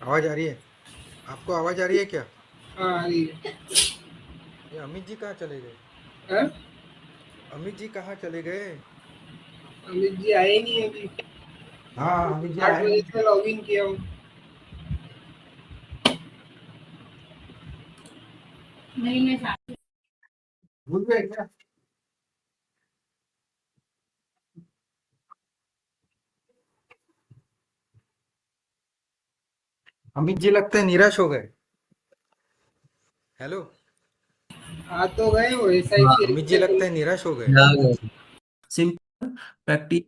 आवाज़ आ रही है? आपको आवाज़ आ रही है क्या? हाँ आ रही है। ये अमित जी कहाँ चले गए? हाँ? अमित जी कहाँ चले गए? अमित जी आए नहीं अभी। हाँ, अमित जी 8 आए बजे नहीं। से लॉग इन किया हूँ। नहीं मैं साथ। भूल गए क्या? अमित जी लगता है निराश हो गए। हेलो। आ तो गए, वो हाँ, SIP अमित जी का लगता खुल। है निराश हो गए। Simple practice.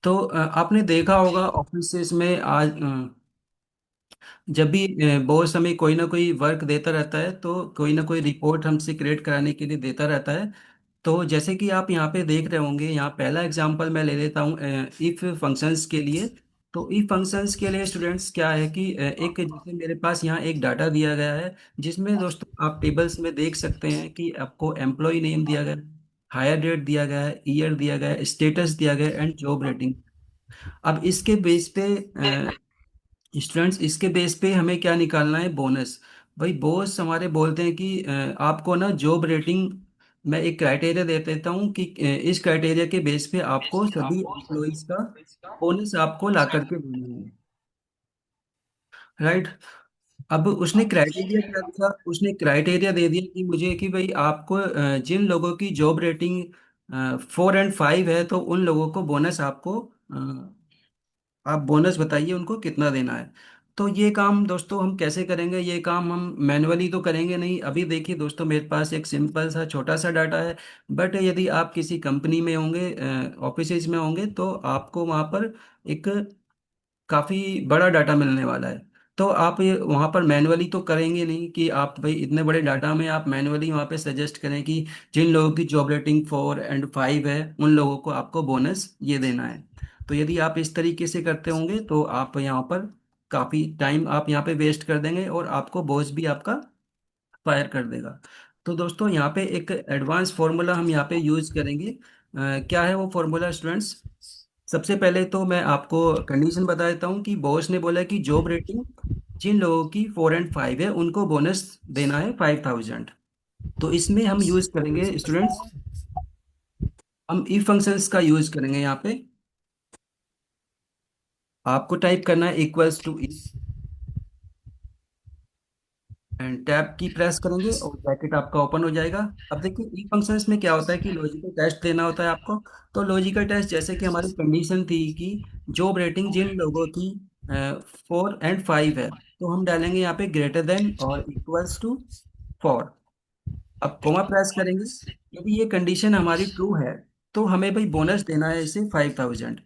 तो आपने देखा होगा ऑफिसेस में आज जब भी बॉस हमें कोई ना कोई वर्क देता रहता है तो कोई ना कोई रिपोर्ट हमसे क्रिएट कराने के लिए देता रहता है। तो जैसे कि आप यहाँ पे देख रहे होंगे, यहाँ पहला एग्जांपल मैं ले लेता हूँ इफ फंक्शंस के लिए। तो इफ फंक्शंस के लिए स्टूडेंट्स क्या है कि एक जैसे मेरे पास यहाँ एक डाटा दिया गया है जिसमें दोस्तों आप टेबल्स में देख सकते हैं कि आपको एम्प्लॉय नेम दिया गया है, हायर डेट दिया गया है, ईयर दिया गया है, स्टेटस दिया गया है एंड जॉब रेटिंग। अब इसके बेस पे स्टूडेंट्स, इसके बेस पे हमें क्या निकालना है? बोनस। भाई बॉस हमारे बोलते हैं कि आपको ना जॉब रेटिंग मैं एक क्राइटेरिया दे देता हूँ कि इस क्राइटेरिया के बेस पे आपको सभी एम्प्लॉयज का बोनस आपको ला करके देना है। राइट। अब उसने क्राइटेरिया क्या दिया? उसने क्राइटेरिया दे दिया कि मुझे कि भाई आपको जिन लोगों की जॉब रेटिंग 4 एंड 5 है तो उन लोगों को बोनस आपको आप बोनस बताइए उनको कितना देना है। तो ये काम दोस्तों हम कैसे करेंगे? ये काम हम मैन्युअली तो करेंगे नहीं। अभी देखिए दोस्तों, मेरे पास एक सिंपल सा छोटा सा डाटा है। बट यदि आप किसी कंपनी में होंगे, ऑफिसेज में होंगे, तो आपको वहाँ पर एक काफ़ी बड़ा डाटा मिलने वाला है। तो आप ये वहाँ पर मैन्युअली तो करेंगे नहीं कि आप भाई इतने बड़े डाटा में आप मैन्युअली वहाँ पे सजेस्ट करें कि जिन लोगों की जॉब रेटिंग 4 एंड 5 है उन लोगों को आपको बोनस ये देना है। तो यदि आप इस तरीके से करते होंगे तो आप यहाँ पर काफ़ी टाइम आप यहाँ पे वेस्ट कर देंगे और आपको बॉस भी आपका फायर कर देगा। तो दोस्तों यहाँ पे एक एडवांस फॉर्मूला हम यहाँ पे यूज करेंगे। क्या है वो फॉर्मूला स्टूडेंट्स? सबसे पहले तो मैं आपको कंडीशन बता देता हूँ कि बॉस ने बोला कि जॉब रेटिंग जिन लोगों की 4 एंड 5 है उनको बोनस देना है 5,000। तो इसमें हम यूज करेंगे स्टूडेंट्स, हम ई फंक्शंस का यूज करेंगे यहाँ पे। आपको टाइप करना है इक्वल्स टू एंड टैब की प्रेस करेंगे और ब्रैकेट आपका ओपन हो जाएगा। अब देखिए ई फंक्शंस में क्या होता है कि लॉजिकल टेस्ट देना होता है आपको। तो लॉजिकल टेस्ट जैसे कि हमारी कंडीशन थी कि जॉब रेटिंग जिन लोगों की 4 एंड 5 है तो हम डालेंगे यहाँ पे ग्रेटर देन और इक्वल्स टू 4। अब कोमा प्रेस करेंगे। यदि ये कंडीशन हमारी ट्रू है तो हमें भाई बोनस देना है इसे 5,000।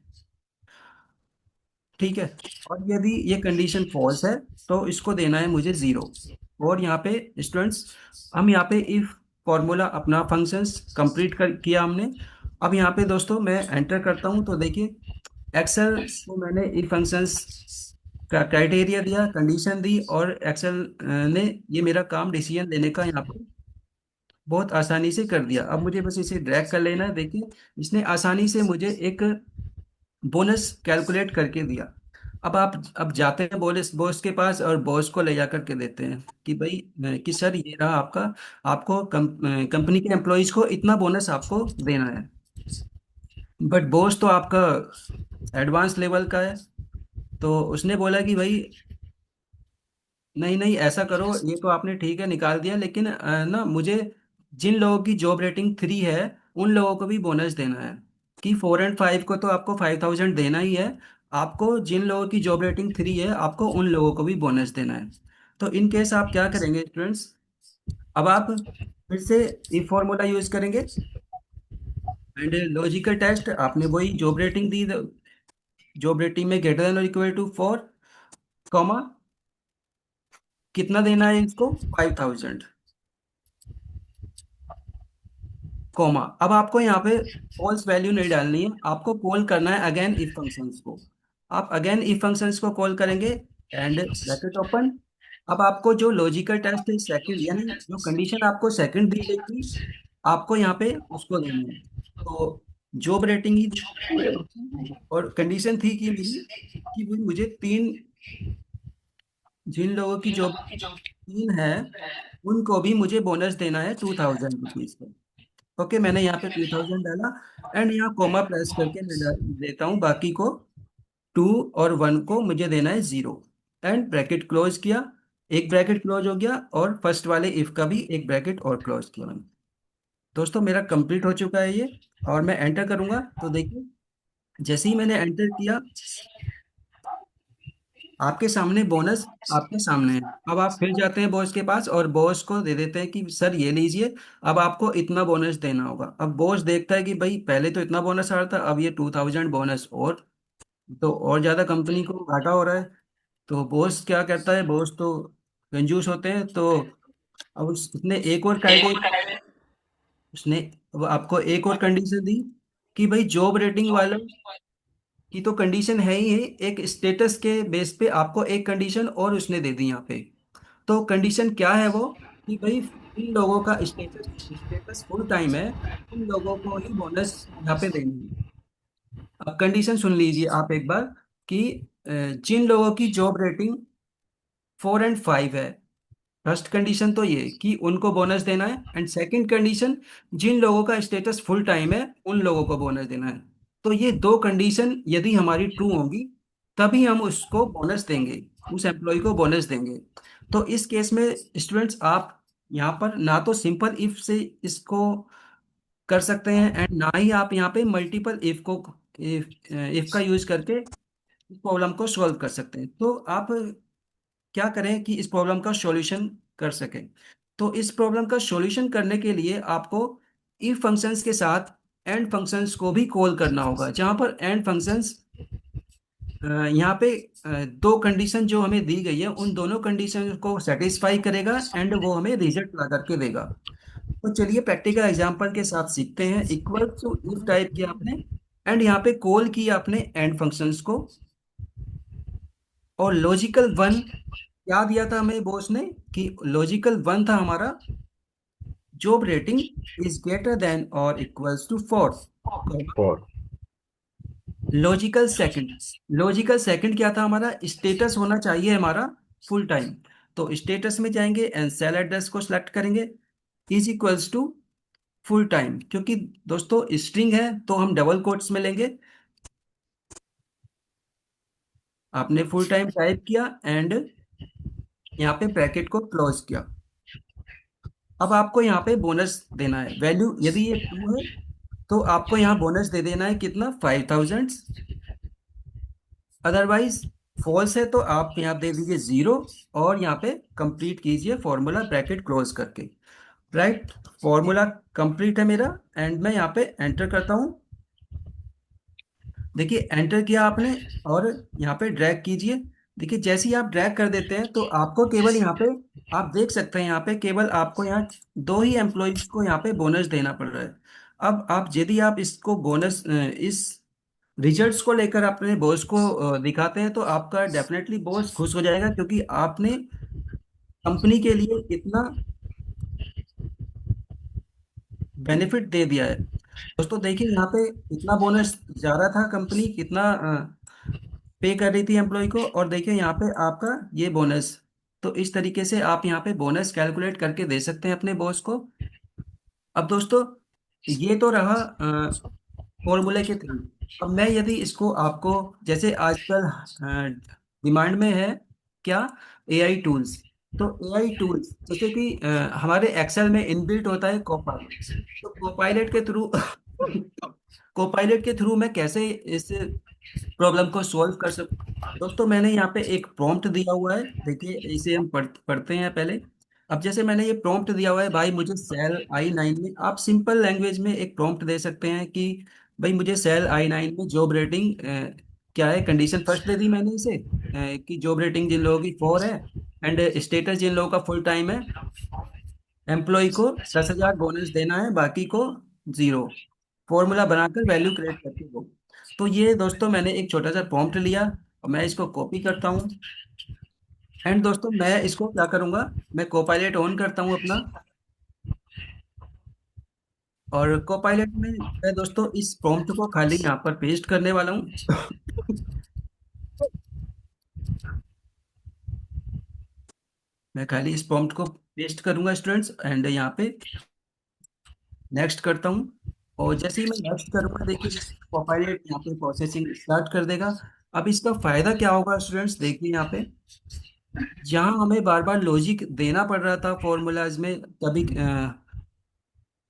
ठीक है। और यदि ये कंडीशन फॉल्स है तो इसको देना है मुझे 0। और यहाँ पे स्टूडेंट्स, हम यहाँ पे इफ फॉर्मूला अपना फंक्शंस कंप्लीट कर किया हमने। अब यहाँ पे दोस्तों मैं एंटर करता हूँ तो देखिए एक्सेल को मैंने इफ फंक्शंस का क्राइटेरिया दिया, कंडीशन दी और एक्सेल ने ये मेरा काम डिसीजन लेने का यहाँ पे बहुत आसानी से कर दिया। अब मुझे बस इसे ड्रैग कर लेना है। देखिए इसने आसानी से मुझे एक बोनस कैलकुलेट करके दिया। अब आप अब जाते हैं बॉस बॉस के पास और बॉस को ले जा करके देते हैं कि भाई कि सर ये रहा आपका, आपको कंपनी के एम्प्लॉयज को इतना बोनस आपको देना है। बट बॉस तो आपका एडवांस लेवल का है। तो उसने बोला कि भाई नहीं नहीं ऐसा करो, ये तो आपने ठीक है निकाल दिया लेकिन ना मुझे जिन लोगों की जॉब रेटिंग 3 है उन लोगों को भी बोनस देना है। कि 4 एंड 5 को तो आपको 5,000 देना ही है, आपको जिन लोगों की जॉब रेटिंग 3 है आपको उन लोगों को भी बोनस देना है। तो इन केस आप क्या करेंगे स्टूडेंट्स? अब आप फिर से ये फॉर्मूला यूज करेंगे एंड लॉजिकल टेस्ट आपने वही जॉब रेटिंग दी, जॉब रेटिंग में ग्रेटर देन और इक्वल टू 4 कॉमा कितना देना है इसको 5,000 कॉमा। अब आपको यहाँ पे फॉल्स वैल्यू नहीं डालनी है, आपको कॉल करना है अगेन इफ फंक्शंस को। आप अगेन इफ फंक्शंस को कॉल करेंगे एंड ब्रैकेट ओपन। अब आपको जो लॉजिकल टेस्ट है सेकंड, यानी जो कंडीशन आपको सेकंड दी गई थी आपको यहाँ पे उसको देना है। तो जॉब रेटिंग ही और कंडीशन थी कि मेरी कि भाई मुझे तीन, जिन लोगों की जॉब तीन है उनको भी मुझे बोनस देना है 2000 रुपीज का। ओके, मैंने यहाँ पे 2000 डाला एंड यहाँ कॉमा प्रेस करके मैं देता हूँ बाकी को 2 और 1 को मुझे देना है 0 एंड ब्रैकेट क्लोज किया। एक ब्रैकेट क्लोज हो गया और फर्स्ट वाले इफ का भी एक ब्रैकेट और क्लोज किया मैंने। दोस्तों मेरा कंप्लीट हो चुका है ये, और मैं एंटर करूंगा तो देखिए जैसे ही मैंने एंटर किया आपके सामने बोनस आपके सामने है। अब आप फिर जाते हैं बॉस के पास और बॉस को दे देते हैं कि सर ये लीजिए, अब आपको इतना बोनस देना होगा। अब बॉस देखता है कि भाई पहले तो इतना बोनस आ रहा था, अब ये 2000 बोनस, और तो और ज्यादा कंपनी को घाटा हो रहा है। तो बॉस क्या करता है, बॉस तो कंजूस होते हैं, तो अब उसने एक और क्राइटेरिया, उसने अब आपको एक और कंडीशन दी कि भाई जॉब रेटिंग वालों की तो कंडीशन है ही है, एक स्टेटस के बेस पे आपको एक कंडीशन और उसने दे दी यहाँ पे। तो कंडीशन क्या है वो, कि भाई इन लोगों का स्टेटस स्टेटस फुल टाइम है, उन लोगों को ही बोनस यहाँ पे देनी है। अब कंडीशन सुन लीजिए आप एक बार कि जिन लोगों की जॉब रेटिंग 4 और 5 है, फर्स्ट कंडीशन तो ये कि उनको बोनस देना है, एंड सेकंड कंडीशन जिन लोगों का स्टेटस फुल टाइम है उन लोगों को बोनस देना है। तो ये दो कंडीशन यदि हमारी ट्रू होंगी तभी हम उसको बोनस देंगे, उस एम्प्लॉय को बोनस देंगे। तो इस केस में स्टूडेंट्स आप यहाँ पर ना तो सिंपल इफ से इसको कर सकते हैं एंड ना ही आप यहाँ पे मल्टीपल इफ का यूज करके इस प्रॉब्लम को सॉल्व कर सकते हैं। तो आप क्या करें कि इस प्रॉब्लम का सॉल्यूशन कर सकें। तो इस प्रॉब्लम का सॉल्यूशन करने के लिए आपको इफ फंक्शंस के साथ एंड फंक्शंस को भी कॉल करना होगा, जहां पर एंड फंक्शंस यहाँ पे दो कंडीशन जो हमें दी गई है उन दोनों कंडीशन को सेटिस्फाई करेगा एंड वो हमें रिजल्ट ला करके देगा। तो चलिए प्रैक्टिकल एग्जांपल के साथ सीखते हैं। इक्वल टू इफ टाइप किया आपने एंड यहाँ पे कॉल किया आपने एंड फंक्शंस को, और लॉजिकल वन क्या दिया था हमें बॉस ने, कि लॉजिकल वन था हमारा job rating is greater than और equals to 4। Four. Logical second क्या था हमारा, स्टेटस होना चाहिए हमारा फुल टाइम। तो स्टेटस में जाएंगे एंड सेल एड्रेस को सिलेक्ट करेंगे, is equals to full time, क्योंकि दोस्तों स्ट्रिंग है तो हम डबल कोट्स में लेंगे। आपने फुल टाइम टाइप किया एंड यहाँ पे ब्रैकेट को क्लोज किया। अब आपको यहाँ पे बोनस देना है, वैल्यू यदि ये 2 है तो आपको यहाँ बोनस दे देना है कितना, 5000। अदरवाइज फॉल्स है तो आप यहाँ दे दीजिए 0 और यहाँ पे कंप्लीट कीजिए फॉर्मूला ब्रैकेट क्लोज करके। राइट, फॉर्मूला कंप्लीट है मेरा एंड मैं यहाँ पे एंटर करता हूँ। देखिए एंटर किया आपने और यहाँ पे ड्रैग कीजिए। देखिए जैसे ही आप ड्रैग कर देते हैं तो आपको केवल यहाँ पे आप देख सकते हैं यहाँ पे केवल आपको यहाँ दो ही एम्प्लॉयज को यहाँ पे बोनस देना पड़ रहा है। अब आप यदि आप इसको बोनस इस रिजल्ट्स को लेकर अपने बॉस को दिखाते हैं तो आपका डेफिनेटली बॉस खुश हो जाएगा, क्योंकि आपने कंपनी के लिए इतना बेनिफिट दे दिया है। दोस्तों देखिए यहाँ पे कितना बोनस जा रहा था, कंपनी कितना पे कर रही थी एम्प्लॉय को, और देखिए यहाँ पे आपका ये बोनस। तो इस तरीके से आप यहाँ पे बोनस कैलकुलेट करके दे सकते हैं अपने बॉस को। अब दोस्तों ये तो रहा फॉर्मूले के थ्रू। अब मैं यदि इसको आपको, जैसे आजकल डिमांड में है क्या, एआई टूल्स। तो एआई टूल्स जैसे कि हमारे एक्सेल में इनबिल्ट होता है कोपायलट। तो कोपायलट के थ्रू मैं कैसे इस प्रॉब्लम को सॉल्व कर सकूं। दोस्तों मैंने यहाँ पे एक प्रॉम्प्ट दिया हुआ है, देखिए इसे हम पढ़ते हैं पहले। अब जैसे मैंने ये प्रॉम्प्ट दिया हुआ है, भाई मुझे सेल आई 9 में, आप सिंपल लैंग्वेज में एक प्रॉम्प्ट दे सकते हैं कि भाई मुझे सेल आई 9 में जॉब रेटिंग क्या है, कंडीशन फर्स्ट दे दी मैंने इसे कि जॉब रेटिंग जिन लोगों की 4 है एंड स्टेटस जिन लोगों का फुल टाइम है, एम्प्लॉय को 10,000 बोनस देना है, बाकी को 0। फॉर्मूला बनाकर वैल्यू क्रिएट करके दो। तो ये दोस्तों मैंने एक छोटा सा प्रॉम्प्ट लिया और मैं इसको कॉपी करता हूँ एंड दोस्तों मैं इसको क्या करूँगा, मैं कोपायलट ऑन करता हूँ अपना और कोपायलट में मैं दोस्तों इस प्रॉम्प्ट को खाली यहाँ पर पेस्ट करने वाला हूँ। मैं खाली इस प्रॉम्प्ट को पेस्ट करूंगा स्टूडेंट्स, एंड यहाँ पे नेक्स्ट करता हूँ। और जैसे ही मैं नेक्स्ट करूंगा, देखिए कोपायलट यहाँ पे प्रोसेसिंग स्टार्ट कर देगा। अब इसका फायदा क्या होगा स्टूडेंट्स, देखिए यहाँ पे, जहाँ हमें बार बार लॉजिक देना पड़ रहा था फॉर्मूलाज में, कभी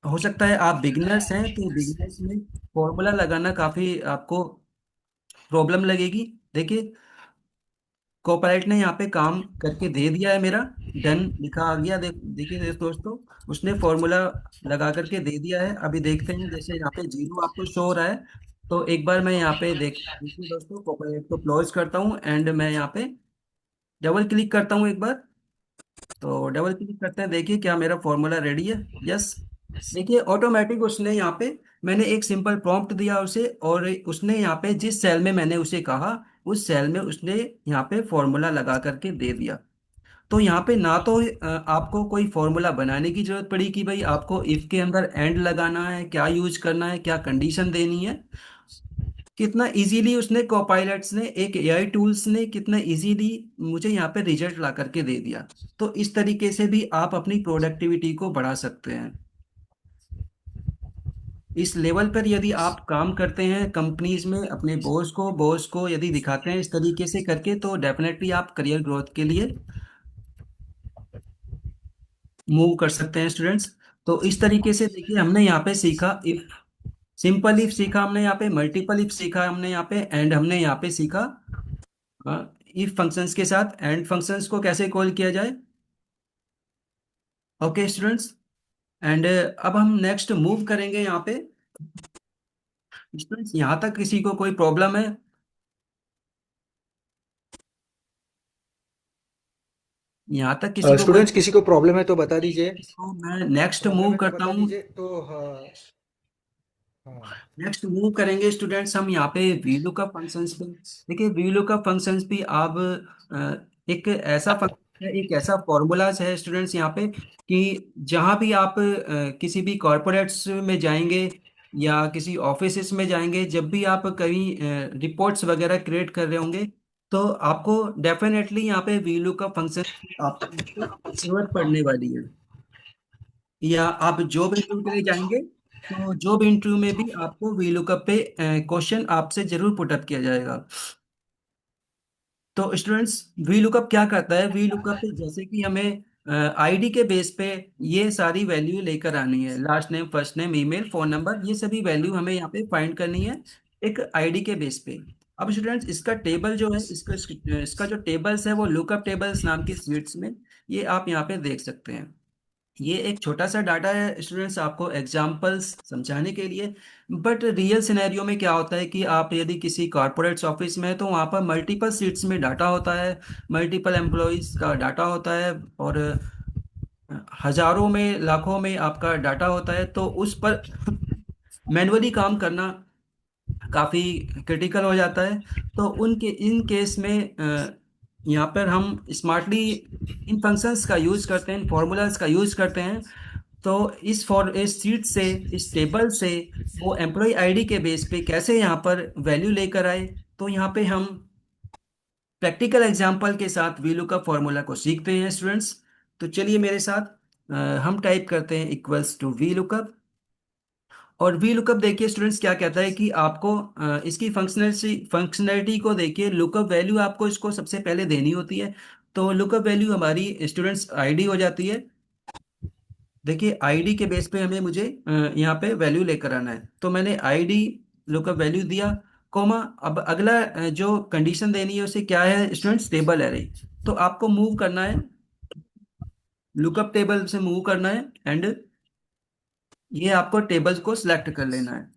हो सकता है आप बिगिनर्स हैं तो बिगिनर्स में फॉर्मूला लगाना काफी आपको प्रॉब्लम लगेगी। देखिए कोपायलट ने यहाँ पे काम करके दे दिया है मेरा, डन लिखा आ गया। देखिए दोस्तों, उसने फॉर्मूला लगा करके दे दिया है। अभी देखते हैं, जैसे यहाँ पे जीरो आपको शो हो रहा है, तो एक बार मैं यहाँ पे देखिए दोस्तों, कोपायलट को क्लोज करता हूँ एंड मैं यहाँ पे डबल क्लिक करता हूँ एक बार। तो डबल क्लिक करते हैं, देखिए क्या मेरा फॉर्मूला रेडी है। यस, देखिए ऑटोमेटिक उसने यहाँ पे, मैंने एक सिंपल प्रॉम्प्ट दिया उसे, और उसने यहाँ पे जिस सेल में मैंने उसे कहा, उस सेल में उसने यहाँ पे फॉर्मूला लगा करके दे दिया। तो यहाँ पे ना तो आपको कोई फॉर्मूला बनाने की जरूरत पड़ी कि भाई आपको इफ के अंदर एंड लगाना है, क्या यूज करना है, क्या कंडीशन देनी है। कितना इजीली उसने कोपायलट्स ने, एक एआई टूल्स ने कितना इजीली मुझे यहाँ पे रिजल्ट ला करके दे दिया। तो इस तरीके से भी आप अपनी प्रोडक्टिविटी को बढ़ा सकते हैं। इस लेवल पर यदि आप काम करते हैं कंपनीज में, अपने बॉस को यदि दिखाते हैं इस तरीके से करके, तो डेफिनेटली आप करियर ग्रोथ के लिए मूव कर सकते हैं स्टूडेंट्स। तो इस तरीके से देखिए हमने यहाँ पे सीखा इफ, सिंपल इफ सीखा हमने यहाँ पे, मल्टीपल इफ सीखा हमने यहाँ पे, एंड हमने यहाँ पे सीखा इफ फंक्शंस के साथ एंड फंक्शंस को कैसे कॉल किया जाए। ओके स्टूडेंट्स, एंड अब हम नेक्स्ट मूव करेंगे यहाँ पे। स्टूडेंट्स यहाँ तक किसी को कोई प्रॉब्लम है? यहाँ तक किसी को कोई, स्टूडेंट्स किसी को प्रॉब्लम है तो बता दीजिए। तो मैं नेक्स्ट प्रॉब्लम मूव है तो करता बता हूँ। दीजिए तो हाँ। हाँ। नेक्स्ट मूव करेंगे स्टूडेंट्स हम यहाँ पे VLOOKUP फंक्शंस पे। देखिए VLOOKUP फंक्शंस भी आप एक ऐसा फंक्शन है, एक ऐसा फॉर्मूलाज है स्टूडेंट्स यहाँ पे, कि जहाँ भी आप किसी भी कॉरपोरेट्स में जाएंगे या किसी ऑफिस में जाएंगे, जब भी आप कहीं रिपोर्ट्स वगैरह क्रिएट कर रहे होंगे, तो आपको डेफिनेटली यहाँ पे VLOOKUP फंक्शन आपको जरूरत पड़ने वाली है। या आप जॉब इंटरव्यू के लिए जाएंगे, तो जॉब इंटरव्यू में भी आपको वीलुकअप पे क्वेश्चन आपसे जरूर पुटअप किया जाएगा। तो स्टूडेंट्स वीलुकअप क्या करता है, वीलुकअप जैसे कि हमें आईडी के बेस पे ये सारी वैल्यू लेकर आनी है, last name, first name, email, phone number, ये सभी वैल्यू हमें यहाँ पे फाइंड करनी है एक आईडी के बेस पे। अब स्टूडेंट्स इसका टेबल जो है, इसका इसका जो टेबल्स है वो लुकअप टेबल्स नाम की स्वीट्स में, ये आप यहाँ पे देख सकते हैं। ये एक छोटा सा डाटा है स्टूडेंट्स, आपको एग्जांपल्स समझाने के लिए। बट रियल सिनेरियो में क्या होता है कि आप यदि किसी कॉर्पोरेट्स ऑफिस में हैं, तो वहाँ पर मल्टीपल सीट्स में डाटा होता है, मल्टीपल एम्प्लॉयज का डाटा होता है, और हजारों में लाखों में आपका डाटा होता है। तो उस पर मैनुअली काम करना काफी क्रिटिकल हो जाता है। तो उनके इन केस में यहाँ पर हम स्मार्टली इन फंक्शंस का यूज करते हैं, इन फॉर्मूलाज का यूज करते हैं। तो इस सीट से, इस टेबल से वो एम्प्लॉय आईडी के बेस पे कैसे यहाँ पर वैल्यू लेकर आए, तो यहाँ पे हम प्रैक्टिकल एग्जांपल के साथ वीलू का फॉर्मूला को सीखते हैं स्टूडेंट्स। तो चलिए मेरे साथ हम टाइप करते हैं इक्वल्स टू वी लुकअप। और वी लुकअप देखिए स्टूडेंट्स क्या कहता है कि आपको इसकी फंक्शनैलिटी को देखिए, लुकअप वैल्यू आपको इसको सबसे पहले देनी होती है। तो लुकअप वैल्यू हमारी स्टूडेंट्स आईडी हो जाती है। देखिए आईडी के बेस पे हमें मुझे यहाँ पे वैल्यू लेकर आना है, तो मैंने आईडी लुकअप वैल्यू दिया, कोमा। अब अगला जो कंडीशन देनी है उसे क्या है स्टूडेंट्स, टेबल एरे। तो आपको मूव करना है, लुकअप टेबल से मूव करना है, एंड ये आपको टेबल्स को सिलेक्ट कर लेना है।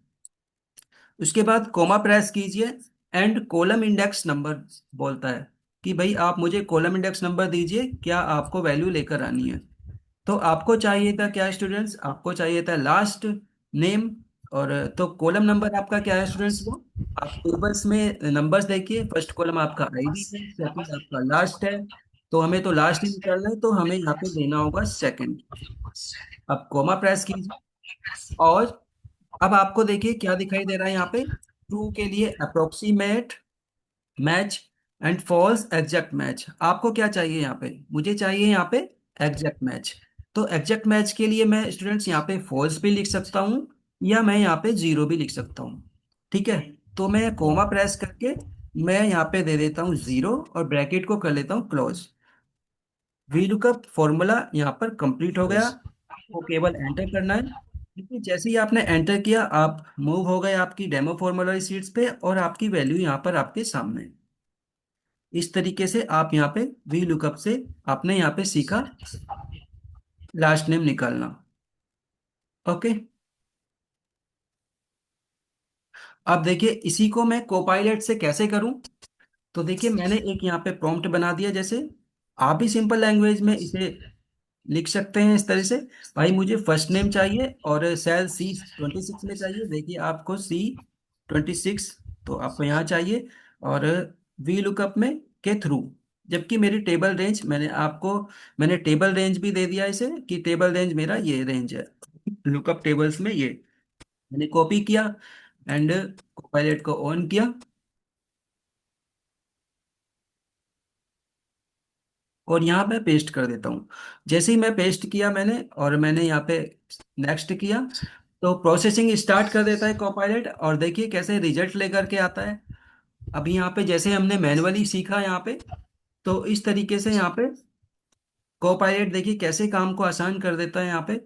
उसके बाद कोमा प्रेस कीजिए, एंड कॉलम इंडेक्स नंबर बोलता है कि भाई आप मुझे कॉलम इंडेक्स नंबर दीजिए, क्या आपको वैल्यू लेकर आनी है। तो आपको चाहिए था क्या स्टूडेंट्स, आपको चाहिए था लास्ट नेम। और तो कॉलम नंबर आपका क्या है स्टूडेंट्स, वो आप टेबल्स में नंबर्स देखिए, फर्स्ट कॉलम आपका आईडी है, सेकंड आपका लास्ट है। तो हमें तो लास्ट ही निकालना है, तो हमें यहाँ पे देना होगा सेकंड। अब कॉमा प्रेस कीजिए, और अब आपको देखिए क्या दिखाई दे रहा है यहाँ पे, ट्रू के लिए approximate match and false exact match. आपको क्या चाहिए यहाँ पे? मुझे चाहिए यहाँ पे एग्जैक्ट मैच। तो एग्जैक्ट मैच के लिए मैं स्टूडेंट्स यहाँ पे फॉल्स भी लिख सकता हूँ, या मैं यहाँ पे जीरो भी लिख सकता हूँ। ठीक है, तो मैं कोमा प्रेस करके मैं यहाँ पे दे देता हूँ जीरो और ब्रैकेट को कर लेता हूँ क्लोज। वीलुकअप फॉर्मूला यहाँ पर कंप्लीट हो गया। यस। आपको केवल एंटर करना है। क्योंकि जैसे ही आपने एंटर किया, आप मूव हो गए आपकी डेमो फॉर्मूला शीट्स पे, और आपकी वैल्यू यहाँ पर आपके सामने है। इस तरीके से आप यहाँ पे वी लुकअप से आपने यहाँ पे सीखा लास्ट नेम निकालना। ओके। अब देखिए इसी को मैं कोपायलट से कैसे करूं। तो देखिए मैंने एक यहाँ पे प्रॉम्प्ट बना दिया। जैसे आप भी सिंपल लैंग्वेज में इसे लिख सकते हैं इस तरह से, भाई मुझे फर्स्ट नेम चाहिए और सेल C26 में चाहिए। देखिए आपको C26 तो आपको यहाँ चाहिए, और वी लुकअप में के थ्रू, जबकि मेरी टेबल रेंज मैंने टेबल रेंज भी दे दिया इसे कि टेबल रेंज मेरा ये रेंज है लुकअप टेबल्स में। ये मैंने कॉपी किया एंड पायलट को ऑन किया, और यहाँ पे पेस्ट कर देता हूँ। जैसे ही मैं पेस्ट किया मैंने, और मैंने यहाँ पे नेक्स्ट किया, तो प्रोसेसिंग स्टार्ट कर देता है कोपायलट, और देखिए कैसे रिजल्ट लेकर के आता है। अभी यहाँ पे जैसे हमने मैनुअली सीखा यहाँ पे, तो इस तरीके से यहाँ पे कोपायलट देखिए कैसे काम को आसान कर देता है यहाँ पे।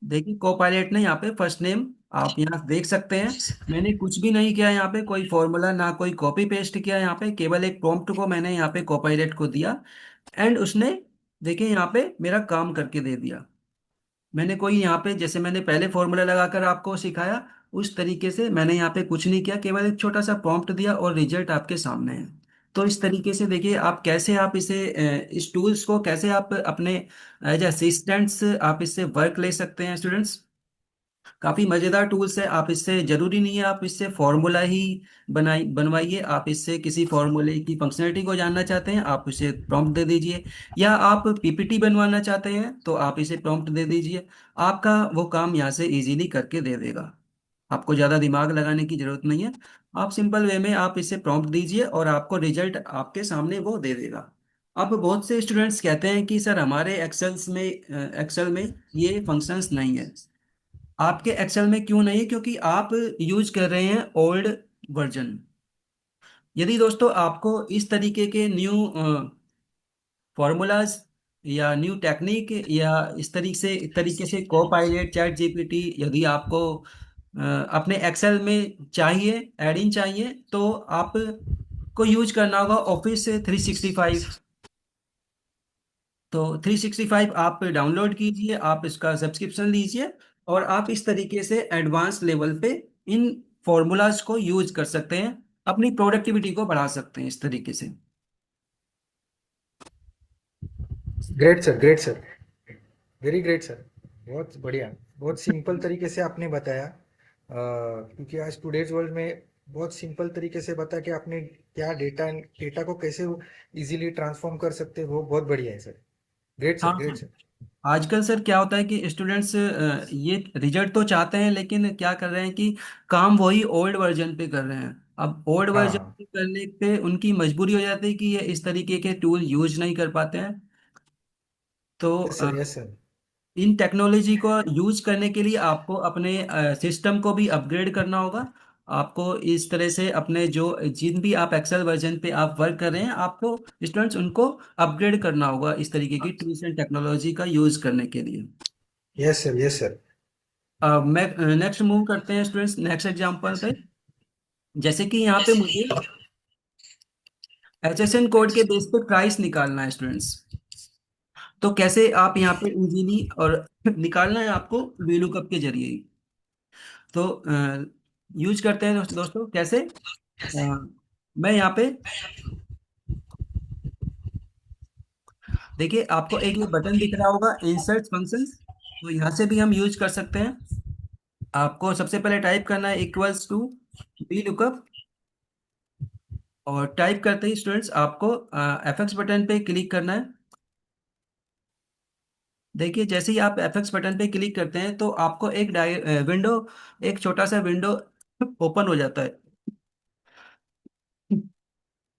देखिए कोपायलट ने यहाँ पे फर्स्ट नेम आप यहाँ देख सकते हैं। मैंने कुछ भी नहीं किया यहाँ पे, कोई फॉर्मूला ना कोई कॉपी पेस्ट किया यहाँ पे, केवल एक प्रॉम्प्ट को मैंने यहाँ पे कोपायलट को दिया, एंड उसने देखिए यहाँ पे मेरा काम करके दे दिया। मैंने कोई यहाँ पे जैसे मैंने पहले फॉर्मूला लगाकर आपको सिखाया, उस तरीके से मैंने यहाँ पे कुछ नहीं किया, केवल एक छोटा सा प्रॉम्प्ट दिया और रिजल्ट आपके सामने है। तो इस तरीके से देखिए आप कैसे आप इसे इस टूल्स को कैसे आप अपने एज असिस्टेंट्स आप इससे वर्क ले सकते हैं स्टूडेंट्स। काफी मजेदार टूल्स है। आप इससे जरूरी नहीं है आप इससे फॉर्मूला ही बनवाइए। आप इससे किसी फॉर्मूले की फंक्शनलिटी को जानना चाहते हैं, आप इसे प्रॉम्प्ट दे दीजिए, या आप पीपीटी बनवाना चाहते हैं तो आप इसे प्रॉम्प्ट दे दीजिए। आपका वो काम यहाँ से इजीली करके दे देगा। आपको ज़्यादा दिमाग लगाने की जरूरत नहीं है। आप सिंपल वे में आप इसे प्रॉम्प्ट दीजिए और आपको रिजल्ट आपके सामने वो दे देगा। अब बहुत से स्टूडेंट्स कहते हैं कि सर हमारे एक्सेल में ये फंक्शंस नहीं है। आपके एक्सेल में क्यों नहीं? क्योंकि आप यूज कर रहे हैं ओल्ड वर्जन। यदि दोस्तों आपको इस तरीके के न्यू फॉर्मूलाज या न्यू टेक्निक या इस तरीके से कोपायलट चैट जीपीटी यदि आपको अपने एक्सेल में चाहिए, एड इन चाहिए, तो आप को यूज करना होगा ऑफिस 365। तो 365 आप डाउनलोड कीजिए, आप इसका सब्सक्रिप्शन लीजिए, और आप इस तरीके से एडवांस लेवल पे इन फॉर्मूलाज को यूज कर सकते हैं, अपनी प्रोडक्टिविटी को बढ़ा सकते हैं इस तरीके से। Great sir, great sir, very great sir. बहुत बढ़िया। बहुत सिंपल तरीके से आपने बताया, क्योंकि आज टुडेज वर्ल्ड में बहुत सिंपल तरीके से बताया कि आपने क्या डेटा डेटा को कैसे इजीली ट्रांसफॉर्म कर सकते हो। बहुत बढ़िया है सर। ग्रेट सर, हाँ ग्रेट हाँ। सर। आजकल सर क्या होता है कि स्टूडेंट्स ये रिजल्ट तो चाहते हैं, लेकिन क्या कर रहे हैं कि काम वही ओल्ड वर्जन पे कर रहे हैं। अब ओल्ड हाँ वर्जन हाँ। पे करने पे उनकी मजबूरी हो जाती है कि ये इस तरीके के टूल यूज नहीं कर पाते हैं। तो यस सर, यस सर। इन टेक्नोलॉजी को यूज करने के लिए आपको अपने सिस्टम को भी अपग्रेड करना होगा। आपको इस तरह से अपने जो जिन भी आप एक्सेल वर्जन पे आप वर्क कर रहे हैं, आपको स्टूडेंट्स उनको अपग्रेड करना होगा इस तरीके की टूल्स एंड टेक्नोलॉजी का यूज करने के लिए। Yes sir, yes sir. मैं नेक्स्ट मूव करते हैं स्टूडेंट्स नेक्स्ट एग्जांपल पे। जैसे कि यहाँ पे मुझे HSN कोड के बेस पे प्राइस निकालना है स्टूडेंट्स। तो कैसे आप यहाँ पे इजीली और निकालना है आपको VLOOKUP के जरिए ही। तो यूज करते हैं दोस्तों कैसे। मैं यहाँ पे देखिए आपको एक ये बटन दिख रहा होगा इंसर्ट फंक्शंस, तो यहाँ से भी हम यूज कर सकते हैं। आपको सबसे पहले टाइप करना है इक्वल्स टू VLOOKUP, और टाइप करते ही स्टूडेंट्स आपको FX बटन पे क्लिक करना है। देखिए जैसे ही आप एफएक्स बटन पे क्लिक करते हैं तो आपको एक विंडो, एक छोटा सा विंडो ओपन हो जाता है।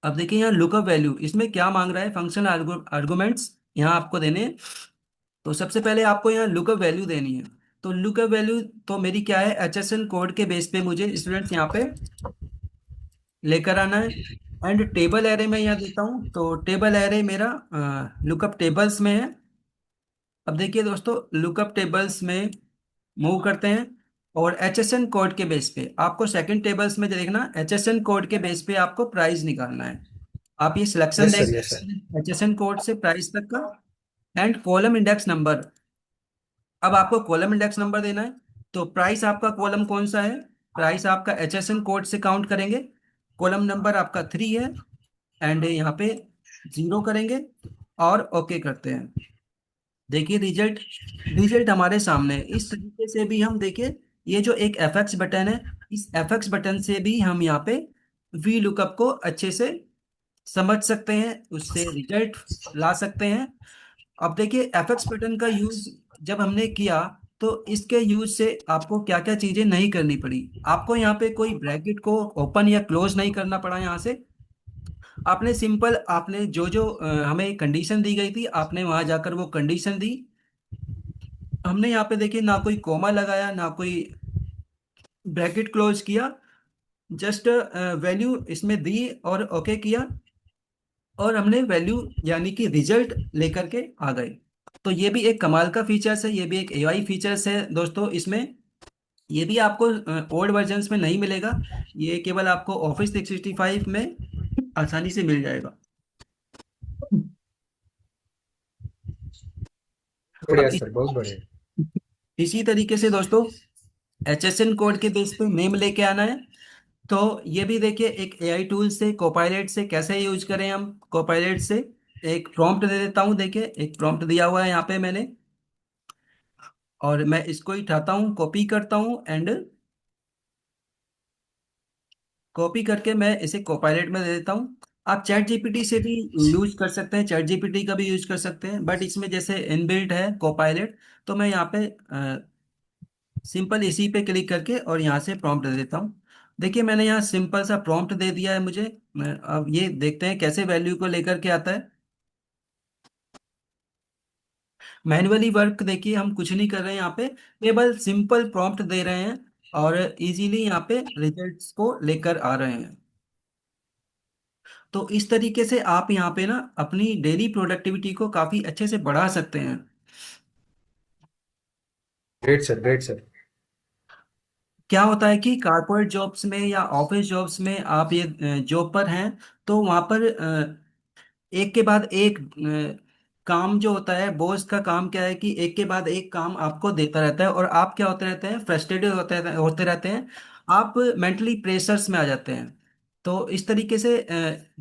अब देखिए यहाँ लुकअप वैल्यू इसमें क्या मांग रहा है, फंक्शनल आर्गुमेंट्स यहाँ आपको देने हैं। तो सबसे पहले आपको यहाँ लुकअप वैल्यू देनी है। तो लुकअप वैल्यू तो मेरी क्या है, एचएसएन कोड के बेस पे मुझे स्टूडेंट्स यहाँ पे लेकर आना है। एंड टेबल एरे में यहाँ देता हूँ, तो टेबल एरे मेरा लुकअप टेबल्स में है। अब देखिए दोस्तों लुकअप टेबल्स में मूव करते हैं, और एचएसएन कोड के बेस पे आपको सेकंड टेबल्स में देखना, एचएसएन कोड के बेस पे आपको प्राइस निकालना है। आप ये सिलेक्शन यस सर, देंगे यस सर। एचएसएन कोड से प्राइस तक का, एंड कॉलम इंडेक्स नंबर। अब आपको कॉलम इंडेक्स नंबर देना है। तो प्राइस आपका कॉलम कौन सा है, प्राइस आपका एचएसएन कोड से काउंट करेंगे। कॉलम नंबर आपका 3 है, एंड यहाँ पे 0 करेंगे और ओके करते हैं। देखिए रिजल्ट, रिजल्ट हमारे सामने है। इस तरीके से भी हम देखिए, ये जो एक एफएक्स बटन है, इस एफएक्स बटन से भी हम यहाँ पे वी लुकअप को अच्छे से समझ सकते हैं, उससे रिजल्ट ला सकते हैं। अब देखिए एफएक्स बटन का यूज जब हमने किया, तो इसके यूज से आपको क्या क्या चीजें नहीं करनी पड़ी। आपको यहाँ पे कोई ब्रैकेट को ओपन या क्लोज नहीं करना पड़ा यहाँ से। आपने सिंपल, आपने जो जो हमें कंडीशन दी गई थी, आपने वहां जाकर वो कंडीशन दी। हमने यहाँ पे देखिए ना कोई कोमा लगाया, ना कोई ब्रैकेट क्लोज किया, जस्ट वैल्यू इसमें दी और ओके किया, और हमने वैल्यू यानी कि रिजल्ट लेकर के आ गए। तो ये भी एक कमाल का फीचर्स है, ये भी एक एआई फीचर्स है दोस्तों इसमें। ये भी आपको ओल्ड वर्जन्स में नहीं मिलेगा, ये केवल आपको ऑफिस 365 में आसानी से मिल जाएगा। बढ़िया अब सर, बहुत बढ़िया। इसी तरीके से दोस्तों एचएसएन कोड के बेस पे नेम लेके आना है। तो ये भी देखिए एक एआई टूल से, कोपायलट से कैसे यूज करें हम। कोपायलट से एक प्रॉम्प्ट दे देता हूँ, देखिए एक प्रॉम्प्ट दिया हुआ है यहाँ पे मैंने, और मैं इसको ही उठाता हूँ, कॉपी करता हूँ, एंड कॉपी करके मैं इसे कोपायलट में दे देता हूँ। आप चैट जीपीटी से भी यूज कर सकते हैं, चैट जीपीटी का भी यूज कर सकते हैं, बट इसमें जैसे इनबिल्ट है कोपायलट, तो मैं यहाँ पे सिंपल इसी पे क्लिक करके और यहाँ से प्रॉम्प्ट दे देता हूँ। देखिए मैंने यहाँ सिंपल सा प्रॉम्प्ट दे दिया है मुझे। अब ये देखते हैं कैसे वैल्यू को लेकर के आता है। मैन्युअली वर्क देखिए हम कुछ नहीं कर रहे हैं यहाँ पे, केवल सिंपल प्रॉम्प्ट दे रहे हैं, और इजीली यहाँ पे रिजल्ट्स को लेकर आ रहे हैं। तो इस तरीके से आप यहाँ पे ना अपनी डेली प्रोडक्टिविटी को काफी अच्छे से बढ़ा सकते हैं। Great sir, great sir. क्या होता है कि कारपोरेट जॉब्स में या ऑफिस जॉब्स में आप ये जॉब पर हैं, तो वहाँ पर एक के बाद एक काम जो होता है, बॉस का काम क्या है कि एक के बाद एक काम आपको देता रहता है, और आप क्या होते रहते हैं, फ्रस्ट्रेटेड होते रहते हैं, आप मेंटली प्रेशर्स में आ जाते हैं। तो इस तरीके से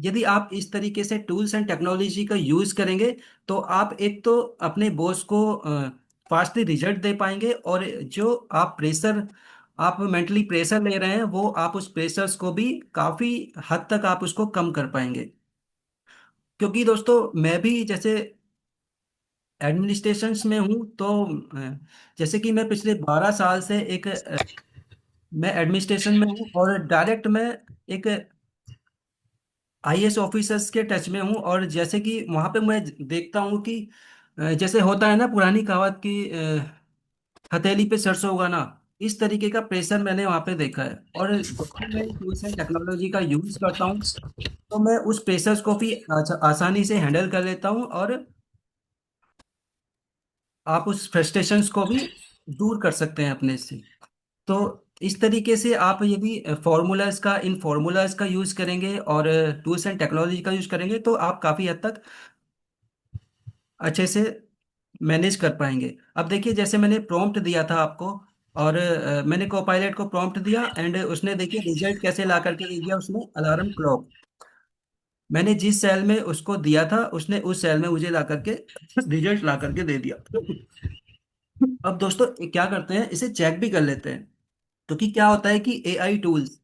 यदि आप इस तरीके से टूल्स एंड टेक्नोलॉजी का यूज करेंगे, तो आप एक तो अपने बॉस को फास्टली रिजल्ट दे पाएंगे, और जो आप प्रेशर, आप मेंटली प्रेशर ले रहे हैं, वो आप उस प्रेशर्स को भी काफी हद तक आप उसको कम कर पाएंगे। क्योंकि दोस्तों मैं भी जैसे एडमिनिस्ट्रेशन में हूँ, तो जैसे कि मैं पिछले 12 साल से एक मैं एडमिनिस्ट्रेशन में हूँ, और डायरेक्ट मैं एक आईएएस ऑफिसर्स के टच में हूँ। और जैसे कि वहाँ पे मैं देखता हूँ कि जैसे होता है ना पुरानी कहावत की, हथेली पे सरसों उगाना, इस तरीके का प्रेशर मैंने वहाँ पे देखा है। और जब भी मैं टूल्स एंड टेक्नोलॉजी का यूज करता हूँ, तो मैं उस प्रेशर्स को भी आसानी से हैंडल कर लेता हूँ, और आप उस फ्रस्ट्रेशंस को भी दूर कर सकते हैं अपने से। तो इस तरीके से आप यदि फॉर्मूलाज का, इन फॉर्मूलाज का यूज करेंगे और टूल्स एंड टेक्नोलॉजी का यूज करेंगे, तो आप काफी हद तक अच्छे से मैनेज कर पाएंगे। अब देखिए जैसे मैंने प्रॉम्प्ट दिया था आपको, और मैंने कोपायलट को प्रॉम्प्ट दिया, एंड उसने देखिए रिजल्ट कैसे ला करके दे दिया, उसने अलार्म क्लॉक। मैंने जिस सेल में उसको दिया था, उसने उस सेल में मुझे ला करके रिजल्ट ला करके दे दिया। अब दोस्तों क्या करते हैं, इसे चेक भी कर लेते हैं। क्योंकि क्या होता है कि एआई टूल्स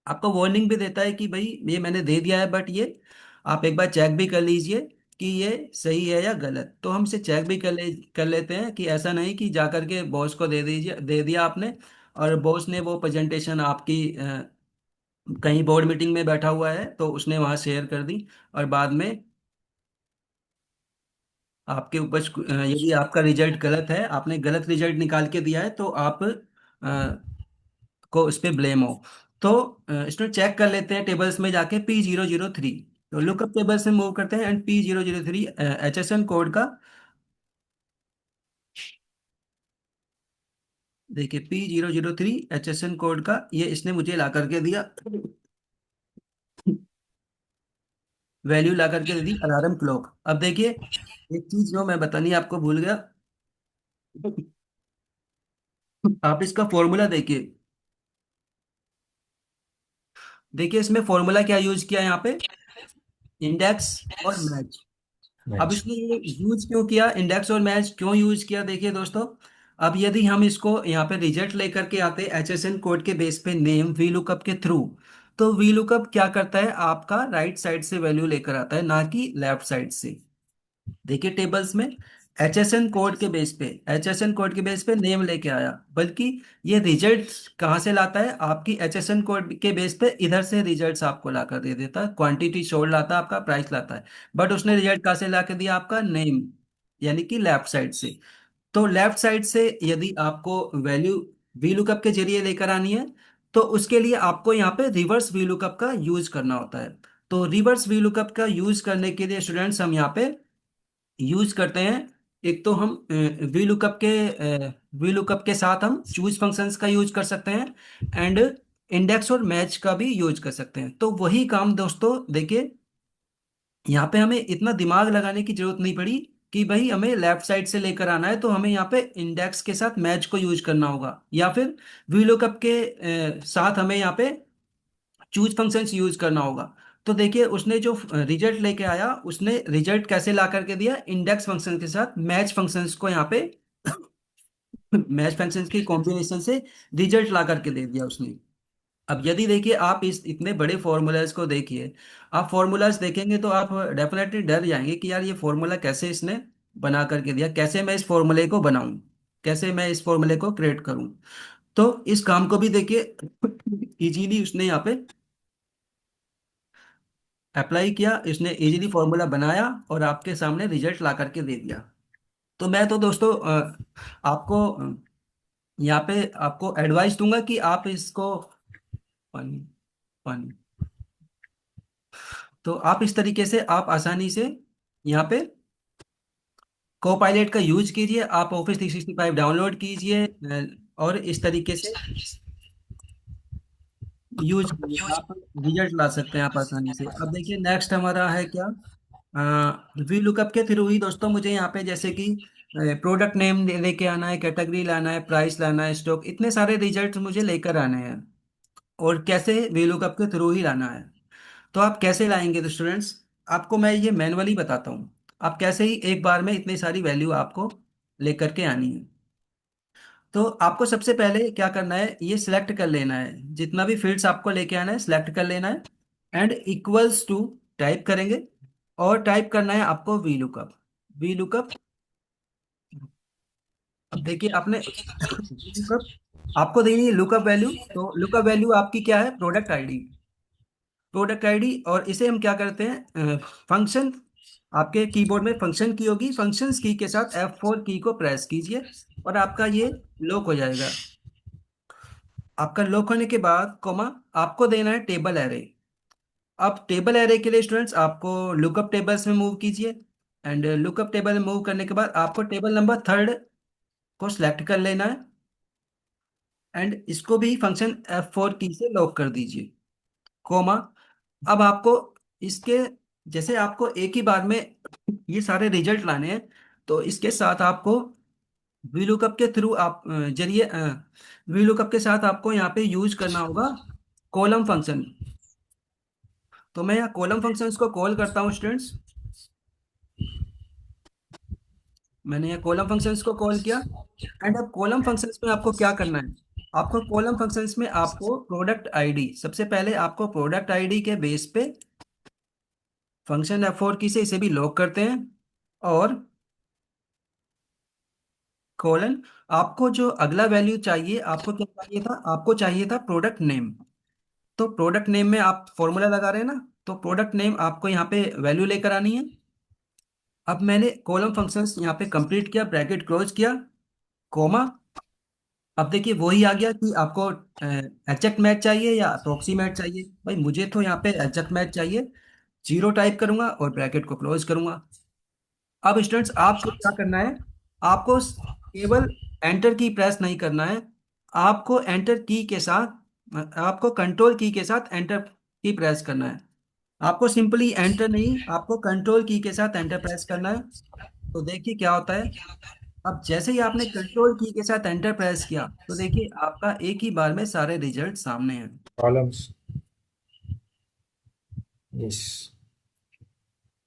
आपको वार्निंग भी देता है कि भाई ये मैंने दे दिया है, बट ये आप एक बार चेक भी कर लीजिए कि ये सही है या गलत। तो हम इसे चेक भी कर लेते हैं कि ऐसा नहीं कि जा करके बॉस को दे दिया आपने, और बॉस ने वो प्रेजेंटेशन आपकी कहीं बोर्ड मीटिंग में बैठा हुआ है तो उसने वहां शेयर कर दी, और बाद में आपके ऊपर यदि आपका रिजल्ट गलत है, आपने गलत रिजल्ट निकाल के दिया है, तो आप को उस पे ब्लेम हो। तो इसमें चेक कर लेते हैं टेबल्स में जाके P003। तो लुकअप टेबल से मूव करते हैं एंड P003 HSN कोड का, देखिए P003 HSN कोड का ये इसने मुझे ला करके दिया, वैल्यू ला करके दे दी अलार्म क्लॉक। अब देखिए एक चीज जो मैं बतानी आपको भूल गया, आप इसका फॉर्मूला देखिए। देखिए इसमें फॉर्मूला क्या यूज किया है यहाँ पे, इंडेक्स और मैच। अब मैच। इसने ये यूज क्यों किया, इंडेक्स और मैच क्यों यूज किया, देखिए दोस्तों। अब यदि हम इसको यहाँ पे रिजल्ट लेकर के आते HSN कोड के बेस पे नेम वी लुकअप के थ्रू, तो वी लुकअप क्या करता है, आपका राइट साइड से वैल्यू लेकर आता है, ना कि लेफ्ट साइड से। देखिए टेबल्स में एच एस एन कोड के बेस पे नेम लेके आया, बल्कि ये रिजल्ट कहाँ से लाता है, आपकी HSN कोड के बेस पे इधर से रिजल्ट्स आपको ला कर दे देता है, क्वांटिटी शोल्ड लाता है, आपका प्राइस लाता है। बट उसने रिजल्ट कहाँ से ला के दिया, आपका नेम, यानी कि लेफ्ट साइड से। तो लेफ्ट साइड से यदि आपको वैल्यू वी लुकअप के जरिए लेकर आनी है, तो उसके लिए आपको यहाँ पे रिवर्स वी लुकअप का यूज करना होता है। तो रिवर्स वी लुकअप का यूज करने के लिए स्टूडेंट्स हम यहाँ पे यूज करते हैं, एक तो हम वी लुकअप के साथ हम चूज फंक्शंस का यूज कर सकते हैं, एंड इंडेक्स और मैच का भी यूज कर सकते हैं। तो वही काम दोस्तों देखिए, यहाँ पे हमें इतना दिमाग लगाने की जरूरत नहीं पड़ी कि भाई हमें लेफ्ट साइड से लेकर आना है, तो हमें यहाँ पे इंडेक्स के साथ मैच को यूज करना होगा, या फिर वी लुकअप के साथ हमें यहाँ पे चूज फंक्शंस यूज करना होगा। तो देखिए उसने जो रिजल्ट लेके आया, उसने रिजल्ट कैसे ला करके दिया, इंडेक्स फंक्शन के साथ मैच फंक्शंस को यहाँ पे मैच फंक्शंस की कॉम्बिनेशन से रिजल्ट ला करके दे दिया उसने। अब यदि देखिए आप इस इतने बड़े फॉर्मूलाज को देखिए, आप फॉर्मूलाज देखेंगे तो आप डेफिनेटली डर जाएंगे कि यार ये फॉर्मूला कैसे इसने बना करके दिया, कैसे मैं इस फॉर्मूले को बनाऊं, कैसे मैं इस फॉर्मूले को क्रिएट करूं। तो इस काम को भी देखिए इजीली उसने यहाँ पे अप्लाई किया, इसने इजीली फॉर्मूला बनाया और आपके सामने रिजल्ट ला करके दे दिया। तो मैं तो दोस्तों आपको यहाँ पे आपको एडवाइस दूंगा कि आप इसको पानी पानी तो आप इस तरीके से आप आसानी से यहाँ पे कोपायलट का यूज कीजिए, आप Office 365 डाउनलोड कीजिए, और इस तरीके से यूज कीजिए, आप रिजल्ट ला सकते हैं आप आसानी से। अब देखिए नेक्स्ट हमारा है क्या, वी लुकअप के थ्रू ही दोस्तों मुझे यहाँ पे जैसे कि प्रोडक्ट नेम लेके आना है, कैटेगरी लाना है, प्राइस लाना है, स्टॉक, इतने सारे रिजल्ट मुझे लेकर आने हैं, और कैसे वी लुकअप के थ्रू ही लाना है। तो आप कैसे लाएंगे तो स्टूडेंट्स, आपको मैं ये मैनुअली बताता हूँ, आप कैसे ही एक बार में इतनी सारी वैल्यू आपको लेकर के आनी है। तो आपको सबसे पहले क्या करना है, ये सिलेक्ट कर लेना है, जितना भी फील्ड्स आपको लेके आना है सिलेक्ट कर लेना है, एंड इक्वल्स टू टाइप करेंगे, और टाइप करना है आपको वी लुकअप। वी लुकअप, अब देखिए आपने लुकअप आपको देनी है लुकअप वैल्यू, तो लुकअप वैल्यू आपकी क्या है, प्रोडक्ट आईडी, प्रोडक्ट आईडी। और इसे हम क्या करते हैं, फंक्शन, आपके कीबोर्ड में फंक्शन की होगी, फंक्शंस की के साथ F4 की को प्रेस कीजिए, और आपका ये लॉक हो जाएगा। आपका लॉक होने के बाद कॉमा, आपको देना है टेबल एरे। अब टेबल एरे के लिए स्टूडेंट्स आपको लुकअप टेबल्स में मूव कीजिए, एंड लुकअप टेबल में मूव करने के बाद आपको टेबल नंबर 3 को सिलेक्ट कर लेना है, एंड इसको भी फंक्शन F4 की से लॉक कर दीजिए, कोमा। अब आपको इसके, जैसे आपको एक ही बार में ये सारे रिजल्ट लाने हैं, तो इसके साथ आपको वीलुकअप के थ्रू आप जरिए वीलुकअप के साथ आपको यहाँ पे यूज करना होगा कॉलम फंक्शन। तो मैं यहाँ कॉलम फंक्शंस को कॉल करता हूँ स्टूडेंट्स, मैंने यहाँ कॉलम फंक्शंस को कॉल किया, एंड अब कॉलम फंक्शंस में आपको क्या करना है, आपको कॉलम फंक्शंस में आपको प्रोडक्ट आईडी, सबसे पहले आपको प्रोडक्ट आईडी के बेस पे फंक्शन F4 की से इसे भी लॉक करते हैं, और कोलन, आपको जो अगला वैल्यू चाहिए, आपको क्या चाहिए था, आपको चाहिए था प्रोडक्ट नेम। तो प्रोडक्ट नेम में आप फॉर्मूला लगा रहे हैं ना, तो प्रोडक्ट नेम आपको यहाँ पे वैल्यू लेकर आनी है। अब मैंने कॉलम फंक्शंस यहाँ पे कंप्लीट किया, ब्रैकेट क्लोज किया, कोमा। अब देखिए वही आ गया कि आपको एग्जैक्ट मैच चाहिए या अप्रोक्सी मैच चाहिए। भाई मुझे तो यहाँ पे एग्जैक्ट मैच चाहिए। जीरो टाइप करूंगा और ब्रैकेट को क्लोज करूंगा। अब स्टूडेंट्स आपको क्या करना है, आपको केवल एंटर की प्रेस नहीं करना है, आपको एंटर की के साथ, आपको कंट्रोल की के साथ एंटर की प्रेस करना है। आपको सिंपली एंटर नहीं, आपको कंट्रोल की के साथ एंटर प्रेस करना है। तो देखिए क्या होता है, अब जैसे ही आपने कंट्रोल की के साथ एंटर प्रेस किया, तो देखिए आपका एक ही बार में सारे रिजल्ट सामने हैं। कॉलम्स। यस।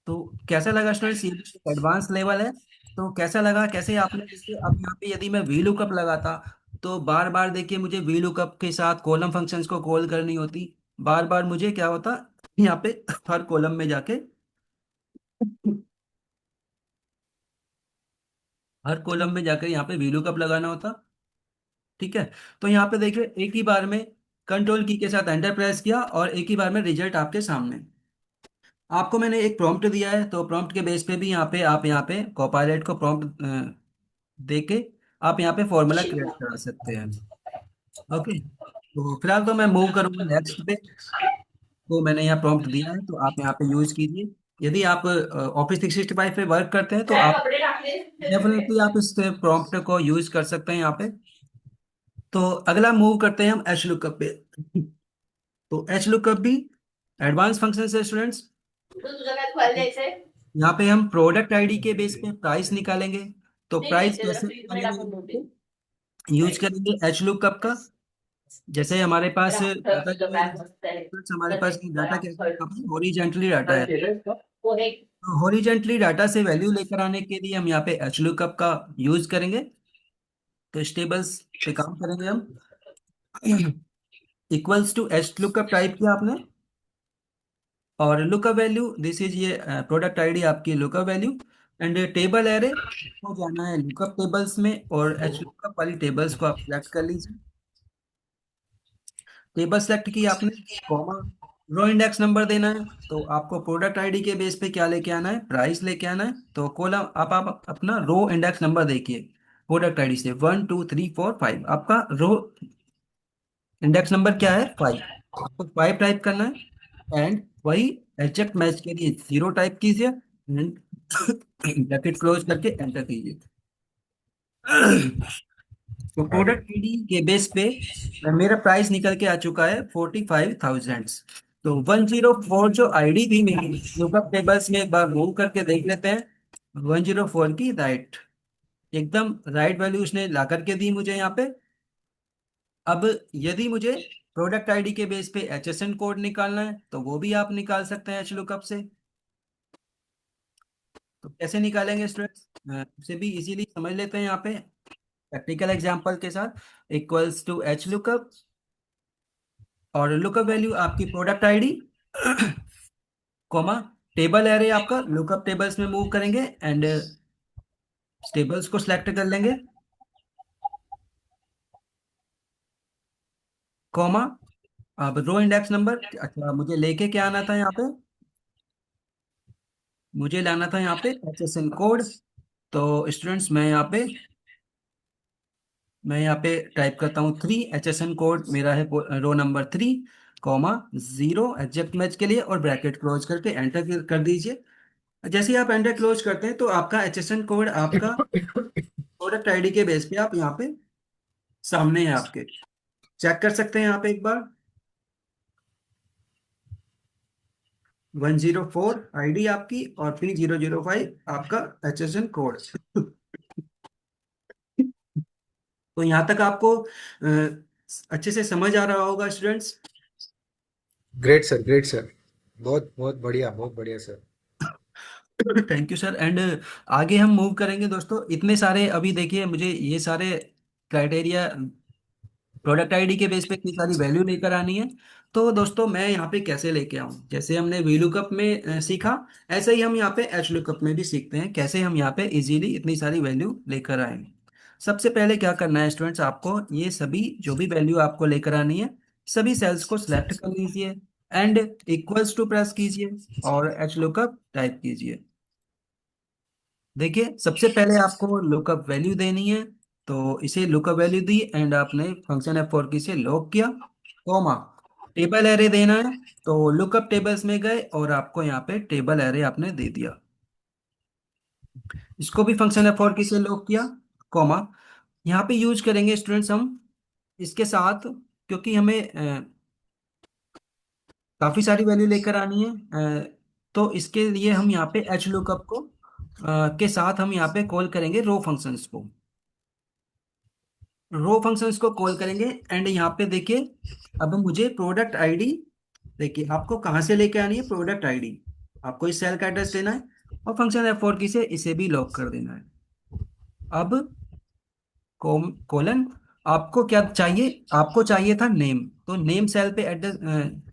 तो कैसा लगा स्टूडेंट्स, ये एडवांस लेवल है। तो कैसा लगा, कैसे आपने, जैसे अब यहाँ पे यदि मैं वी लुकअप लगाता, तो बार बार देखिए मुझे वी लुकअप के साथ कॉलम फंक्शंस को कॉल करनी होती। बार बार मुझे क्या होता, यहाँ पे हर कॉलम में जाके, हर कॉलम में जाकर यहाँ पे वी लुकअप लगाना होता। ठीक है। तो यहाँ पे देखिए एक ही बार में कंट्रोल की के साथ एंटर प्रेस किया और एक ही बार में रिजल्ट आपके सामने। आपको मैंने एक प्रॉम्प्ट दिया है, तो प्रॉम्प्ट के बेस पे भी यहाँ पे आप यहाँ पे कोपायलट को प्रॉम्प्ट दे के आप यहाँ पे फॉर्मूला क्रिएट करा सकते हैं। ओके, तो फिलहाल तो मैं मूव करूंगा नेक्स्ट पे। तो मैंने यहाँ प्रॉम्प्ट दिया है, तो आप यहाँ पे यूज कीजिए। यदि आप ऑफिस 365 पे वर्क करते हैं तो आप डेफिनेटली आप इस प्रॉम्प्ट को यूज कर सकते हैं यहाँ पे। तो अगला मूव करते हैं हम एच लुकअप पे। तो एच लुकअप भी एडवांस फंक्शन है स्टूडेंट्स। यहाँ पे हम प्रोडक्ट आईडी के बेस पे प्राइस निकालेंगे। तो प्राइस कैसे निकालेंगे, यूज करेंगे एच लुकअप का। जैसे हमारे पास डाटा जो है, हमारे पास डाटा कैसे, हॉरिजेंटली डाटा है। तो हॉरिजेंटली डाटा से वैल्यू लेकर आने के लिए हम यहाँ पे एच लुकअप का यूज करेंगे। तो टेबल्स पे काम करेंगे हम। Equals to H lookup type किया आपने, और लुकअप वैल्यू दिस इज, ये प्रोडक्ट आईडी आपकी lookup value, and table array को जाना है लुकअप टेबल्स में, और एच लुकअप वाली टेबल्स को आप सिलेक्ट कर लीजिए। टेबल सेलेक्ट की आपने, कॉमा, रो इंडेक्स नंबर देना है। तो आपको प्रोडक्ट आईडी के बेस पे क्या लेके आना है, प्राइस लेके आना है। तो कॉलम आप अपना रो इंडेक्स नंबर देखिए, प्रोडक्ट आईडी से 1 2 3 4 5, आपका रो इंडेक्स नंबर क्या है, 5। आपको 5 टाइप करना है, एंड वही एग्जैक्ट मैच के लिए जीरो टाइप कीजिए, एंड ब्रैकेट क्लोज करके एंटर कीजिए। तो got प्रोडक्ट आईडी के बेस पे मेरा प्राइस निकल के आ चुका है 45,000। तो 104 जो आईडी थी मेरी लुकअप टेबल्स में, एक बार मूव करके देख लेते हैं। 104 की राइट, एकदम राइट वैल्यू उसने ला करके दी मुझे यहाँ पे। अब यदि मुझे प्रोडक्ट आईडी के बेस पे एचएसएन कोड निकालना है, तो वो भी आप निकाल सकते हैं एच लुकअप से। तो कैसे निकालेंगे स्टूडेंट्स, उसे भी इजीली समझ लेते हैं यहाँ पे प्रैक्टिकल एग्जांपल के साथ। इक्वल्स टू एच लुकअप, और लुकअप वैल्यू आपकी product ID, comma, table array आपका लुकअप टेबल्स में मूव करेंगे, एंड टेबल्स को सिलेक्ट कर लेंगे, कॉमा। अब रो इंडेक्स नंबर, अच्छा मुझे लेके क्या आना था यहाँ पे, मुझे लाना था यहाँ पे एचएसएन कोड। तो स्टूडेंट्स मैं यहाँ पे टाइप करता हूँ 3, एचएसएन कोड मेरा है row number 3, comma, 0 exact match के लिए, और ब्रैकेट क्लोज करके एंटर कर दीजिए। जैसे ही आप एंटर क्लोज करते हैं, तो आपका एचएसएन कोड आपका प्रोडक्ट आईडी के बेस पे आप यहाँ पे सामने है आपके, चेक कर सकते हैं यहाँ पे एक बार। 104 आईडी आपकी, और 3005 आपका एचएसएन कोड। तो यहाँ तक आपको अच्छे से समझ आ रहा होगा students. Great sir, great sir. बहुत बहुत बढ़िया sir. Thank you sir. And आगे हम मूव करेंगे दोस्तों, इतने सारे अभी देखिए मुझे ये सारे क्राइटेरिया प्रोडक्ट आईडी के बेस पे इतनी सारी वैल्यू लेकर आनी है। तो दोस्तों मैं यहाँ पे कैसे लेके आऊँ, जैसे हमने वीलुकअप में सीखा, ऐसे ही हम यहाँ पे एच लुकअप में भी सीखते हैं कैसे हम यहाँ पे इजीली इतनी सारी वैल्यू लेकर आए। सबसे पहले क्या करना है स्टूडेंट्स, आपको ये सभी जो भी वैल्यू आपको लेकर आनी है, सभी सेल्स को सिलेक्ट कर लीजिए एंड इक्वल्स टू प्रेस कीजिए और एच लुकअप टाइप कीजिए। देखिए सबसे पहले आपको लुकअप वैल्यू देनी है, तो इसे लुकअप वैल्यू दी एंड आपने फंक्शन एफ फोर की से लॉक किया, कॉमा टेबल एरे देना है, तो लुकअप टेबल्स में गए और आपको यहाँ पे टेबल एरे आपने दे दिया। इसको भी फंक्शन एफ फोर की से लॉक किया, कॉमा यहाँ पे यूज करेंगे स्टूडेंट्स हम इसके साथ, क्योंकि हमें काफी सारी वैल्यू लेकर आनी है, तो इसके लिए हम यहाँ पे एच लुकअप को के साथ हम यहाँ पे कॉल करेंगे रो फंक्शंस को। रो फंक्शंस को कॉल करेंगे एंड यहाँ पे देखिए अब मुझे प्रोडक्ट आईडी, देखिए आपको कहाँ से लेके आनी है प्रोडक्ट आईडी, आपको इस सेल का एड्रेस देना है और फंक्शन एफ फोर की से इसे भी लॉक कर देना है। अब कोलन आपको क्या चाहिए, आपको चाहिए था नेम, तो नेम सेल पे एड्रेस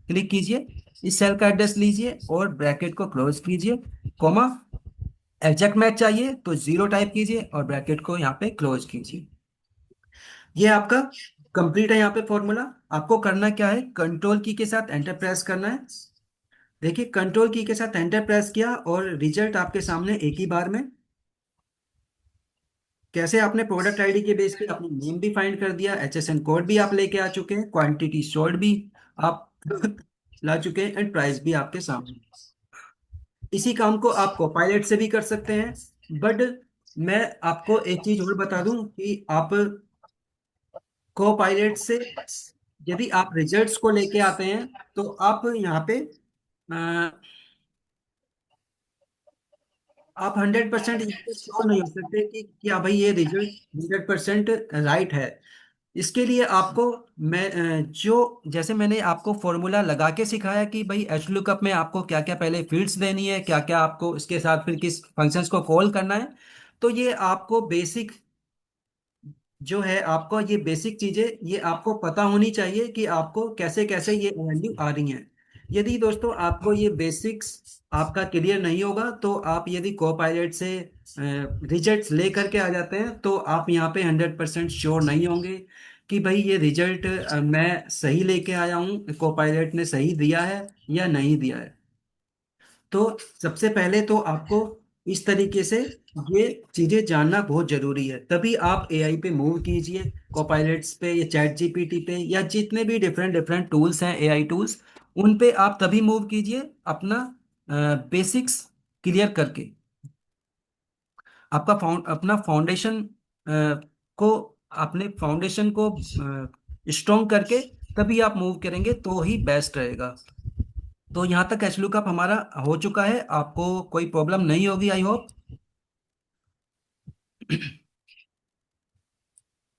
क्लिक कीजिए, इस सेल का एड्रेस लीजिए और ब्रैकेट को क्लोज कीजिए, कॉमा एग्जैक्ट मैच चाहिए तो जीरो टाइप कीजिए और ब्रैकेट को यहाँ पे क्लोज कीजिए। ये आपका कंप्लीट है यहाँ पे फॉर्मूला। आपको करना क्या है, कंट्रोल की के साथ एंटर प्रेस करना है। देखिए कंट्रोल की के साथ एंटर प्रेस किया और रिजल्ट आपके सामने एक ही बार में। कैसे आपने प्रोडक्ट आईडी के बेस पे अपनी नेम भी फाइंड कर दिया, एचएसएन कोड भी आप लेके आ चुके हैं, क्वांटिटी सोल्ड भी आप ला चुके हैं एंड प्राइस भी आपके सामने। इसी काम को आप कोपायलट से भी कर सकते हैं, बट मैं आपको एक चीज और बता दूं कि आप कोपायलट से यदि आप रिजल्ट्स को लेके आते हैं तो आप यहाँ पे आप 100% यहाँ पे श्योर नहीं हो सकते कि क्या भाई ये रिजल्ट 100% राइट है। इसके लिए आपको मैं जो जैसे मैंने आपको फॉर्मूला लगा के सिखाया कि भाई एच लुकअप में आपको क्या क्या पहले फील्ड्स देनी है, क्या क्या आपको इसके साथ फिर किस फंक्शंस को कॉल करना है, तो ये आपको बेसिक जो है, आपको ये बेसिक चीजें ये आपको पता होनी चाहिए कि आपको कैसे कैसे ये वैल्यू आ रही हैं। यदि दोस्तों आपको ये बेसिक्स आपका क्लियर नहीं होगा तो आप यदि कोपायलट से रिजल्ट्स ले करके आ जाते हैं तो आप यहाँ पे 100% श्योर नहीं होंगे कि भाई ये रिजल्ट मैं सही लेके आया हूँ, कोपायलट ने सही दिया है या नहीं दिया है। तो सबसे पहले तो आपको इस तरीके से ये चीजें जानना बहुत जरूरी है, तभी आप एआई पे मूव कीजिए, कोपायलट्स पे या चैट जीपीटी पे या जितने भी डिफरेंट डिफरेंट टूल्स हैं एआई टूल्स, उन पे आप तभी मूव कीजिए अपना बेसिक्स क्लियर करके, आपका अपना फाउंडेशन को अपने फाउंडेशन को स्ट्रॉन्ग करके तभी आप मूव करेंगे तो ही बेस्ट रहेगा। तो यहाँ तक एच लुकअप हमारा हो चुका है, आपको कोई प्रॉब्लम नहीं होगी आई होप।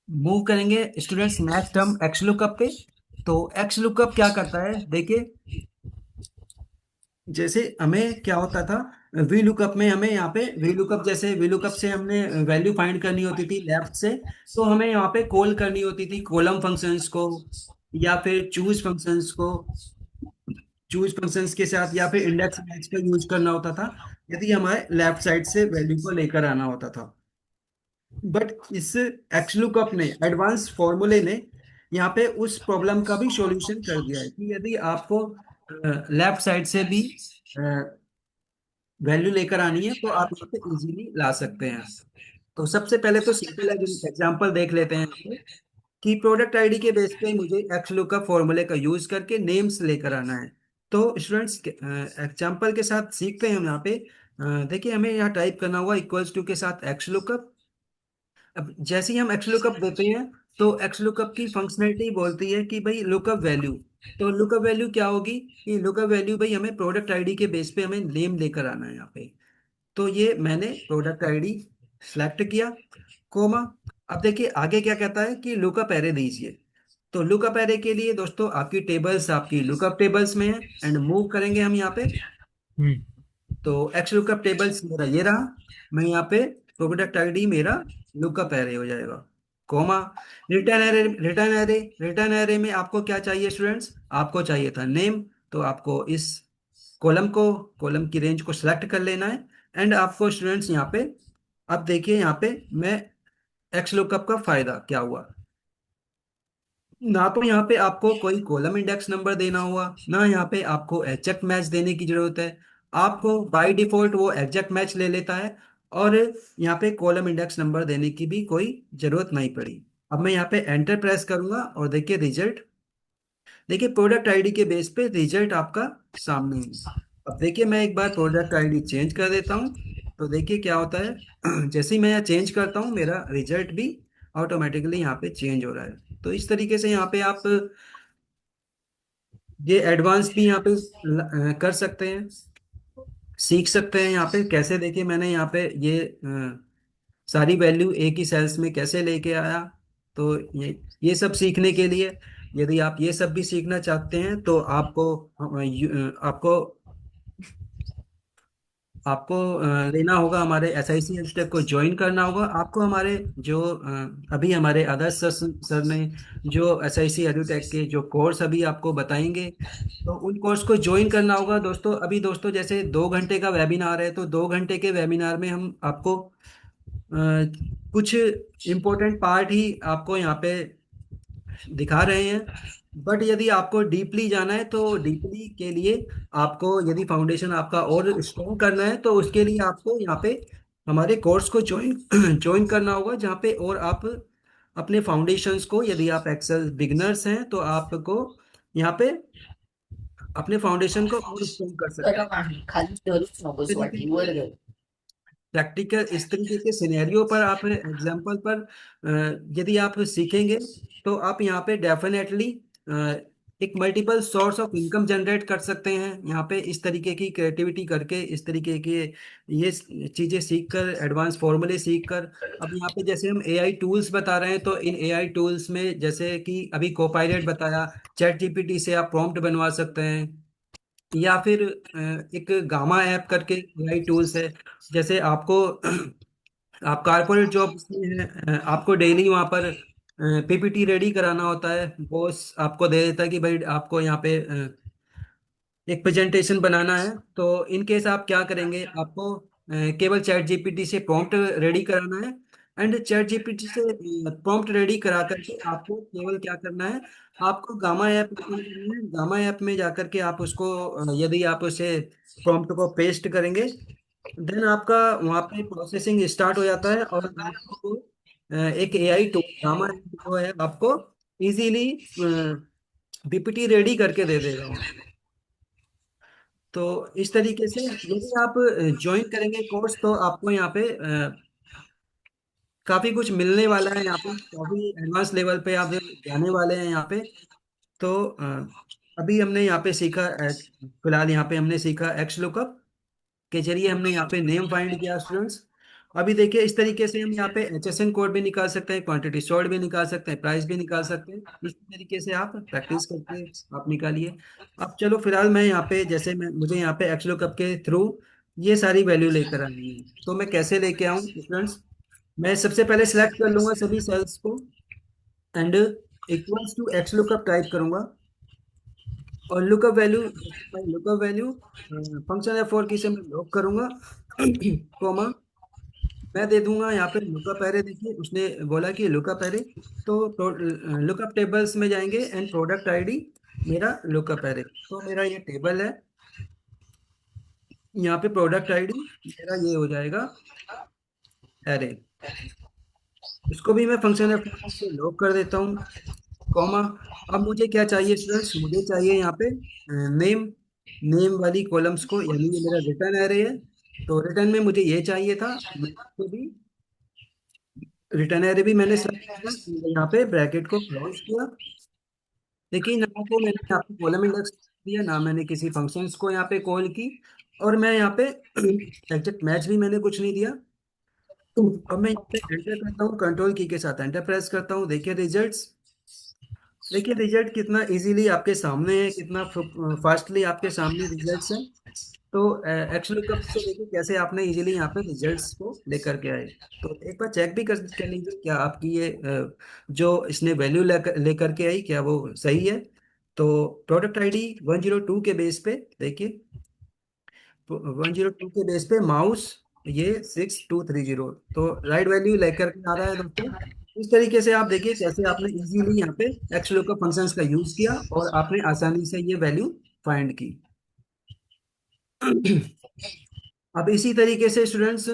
मूव करेंगे स्टूडेंट्स नेक्स्ट हम एक्स लुकअप पे। तो एक्स लुकअप क्या करता है, देखिए जैसे हमें क्या होता था वी लुकअप में, हमें यहाँ पे वी लुकअप जैसे वी लुकअप से हमने वैल्यू फाइंड करनी होती थी लेफ्ट से, तो हमें यहाँ पे कॉल करनी होती थी कॉलम फंक्शंस को या फिर चूज फंक्शंस को, चूज फंक्शंस के साथ या फिर इंडेक्स मैच का यूज करना होता था यदि हमारे लेफ्ट साइड से वैल्यू को लेकर आना होता था। बट इस एक्सलुकअप ने एडवांस फॉर्मूले ने यहाँ पे उस प्रॉब्लम का भी सॉल्यूशन कर दिया है कि यदि आपको लेफ्ट साइड से भी वैल्यू लेकर आनी है तो आप यहाँ पे इजीली ला सकते हैं। तो सबसे पहले तो सिंपल एग्जांपल देख लेते हैं कि प्रोडक्ट आईडी के बेस पे मुझे एक्स लुकअप फॉर्मूले का यूज करके नेम्स लेकर आना है। तो स्टूडेंट्स एग्जांपल के साथ सीखते हैं हम यहाँ पे। देखिए हमें यहाँ टाइप करना होगा इक्वल्स टू के साथ एक्स लुकअप। अब जैसे ही हम एक्स लुकअप देते हैं तो एक्स लुकअप की फंक्शनैलिटी बोलती है कि भाई लुकअप वैल्यू, तो लुकअप वैल्यू क्या होगी कि लुकअप वैल्यू भाई हमें प्रोडक्ट आईडी के बेस पे हमें नेम लेकर आना है यहाँ पे। तो ये मैंने प्रोडक्ट आईडी सेलेक्ट किया, कोमा अब देखिए आगे क्या कहता है कि लुकअप एरे दीजिए। तो लुकअप एरे के लिए दोस्तों आपकी टेबल्स आपकी लुकअप टेबल्स में है एंड मूव करेंगे हम यहाँ पे। हम्म। तो एक्स लुकअप टेबल्स मेरा ये रहा, मैं यहाँ पे प्रोडक्ट आईडी मेरा लुकअप एरे हो जाएगा। कॉमा, रिटर्न एरे में आपको क्या चाहिए स्टूडेंट्स? आपको चाहिए था नेम, तो आपको इस कॉलम की रेंज को सिलेक्ट कर लेना है। एंड आपको स्टूडेंट्स यहाँ पे, अब देखिए यहाँ पे मैं एक्स लुकअप का फायदा क्या हुआ, ना तो यहाँ पे आपको कोई कॉलम इंडेक्स नंबर देना हुआ, ना यहाँ पे आपको एग्जैक्ट मैच देने की जरूरत है। आपको बाय डिफॉल्ट वो एग्जैक्ट मैच ले लेता है, और यहाँ पे कॉलम इंडेक्स नंबर देने की भी कोई जरूरत नहीं पड़ी। अब मैं यहाँ पे एंटर प्रेस करूंगा और देखिए रिजल्ट, देखिए प्रोडक्ट आईडी के बेस पे रिजल्ट आपका सामने है। अब देखिए मैं एक बार प्रोडक्ट आईडी चेंज कर देता हूँ, तो देखिए क्या होता है। जैसे ही मैं यहाँ चेंज करता हूँ, मेरा रिजल्ट भी ऑटोमेटिकली यहाँ पे चेंज हो रहा है। तो इस तरीके से यहाँ पे आप ये एडवांस भी यहाँ पे कर सकते हैं, सीख सकते हैं। यहाँ पे कैसे, देखिए मैंने यहाँ पे ये सारी वैल्यू एक ही सेल्स में कैसे लेके आया। तो ये सब सीखने के लिए, यदि आप ये सब भी सीखना चाहते हैं, तो आपको आपको आपको लेना होगा हमारे SIC स्टेप को ज्वाइन करना होगा आपको। हमारे जो अभी हमारे आदर्श सर ने जो SIC एडुटेक के जो कोर्स अभी आपको बताएंगे, तो उन कोर्स को ज्वाइन करना होगा दोस्तों। अभी दोस्तों जैसे 2 घंटे का वेबिनार है, तो 2 घंटे के वेबिनार में हम आपको कुछ इम्पोर्टेंट पार्ट ही आपको यहाँ पे दिखा रहे हैं। बट यदि आपको डीपली जाना है, तो डीपली के लिए आपको यदि फाउंडेशन आपका और स्ट्रॉन्ग करना है, तो उसके लिए आपको यहाँ पे हमारे कोर्स को ज्वाइन ज्वाइन करना होगा, जहाँ पे और आप अपने फाउंडेशंस को, यदि आप एक्सेल बिगनर्स हैं, तो आपको यहाँ पे अपने फाउंडेशन को और स्ट्रॉन्ग कर सकते हैं। खाली धरूच नकोस वाटी वर धर. प्रैक्टिकल इस तरीके के सिनेरियो पर, आप एग्जाम्पल पर यदि आप सीखेंगे, तो आप यहाँ पे डेफिनेटली एक multiple source of income generate कर सकते हैं। यहाँ पे इस तरीके की क्रिएटिविटी करके, इस तरीके के ये चीजें सीख कर, एडवांस फॉर्मूले सीख कर। अब यहाँ पे जैसे हम AI टूल्स बता रहे हैं, तो इन AI टूल्स में जैसे कि अभी कोपायलट बताया, चैट जीपीटी से आप प्रॉम्प्ट बनवा सकते हैं, या फिर एक गामा ऐप करके AI टूल्स है। जैसे आपको आप कारपोरेट जॉब में हैं, आपको डेली वहाँ पर PPT रेडी कराना होता है, बॉस आपको दे देता है कि भाई आपको यहाँ पे एक प्रेजेंटेशन बनाना है। तो इन केस आप क्या करेंगे, आपको केवल चैट जीपीटी से प्रॉम्प्ट रेडी कराना है। एंड चैट जीपीटी से प्रॉम्प्ट रेडी करा करके आपको केवल क्या करना है, आपको गामा ऐप ओपन करना है। गामा ऐप में जाकर के आप उसको यदि आप उसे प्रॉम्प्ट को पेस्ट करेंगे, देन आपका वहाँ पे प्रोसेसिंग स्टार्ट हो जाता है, और आपको एक AI टूल गामा जो है आपको इजीली PPT रेडी करके दे देगा। तो इस तरीके से यदि आप ज्वाइन करेंगे कोर्स, तो आपको यहाँ पे काफी कुछ मिलने वाला है। यहाँ पे काफी एडवांस लेवल पे आप जाने वाले हैं यहाँ पे। तो अभी हमने यहाँ पे सीखा फिलहाल यहाँ पे हमने सीखा एक्स लुकअप के जरिए हमने यहाँ पे नेम फाइंड किया स्टूडेंट्स। अभी देखिए इस तरीके से हम यहाँ पे HSN कोड भी निकाल सकते हैं, क्वांटिटी सॉर्ट भी निकाल सकते हैं, प्राइस भी निकाल सकते हैं। इस तरीके से आप प्रैक्टिस करके आप निकालिए। अब चलो फिलहाल मैं यहाँ पे, जैसे मैं मुझे यहाँ पे XLOOKUP के थ्रू ये सारी वैल्यू लेकर आनी है, तो मैं कैसे लेके आऊँ स्टूडेंट्स? मैं सबसे पहले सिलेक्ट कर लूंगा सभी सेल्स को, and equals to XLOOKUP type करूंगा, और lookup value, lookup value function F4 key से मैं लॉक करूंगा, कॉमा मैं दे दूंगा यहाँ पे लुकअप एरे। देखिए उसने बोला कि लुकअप एरे, तो लुकअप टेबल्स में जाएंगे, एंड प्रोडक्ट आईडी मेरा लुकअप एरे। तो मेरा ये टेबल है, यहाँ पे प्रोडक्ट आईडी मेरा ये हो जाएगा एरे। इसको भी मैं फंक्शन एफ से लॉक कर देता हूँ, कॉमा। अब मुझे क्या चाहिए स्टूडेंट्स? मुझे चाहिए यहाँ पे नेम, नेम वाली कॉलम्स को, यानी ये मेरा रिटर्न एरे है, तो रिटर्न में मुझे ये चाहिए था। मैं इसको भी रिटर्न एरे भी मैंने सेलेक्ट किया, यहाँ पे ब्रैकेट को क्लोज किया। देखिए ना तो मैंने यहाँ पे कॉलम इंडेक्स दिया, ना मैंने किसी फंक्शंस को यहाँ पे कॉल की, और मैं यहाँ पे एग्जैक्ट मैच भी मैंने कुछ नहीं दिया। अब मैं यहाँ पे एंटर करता हूँ, कंट्रोल की के साथ एंटर प्रेस करता हूँ। देखिए रिजल्ट्स, देखिए रिजल्ट कितना इजीली आपके सामने है, कितना फास्टली आपके सामने रिजल्ट्स है। तो एक्चुअली कब से देखिए कैसे आपने इजीली यहाँ पे रिजल्ट्स को लेकर के आए। तो एक बार चेक भी कर लीजिए क्या आपकी ये जो इसने वैल्यू लेकर के आई क्या वो सही है। तो प्रोडक्ट आईडी 102 के बेस पे देखिए, 102 के बेस पे माउस ये 6230, तो राइट वैल्यू लेकर के आ रहा है दोस्तों। इस तरीके से आप देखिए कैसे आपने इजीली यहाँ पे एक्सलोका फंक्शंस का यूज किया और आपने आसानी से ये वैल्यू फाइंड की। अब इसी तरीके से स्टूडेंट्स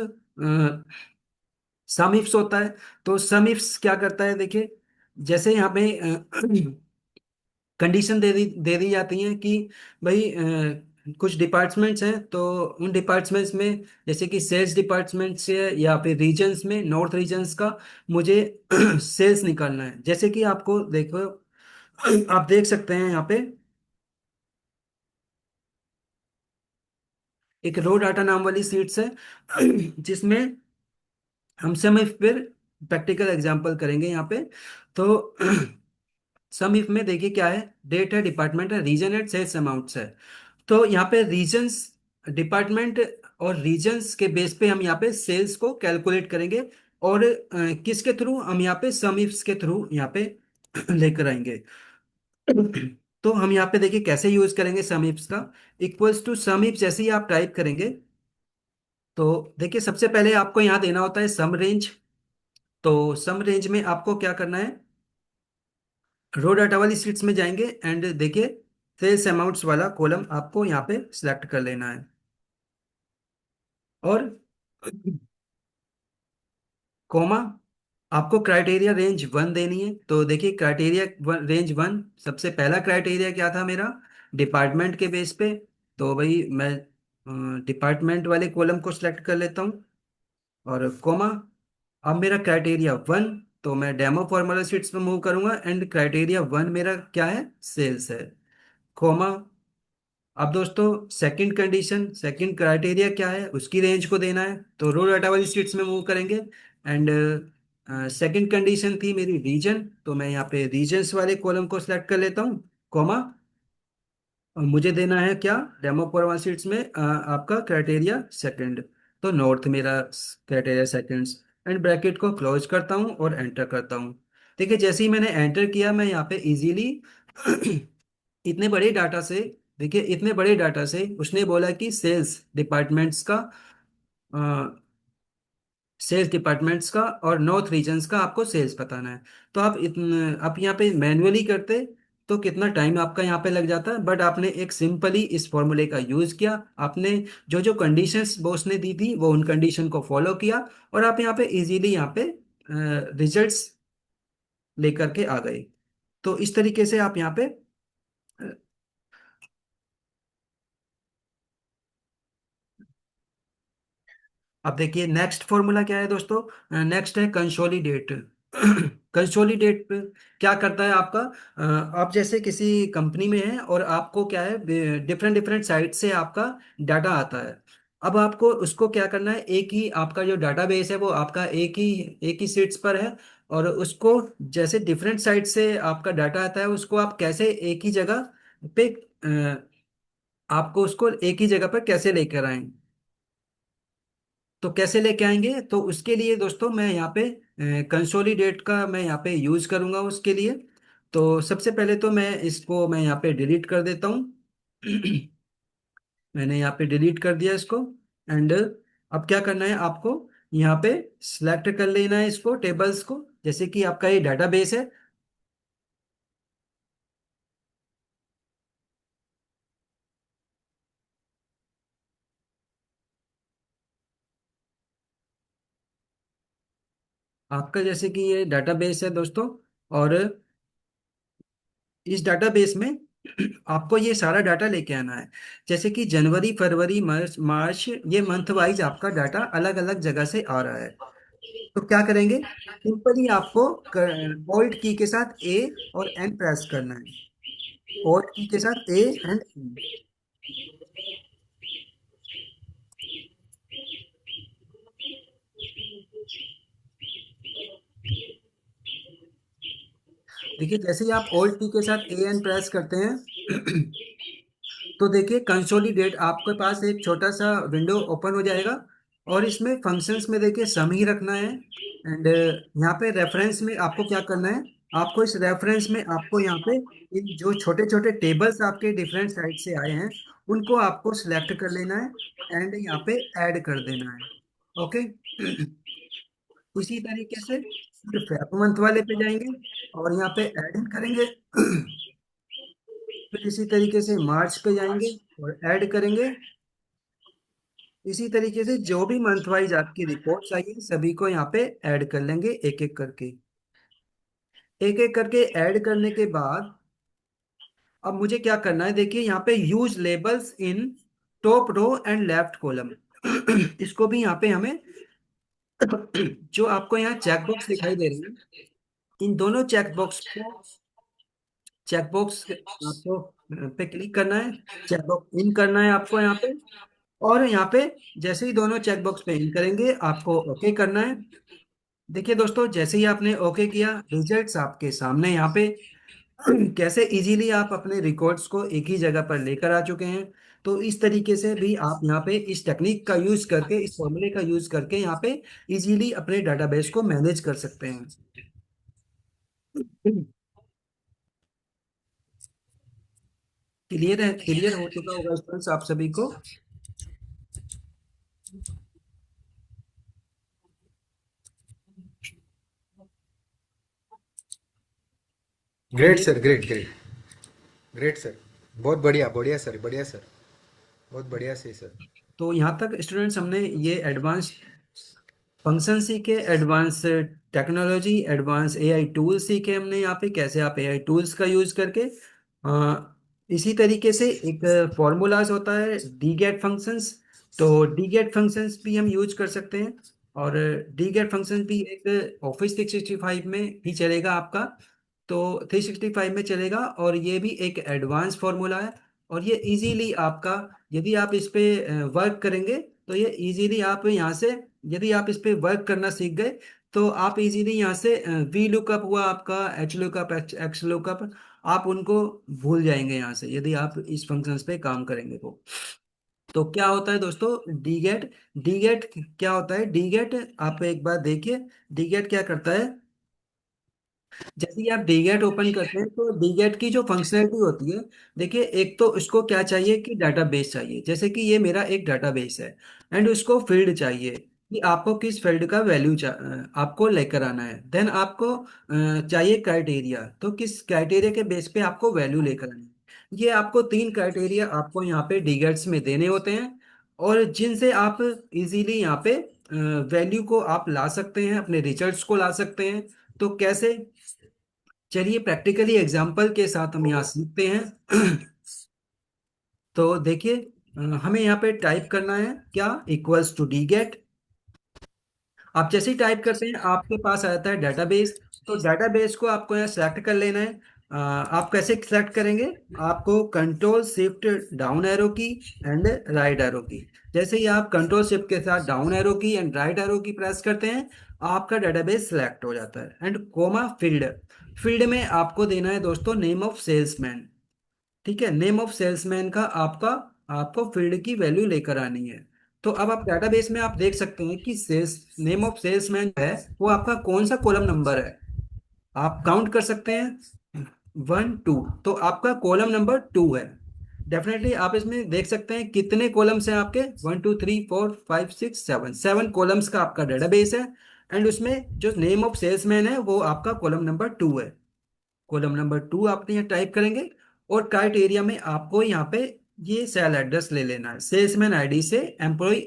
सम इफ्स होता है। तो सम इफ्स क्या करता है देखिए, जैसे यहाँ पे कंडीशन दे दी जाती है कि भाई कुछ डिपार्टमेंट्स हैं, तो उन डिपार्टमेंट्स में जैसे कि सेल्स डिपार्टमेंट से या फिर रीजन्स में नॉर्थ रीजन्स का मुझे सेल्स निकालना है। जैसे कि आपको देखो, आप देख सकते हैं यहाँ पे एक रो डाटा नाम वाली सीट्स है जिसमें हम सम इफ फिर प्रैक्टिकल एग्जांपल करेंगे यहाँ पे। तो सम इफ में देखिए क्या है, डेट है, डिपार्टमेंट है, रीजन है, सेल्स अमाउंट्स है। तो यहाँ पे रीजन्स, डिपार्टमेंट और रीजन्स के बेस पे हम यहाँ पे सेल्स को कैलकुलेट करेंगे। और किसके थ्रू, हम यहाँ पे सम इफ्स के थ्रू यहाँ पे लेकर आएंगे। तो हम यहाँ पे देखिए कैसे यूज करेंगे सम इफ्स का। इक्वल्स टू सम इफ जैसे ही आप टाइप करेंगे, तो देखिए सबसे पहले आपको यहाँ देना होता है सम रेंज। तो सम रेंज में आपको क्या करना है, रो डाटा वाली शीट्स में जाएंगे एंड देखिए सेल्स अमाउंट्स वाला कॉलम आपको यहाँ पे सिलेक्ट कर लेना है। और कोमा, आपको क्राइटेरिया रेंज 1 देनी है। तो देखिए क्राइटेरिया रेंज 1, सबसे पहला क्राइटेरिया क्या था मेरा, डिपार्टमेंट के बेस पे। तो भाई मैं डिपार्टमेंट वाले कॉलम को सिलेक्ट कर लेता हूँ और कोमा। अब मेरा क्राइटेरिया 1, तो मैं डेमो फॉर्मूला शीट्स पे मूव करूंगा एंड क्राइटेरिया 1 मेरा क्या है, सेल्स है, कोमा। अब दोस्तों सेकंड कंडीशन, सेकंड क्राइटेरिया क्या है, उसकी रेंज को देना है। तो रो डाटा वाली शीट्स में मूव करेंगे एंड सेकंड कंडीशन थी मेरी रीजन, तो मैं यहाँ पे रीजन्स वाले कॉलम को सिलेक्ट कर लेता हूँ, कॉमा। और मुझे देना है क्या, डेमो फॉर शीट्स में आपका क्राइटेरिया सेकंड, तो नॉर्थ मेरा क्राइटेरिया सेकंड्स। एंड ब्रैकेट को क्लोज करता हूँ और एंटर करता हूँ। देखिए जैसे ही मैंने एंटर किया, मैं यहाँ पे इजीली इतने बड़े डाटा से, देखिए इतने बड़े डाटा से उसने बोला कि सेल्स डिपार्टमेंट्स का और नॉर्थ रीजन्स का आपको सेल्स बताना है। तो आप यहाँ पे मैन्युअली करते तो कितना टाइम आपका यहाँ पे लग जाता है, बट आपने एक सिंपली इस फॉर्मूले का यूज किया। आपने जो जो कंडीशंस बॉस ने दी थी वो उन कंडीशन को फॉलो किया और आप यहाँ पे इजीली यहाँ पे रिजल्ट्स लेकर के आ गए। तो इस तरीके से आप यहाँ पे अब देखिए नेक्स्ट फॉर्मूला क्या है दोस्तों, नेक्स्ट है कंसोलिडेट। कंसोलिडेट क्या करता है आपका, आप जैसे किसी कंपनी में हैं और आपको क्या है, डिफरेंट डिफरेंट साइट से आपका डाटा आता है। अब आपको उसको क्या करना है, एक ही आपका जो डाटाबेस है वो आपका एक ही सीट्स पर है, और उसको जैसे डिफरेंट साइट से आपका डाटा आता है उसको आप कैसे एक ही जगह पे आपको उसको एक ही जगह पर कैसे लेकर आए। तो कैसे लेके आएंगे, तो उसके लिए दोस्तों मैं यहाँ पे कंसोलिडेट का मैं यहाँ पे यूज करूंगा उसके लिए। तो सबसे पहले तो मैं यहाँ पे डिलीट कर देता हूँ। मैंने यहाँ पे डिलीट कर दिया इसको। एंड अब क्या करना है आपको, यहाँ पे सिलेक्ट कर लेना है इसको, टेबल्स को, जैसे कि आपका ये डाटाबेस है। आपका जैसे कि ये डाटाबेस है दोस्तों, और इस डाटाबेस में आपको ये सारा डाटा लेके आना है। जैसे कि जनवरी, फरवरी, मार्च मार्च ये मंथ वाइज आपका डाटा अलग अलग जगह से आ रहा है। तो क्या करेंगे, सिंपली आपको ऑल्ट की के साथ ए और एन प्रेस करना है। ऑल्ट की के साथ ए एंड एन। देखिए जैसे ही आप ऑल्ट की के साथ ए एन प्रेस करते हैं तो देखिए कंसोलिडेट आपके पास एक छोटा सा विंडो ओपन हो जाएगा और इसमें फंक्शंस में देखिए सम ही रखना है। एंड यहाँ पे रेफरेंस में आपको क्या करना है, आपको इस रेफरेंस में आपको यहाँ पे इन जो छोटे छोटे टेबल्स आपके डिफरेंट साइड से आए हैं उनको आपको सिलेक्ट कर लेना है एंड यहाँ पे ऐड कर देना है। ओके। इसी तरीके से फिर मंथ वाले पे जाएंगे और यहाँ पे ऐड करेंगे। फिर इसी तरीके से मार्च पे जाएंगे और ऐड करेंगे। इसी तरीके से जो भी मंथ वाइज आपकी रिपोर्ट्स आई है सभी को यहाँ पे ऐड कर लेंगे एक एक करके। एक एक करके ऐड करने के बाद अब मुझे क्या करना है, देखिए यहाँ पे use labels in top row and left column इसको भी यहाँ पे हमें जो आपको यहाँ चेकबॉक्स दिखाई दे रहे हैं इन दोनों चेकबॉक्स आपको पे क्लिक करना है, चेकबॉक्स इन करना है आपको यहाँ पे। और यहाँ पे जैसे ही दोनों चेकबॉक्स पे इन करेंगे आपको ओके करना है। देखिए दोस्तों जैसे ही आपने ओके किया रिजल्ट्स आपके सामने यहाँ पे कैसे इजीली आप अपने रिकॉर्ड्स को एक ही जगह पर लेकर आ चुके हैं। तो इस तरीके से भी आप यहाँ पे इस टेक्निक का यूज करके इस फॉर्मूले का यूज करके यहाँ पे इजीली अपने डाटाबेस को मैनेज कर सकते हैं। क्लियर है, क्लियर हो चुका होगा स्टूडेंट्स आप सभी को। Great sir, great great great sir. बहुत बढ़िया बढ़िया सर, बढ़िया सर, बहुत बढ़िया से सर। तो यहाँ तक स्टूडेंट्स हमने ये एडवांस फंक्शन सीखे, advance technology, advance AI tools सीखे हमने यहाँ पे कैसे आप एआई टूल्स का यूज करके इसी तरीके से एक फॉर्मूलाज होता है डी गेट फंक्शंस। तो डी गेट फंक्शंस भी हम यूज कर सकते हैं और डी गेट फंक्शंस भी एक ऑफिस 365 में ही चलेगा आपका। तो 365 में चलेगा और ये भी एक एडवांस फॉर्मूला है और ये इजीली आपका यदि आप इस पे वर्क करेंगे तो ये इजीली आप यहाँ से यदि आप इस पे वर्क करना सीख गए तो आप इजीली यहाँ से वी लुकअप हुआ आपका एच लुकअप एक्स लुकअप आप उनको भूल जाएंगे यहाँ से यदि आप इस फंक्शंस पे काम करेंगे तो क्या होता है दोस्तों डी गेट क्या होता है, डी गेट आप एक बार देखिए डी गेट क्या करता है। जैसे ही आप डीगेट ओपन करते हैं तो डीगेट की जो फंक्शनैलिटी होती है, देखिए एक तो उसको क्या चाहिए कि डाटाबेस चाहिए, जैसे कि ये मेरा एक डाटाबेस है एंड उसको फील्ड चाहिए कि आपको किस फील्ड का वैल्यू आपको लेकर आना है। देन आपको चाहिए क्राइटेरिया, तो किस क्राइटेरिया के बेस पे आपको वैल्यू लेकर आनी है। ये आपको तीन क्राइटेरिया आपको यहाँ पे डीगेट्स में देने होते हैं और जिनसे आप इजीली यहाँ पे वैल्यू को आप ला सकते हैं, अपने रिजल्ट्स को ला सकते हैं। तो कैसे, चलिए प्रैक्टिकली एग्जांपल के साथ हम यहाँ सीखते हैं। तो देखिए हमें यहाँ पे टाइप करना है क्या, इक्वल्स टू डी गेट। आप जैसे ही टाइप करते हैं आपके पास आ जाता है डाटाबेस। तो डाटाबेस को आपको यहाँ सेलेक्ट कर लेना है। आप कैसे सेलेक्ट करेंगे, आपको कंट्रोल शिफ्ट डाउन एरो की एंड राइट एरो की, जैसे ही आप कंट्रोल शिफ्ट के साथ डाउन एरो की एंड राइट एरो की प्रेस करते हैं आपका डाटाबेस सिलेक्ट हो जाता है। एंड कोमा फील्ड, फील्ड में आपको देना है दोस्तों नेम ऑफ सेल्समैन। ठीक है, नेम ऑफ सेल्समैन का आपका आपको फील्ड की वैल्यू लेकर आनी है। तो अब आप डेटाबेस में आप देख सकते हैं कि सेल्स नेम ऑफ सेल्समैन है वो आपका कौन सा कॉलम नंबर है, आप काउंट कर सकते हैं 1 2, तो आपका कॉलम नंबर 2 है। डेफिनेटली आप इसमें देख सकते हैं कितने कॉलम्स हैं आपके, 1 2 3 4 5 6 7, 7 कॉलम्स का आपका डेटाबेस है। एंड उसमें जो नेम ऑफ सेल्समैन है वो आपका कॉलम नंबर 2 है। कॉलम नंबर 2 आप यहाँ टाइप करेंगे और क्राइटेरिया में आपको यहाँ पे ये सेल एड्रेस ले लेना है, सेल्समैन आईडी से एम्प्लॉय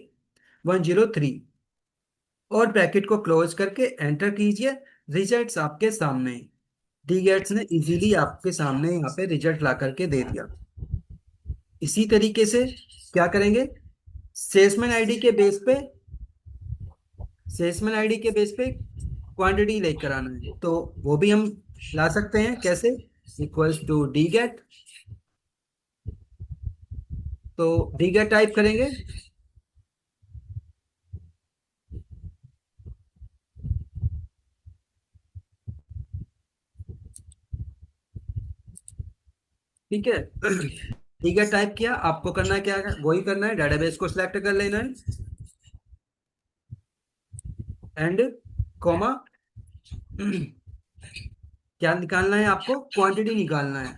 103 और ब्रैकेट को क्लोज करके एंटर कीजिए। रिजल्ट्स आपके सामने, डी गेट्स ने इजीली आपके सामने यहाँ पे रिजल्ट ला करके दे दिया। इसी तरीके से क्या करेंगे, सेल्समैन आईडी के बेस पे सेल्समैन आईडी के बेस पे क्वांटिटी लेकर आना है, तो वो भी हम ला सकते हैं कैसे, इक्वल्स टू डी गेट। तो डी गेट टाइप करेंगे, ठीक है। ठीक है, टाइप किया। आपको करना है क्या है? वही करना है, डेटाबेस को सिलेक्ट कर लेना है एंड कॉमा क्या निकालना है आपको? क्वांटिटी निकालना है।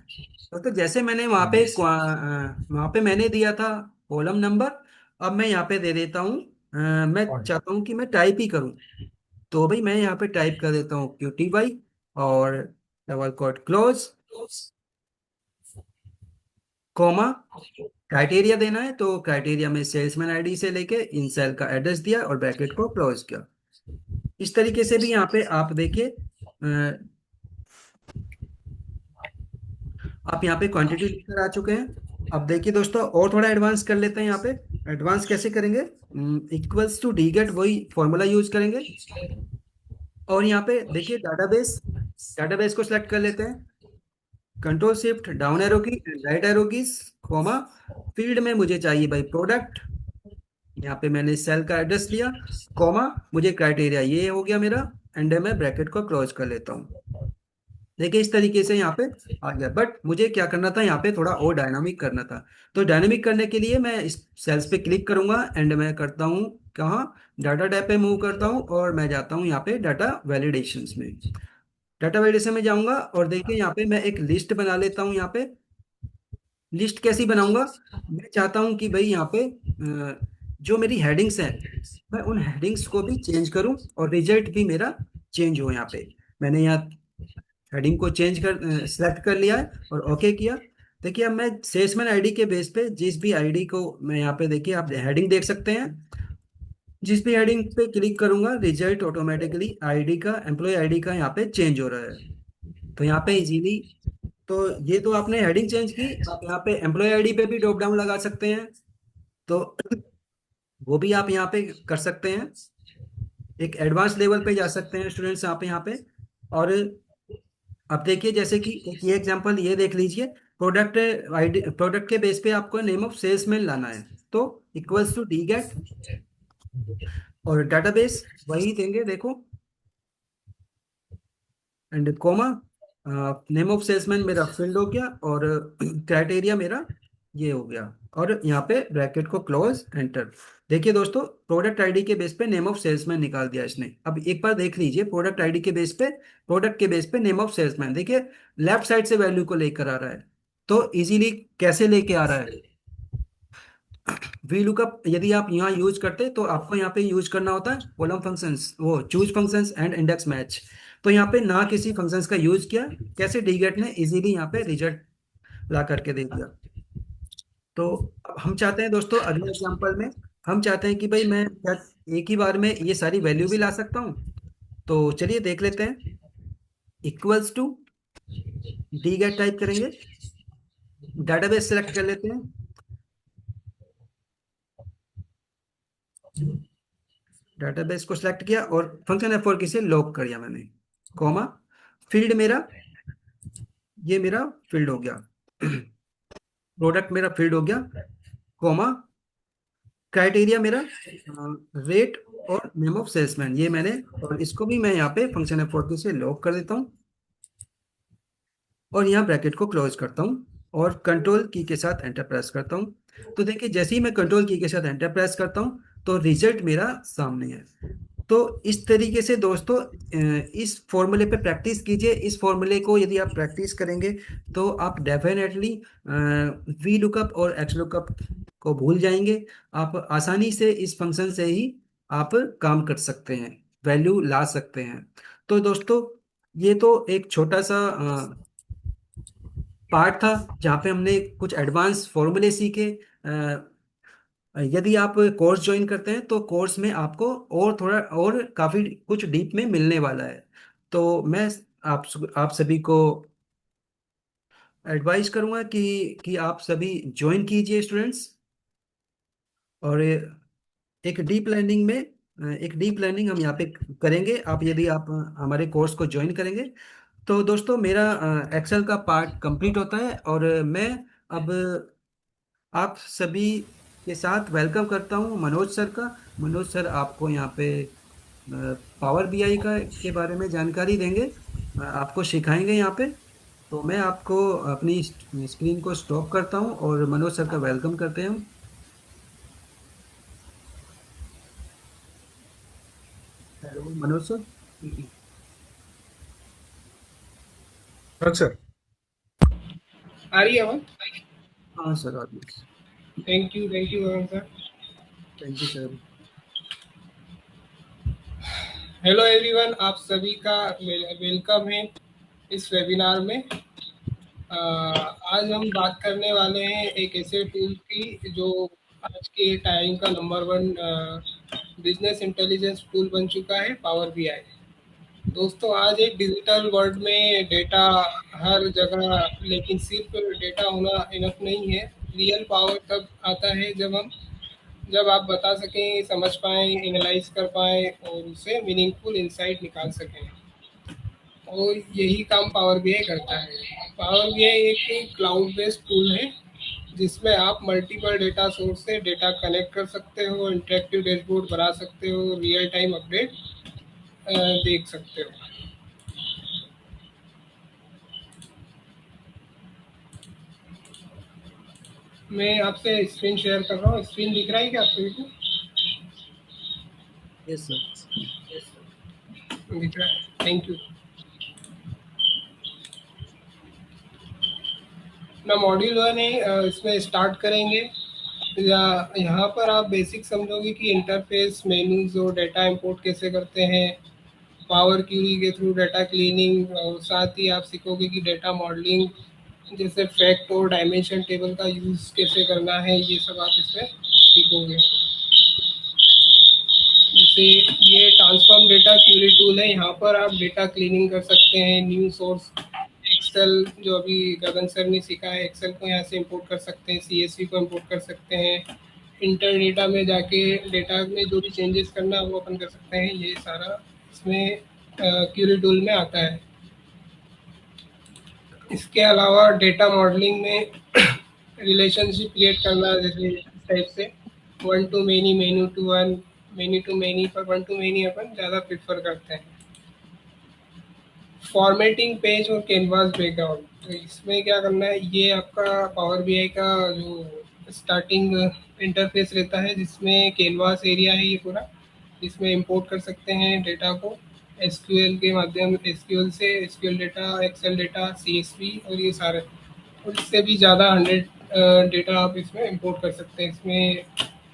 तो जैसे मैंने वहां पे मैंने दिया था कॉलम नंबर, अब मैं यहाँ पे दे देता हूँ। मैं चाहता हूँ कि मैं टाइप ही करूँ, तो भाई मैं यहाँ पे टाइप कर देता हूँ QTY और double quote close comma. Criteria देना है, तो क्राइटेरिया में सेल्समैन आईडी से लेके इन सेल का एड्रेस दिया और ब्रैकेट को क्लोज किया। इस तरीके से भी यहाँ पे आप देखिए, आप यहाँ पे क्वांटिटी लिखकर आ चुके हैं। अब देखिए दोस्तों, और थोड़ा एडवांस कर लेते हैं यहाँ पे। एडवांस कैसे करेंगे? इक्वल्स टू डी गेट, वही फॉर्मूला यूज करेंगे। और यहाँ पे देखिए डाटाबेस, डाटाबेस को सिलेक्ट कर लेते हैं। कंट्रोल शिफ्ट डाउन एरो की, राइट एरो की, कॉमा। फील्ड में मुझे चाहिए भाई प्रोडक्ट, यहाँ पे मैंने सेल का एड्रेस लिया, कॉमा। मुझे क्राइटेरिया ये हो गया मेरा, एंड मैं ब्रैकेट को क्लोज कर लेता हूँ। देखिए इस तरीके से यहाँ पे आ गया। बट मुझे क्या करना था, यहाँ पे थोड़ा और डायनामिक करना था। तो डायनामिक करने के लिए मैं इस सेल्स पे क्लिक करूंगा एंड मैं करता हूँ कहाँ, डाटा टैब पे मूव करता हूँ और मैं जाता हूँ यहाँ पे डाटा वैलिडेशंस में। डाटा वैलिडेशन में जाऊंगा और देखिए यहाँ पे मैं एक लिस्ट बना लेता हूँ। यहाँ पे लिस्ट कैसी बनाऊंगा? मैं चाहता हूँ कि भाई यहाँ पे जो मेरी हेडिंग्स हैं, मैं उन हेडिंग्स को भी चेंज करूँ और रिजल्ट भी मेरा चेंज हो। यहाँ पे मैंने यहाँ हेडिंग को चेंज कर सिलेक्ट कर लिया है और ओके किया। देखिए अब मैं सेल्समैन आईडी के बेस पे जिस भी आईडी को मैं यहाँ पे, देखिए आप हेडिंग देख सकते हैं, जिस भी हेडिंग पे क्लिक करूंगा रिजल्ट ऑटोमेटिकली आईडी का, एम्प्लॉय आईडी का यहाँ पे चेंज हो रहा है। तो यहाँ पे इजीली, तो ये तो आपने हेडिंग चेंज की। आप यहाँ पे एम्प्लॉय आईडी पे भी ड्रॉप डाउन लगा सकते हैं, तो वो भी आप यहाँ पे कर सकते हैं। एक एडवांस लेवल पे जा सकते हैं स्टूडेंट्स आप यहाँ पे। और अब देखिए जैसे कि एक ये एग्जांपल ये देख लीजिए, प्रोडक्ट आईडी, प्रोडक्ट के बेस पे आपको नेम ऑफ सेल्समैन लाना है, तो इक्वल्स टू डी गेट और डाटाबेस वही देंगे देखो, and comma. Name of salesman मेरा फील्ड हो गया और क्राइटेरिया मेरा ये हो गया, और यहाँ पे ब्रैकेट को क्लोज एंटर। देखिए दोस्तों, प्रोडक्ट आईडी के बेस पे नेम ऑफ सेल्समैन निकाल दिया इसने। अब एक बार देख लीजिए, प्रोडक्ट आईडी के बेस पे, प्रोडक्ट के बेस पे नेम ऑफ सेल्समैन, देखिए लेफ्ट साइड से वैल्यू को लेकर आ रहा है। तो इजीली कैसे लेके आ रहा है? वी लुकअप यदि आप यहाँ यूज करते तो आपको यहाँ पे यूज करना होता है कॉलम फंक्शंस, वो choose functions and index match. तो यहाँ पे ना किसी फंक्शंस का यूज किया, कैसे डीगेट ने इजीली यहाँ पे रिजल्ट ला करके दे दिया। तो अब हम चाहते हैं दोस्तों अगले एग्जांपल में, हम चाहते हैं कि भाई मैं क्या एक ही बार में ये सारी वैल्यू भी ला सकता हूँ? तो चलिए देख लेते हैं। इक्वल्स टू डीगेट टाइप करेंगे, डाटाबेस सेलेक्ट कर लेते हैं, डाटाबेस को सिलेक्ट किया और फंक्शन F4 की से लॉक कर दिया मैंने, कॉमा। फील्ड मेरा, ये मेरा फील्ड हो गया, प्रोडक्ट मेरा फील्ड हो गया, कॉमा। क्राइटेरिया मेरा रेट और नेम ऑफ सेल्समैन ये मैंने, और इसको भी मैं यहाँ पे फंक्शन F4 की से लॉक कर देता हूँ और यहाँ ब्रैकेट को क्लोज करता हूँ और कंट्रोल की के साथ एंटर प्रेस करता हूँ। तो देखिए जैसे ही मैं कंट्रोल की के साथ एंटर प्रेस करता हूँ तो रिजल्ट मेरा सामने है। तो इस तरीके से दोस्तों इस फॉर्मूले पे प्रैक्टिस कीजिए। इस फॉर्मूले को यदि आप प्रैक्टिस करेंगे तो आप डेफिनेटली वी लुकअप और एक्स लुकअप को भूल जाएंगे। आप आसानी से इस फंक्शन से ही आप काम कर सकते हैं, वैल्यू ला सकते हैं। तो दोस्तों ये तो एक छोटा सा पार्ट था जहाँ पे हमने कुछ एडवांस फॉर्मूले सीखे। यदि आप कोर्स ज्वाइन करते हैं तो कोर्स में आपको और थोड़ा और काफी कुछ डीप में मिलने वाला है। तो मैं आप आप सभी को एडवाइस करूंगा कि आप सभी ज्वाइन कीजिए स्टूडेंट्स। और एक डीप लर्निंग में, एक डीप लर्निंग हम यहाँ पे करेंगे आप, यदि आप हमारे कोर्स को ज्वाइन करेंगे। तो दोस्तों मेरा एक्सेल का पार्ट कंप्लीट होता है और मैं अब आप सभी के साथ वेलकम करता हूँ मनोज सर का। मनोज सर आपको यहाँ पे पावर बीआई का के बारे में जानकारी देंगे, आपको सिखाएंगे यहाँ पे। तो मैं आपको अपनी स्क्रीन को स्टॉप करता हूँ और मनोज सर का वेलकम करते हैं हम। Hello Manoj sir. सर। आ रही है आवाज? हाँ sir audience. Thank you Varun sir. Thank you sir. Hello everyone, आप सभी का वेलकम है इस वेबिनार में। आज हम बात करने वाले हैं एक ऐसे टूल की जो आज के टाइम का number one business intelligence tool बन चुका है, पावर बीआई। दोस्तों, आज एक डिजिटल वर्ल्ड में डेटा हर जगह, लेकिन सिर्फ डेटा होना इनफ नहीं है। रियल पावर तब आता है जब आप बता सकें, समझ पाएं, एनालाइज कर पाएं और उससे मीनिंगफुल इंसाइट निकाल सकें। और यही काम पावर बीआई करता है। पावर बीआई एक क्लाउड बेस्ड टूल है जिसमें आप मल्टीपल डेटा सोर्स से डेटा कनेक्ट कर सकते हो, इंटरेक्टिव डैशबोर्ड बना सकते हो, रियल टाइम अपडेट देख सकते हो। मैं आपसे स्क्रीन शेयर कर रहा हूँ। स्क्रीन दिख रहा है क्या आप सभी को? Yes sir. दिख रहा है, थैंक यू। अपना मॉड्यूल 1 है, इसमें स्टार्ट करेंगे। यहाँ पर आप बेसिक समझोगे कि इंटरफेस, मेनूज और डेटा इंपोर्ट कैसे करते हैं, पावर क्यूरी के थ्रू डेटा क्लीनिंग, और साथ ही आप सीखोगे कि डेटा मॉडलिंग जैसे फैक्ट और डायमेंशन टेबल का यूज़ कैसे करना है। ये सब आप इसमें सीखोगे। जैसे ये ट्रांसफॉर्म डेटा क्यूरी टूल है, यहाँ पर आप डेटा क्लीनिंग कर सकते हैं। न्यू सोर्स एक्सेल, जो अभी गगन सर ने सीखा है, एक्सेल को यहाँ से इंपोर्ट कर सकते हैं, सीएसवी को इंपोर्ट कर सकते हैं। इंटर डेटा में जाके डेटा में जो भी चेंजेस करना है वो अपन कर सकते हैं। ये सारा इसमें क्यूरी टूल में आता है। इसके अलावा डेटा मॉडलिंग में रिलेशनशिप क्रिएट करना, जैसे इस टाइप से one to many, many to one, many to many, पर वन टू मेनी अपन ज़्यादा प्रेफर करते हैं। फॉर्मेटिंग पेज और कैनवास बैकग्राउंड, तो इसमें क्या करना है, ये आपका पावर बीआई का जो स्टार्टिंग इंटरफेस रहता है, जिसमें कैनवास एरिया है ये पूरा, इसमें इंपोर्ट कर सकते हैं डेटा को एसक्यूएल के माध्यम, एसक्यूएल से SQL data, Excel data, CSV और ये सारे, और इससे भी ज़्यादा 100 डेटा आप इसमें इंपोर्ट कर सकते हैं। इसमें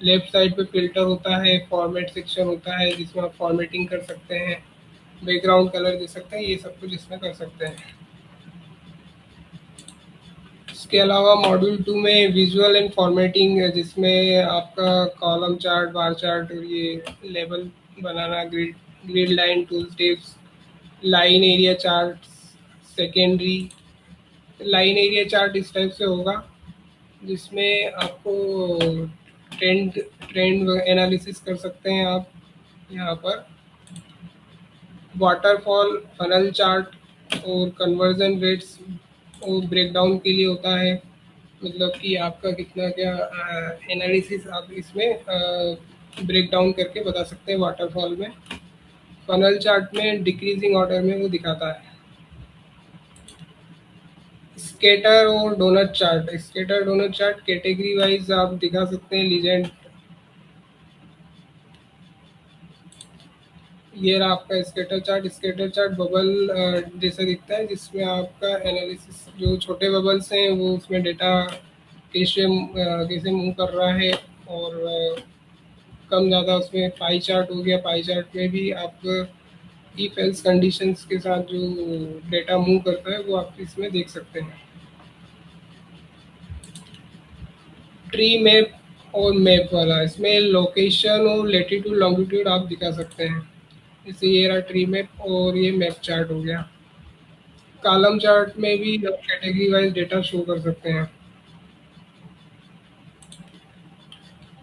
लेफ्ट साइड पे फिल्टर होता है, फॉर्मेट सेक्शन होता है जिसमें आप फॉर्मेटिंग कर सकते हैं, बैकग्राउंड कलर दे सकते हैं, ये सब कुछ इसमें कर सकते हैं। इसके अलावा मॉड्यूल 2 में विजुअल एंड फॉर्मेटिंग है, जिसमें आपका कॉलम चार्ट, बार चार्ट और ये लेबल बनाना, grid line tool tips, line area chart, secondary line area chart इस टाइप से होगा, जिसमें आपको ट्रेंड ट्रेंड एनालिसिस कर सकते हैं आप यहाँ पर। वाटरफॉल, फनल चार्ट और कन्वर्जन रेट्स और ब्रेकडाउन के लिए होता है, मतलब कि आपका कितना क्या एनालिसिस आप इसमें ब्रेक डाउन करके बता सकते हैं वाटरफॉल में। फनल चार्ट में डिक्रीजिंग ऑर्डर में वो दिखाता है। स्केटर और donut chart, scatter donut chart category wise आप दिखा सकते हैं। लीजेंड, ये रहा आपका scatter chart. Scatter chart bubble जैसा दिखता है, जिसमें आपका एनालिसिस, जो छोटे बबल्स हैं वो उसमें डेटा कैसे कैसे मूव कर रहा है, और कम ज़्यादा उसमें पाई चार्ट हो गया। पाई चार्ट में भी आप इफ एल्स कंडीशंस के साथ जो डेटा मूव करता है वो आप इसमें देख सकते हैं। ट्री मैप और मैप वाला, इसमें लोकेशन और लेटीट्यूड लॉन्गिट्यूड आप दिखा सकते हैं। जैसे ये रहा ट्री मैप और ये मैप चार्ट हो गया। कॉलम चार्ट में भी आप कैटेगरी वाइज डेटा शो कर सकते हैं।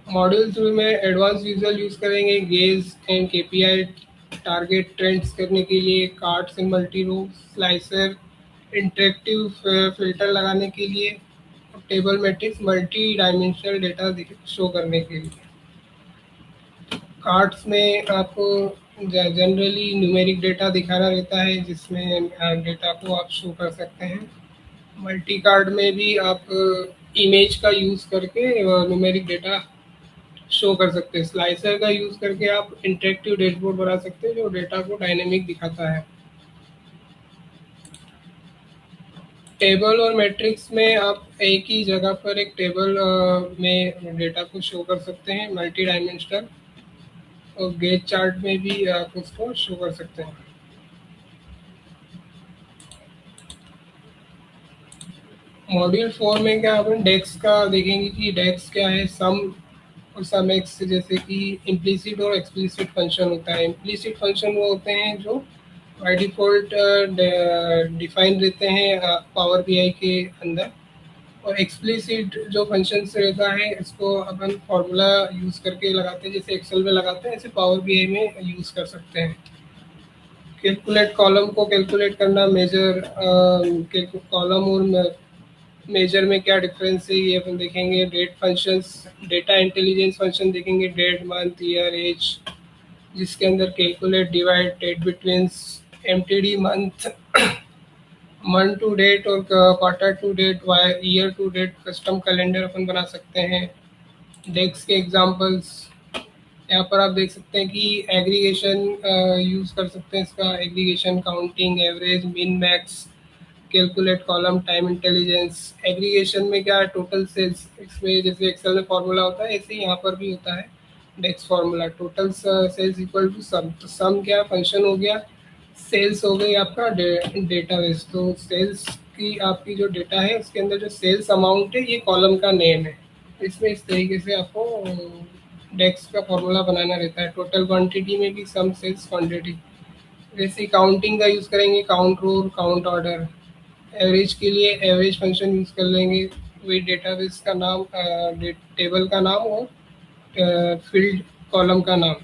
मॉड्यूल 3 में एडवांस विजुअल यूज करेंगे, gauge and KPI target trends करने के लिए, cards and multi row, slicer, interactive filter लगाने के लिए, table matrix, multi dimensional data show करने के लिए। कार्ड्स में आपको जनरली न्यूमेरिक डेटा दिखाना रहता है, जिसमें डेटा को आप शो कर सकते हैं। मल्टी कार्ड में भी आप इमेज का यूज़ करके न्यूमेरिक डेटा शो कर सकते हैं। स्लाइसर का यूज़ करके आप इंटरेक्टिव डैशबोर्ड बना सकते हैं जो डेटा को डायनेमिक दिखाता है। टेबल और मैट्रिक्स में आप एक ही जगह पर एक टेबल में डेटा को शो कर सकते हैं मल्टी डायमेंशनल, और गेज चार्ट में भी आप उसको शो कर सकते हैं। मॉड्यूल 4 में क्या अपन डेक्स का देखेंगे कि डेक्स क्या है। सम और सम एक्स जैसे कि इम्प्लीसिट और एक्सप्लिसिट फंक्शन होता है। इम्प्लीसिट फंक्शन वो होते हैं जो बाय डिफ़ॉल्ट डिफाइन रहते हैं पावर बीआई के अंदर, और एक्सप्लिसिट जो फंक्शन रहता है इसको अपन फार्मूला यूज़ करके लगाते हैं, जैसे एक्सेल में लगाते हैं ऐसे पावर बीआई में यूज़ कर सकते हैं। कैलकुलेट कॉलम को कैलकुलेट करना, मेजर कॉलम और मेजर में क्या डिफरेंस है ये अपन देखेंगे। Date functions, data intelligence function देखेंगे, डेट, मंथ, ईयर, एज, जिसके अंदर calculate, divide, date between, MTD, month, month to date और quarter to date, year to date, custom calendar अपन बना सकते हैं। डेक्स के एग्जांपल्स यहाँ पर आप देख सकते हैं कि एग्रीगेशन यूज़ कर सकते हैं इसका, एग्रीगेशन, काउंटिंग, एवरेज, मिन, max, calculate column, time intelligence. Aggregation में क्या है, टोटल सेल्स, इसमें जैसे एक्सेल में फॉर्मूला होता है ऐसे ही यहाँ पर भी होता है DAX formula, total sales equal to sum. तो सम क्या फंक्शन हो गया, सेल्स हो गई आपका डेटाबेस। तो सेल्स की आपकी जो डेटा है उसके अंदर जो सेल्स अमाउंट है ये कॉलम का नेम है। इसमें इस तरीके से आपको डेक्स का फॉर्मूला बनाना रहता है। टोटल क्वांटिटी में भी सम सेल्स क्वांटिटी। जैसे काउंटिंग का यूज़ करेंगे, काउंट रो, काउंट ऑर्डर। एवरेज के लिए एवरेज फंक्शन यूज़ कर लेंगे, वही डेटाबेस का नाम, टेबल का नाम और फील्ड कॉलम का नाम।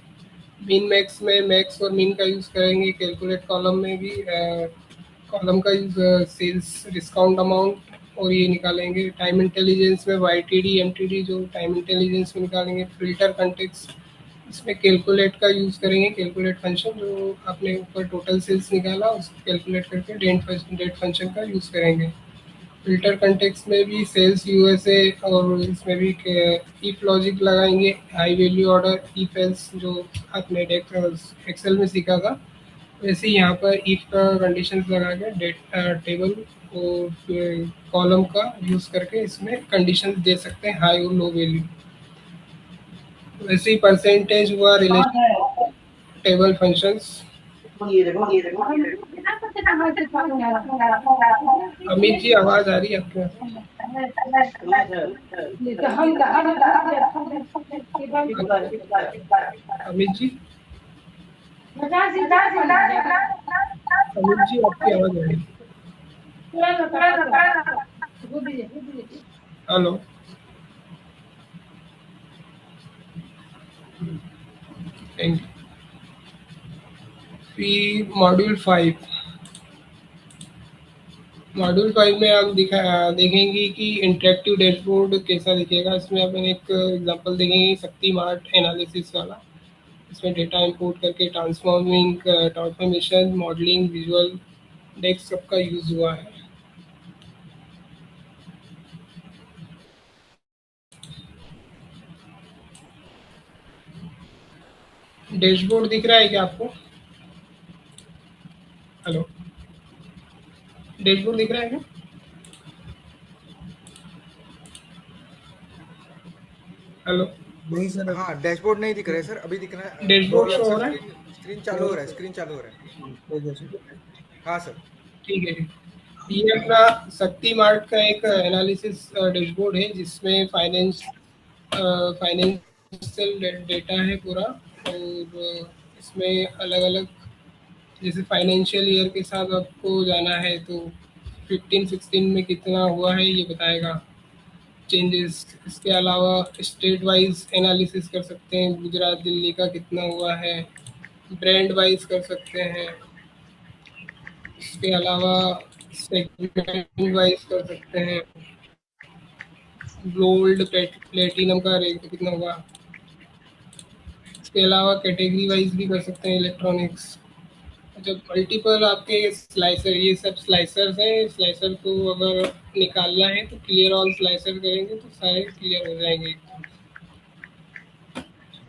मिन मैक्स में मैक्स और मिन का यूज़ करेंगे। कैलकुलेट कॉलम में भी कॉलम का यूज़ सेल्स, डिस्काउंट अमाउंट और ये निकालेंगे। टाइम इंटेलिजेंस में वाईटीडी, एमटीडी जो टाइम इंटेलिजेंस में निकालेंगे। फिल्टर कंटेक्स्ट, इसमें कैलकुलेट का यूज़ करेंगे, कैलकुलेट फंक्शन जो आपने ऊपर टोटल सेल्स निकाला उसको कैलकुलेट करके डेट फंक्शन का यूज़ करेंगे। फिल्टर कंटेक्स्ट में भी सेल्स यूएसए, और इसमें भी इफ लॉजिक लगाएंगे, high value order, if else जो आपने एक्सेल में सीखा था वैसे ही यहाँ पर इफ का कंडीशन लगा के टेबल और कॉलम का यूज़ करके इसमें कंडीशन दे सकते हैं, हाई और लो वैल्यू। वैसे ही परसेंटेज हुआ, relation, table functions. Amit ji आवाज आ रही है आपके? अमित जी, अमित जी आपकी आवाज आ रही है? Hello, thank you. फिर मॉड्यूल 5 में आप देखेंगे कि इंटरेक्टिव डैशबोर्ड कैसा दिखेगा। इसमें अपन एक एग्जांपल देखेंगे शक्ति मार्ट एनालिसिस वाला। इसमें डेटा इंपोर्ट करके ट्रांसफॉर्मेशन, मॉडलिंग, विजुअल डेस्क सबका यूज़ हुआ है। डैशबोर्ड दिख रहा है क्या आपको? हेलो, डैशबोर्ड दिख रहा है क्या? हेलो, नहीं सर, हाँ डैशबोर्ड नहीं दिख रहा है सर, अभी दिख रहा है। डैशबोर्ड अभी शो हो सर रहा है? स्क्रीन स्क्रीन चालू हो रहा है, स्क्रीन चालू हो रहा है। हाँ सर। ठीक है, ठीक। ये अपना शक्ति मार्ट का एक एनालिसिस डैशबोर्ड है जिसमें फाइनेंशियल डेटा है पूरा, और इसमें अलग अलग, जैसे फाइनेंशियल ईयर के साथ आपको जाना है तो 15-16 में कितना हुआ है ये बताएगा चेंजेस। इसके अलावा स्टेट वाइज एनालिसिस कर सकते हैं, गुजरात, दिल्ली का कितना हुआ है। ब्रांड वाइज कर सकते हैं। इसके अलावा सेगमेंट वाइज कर सकते हैं। गोल्ड, प्लेटिनम का रेट कितना हुआ। इसके अलावा कैटेगरी वाइज भी कर सकते हैं, इलेक्ट्रॉनिक्स, जब मल्टीपल आपके स्लाइसर, ये सब स्लाइसर्स हैं, स्लाइसर को अगर निकालना है तो क्लियर ऑल स्लाइसर करेंगे तो सारे क्लियर हो जाएंगे।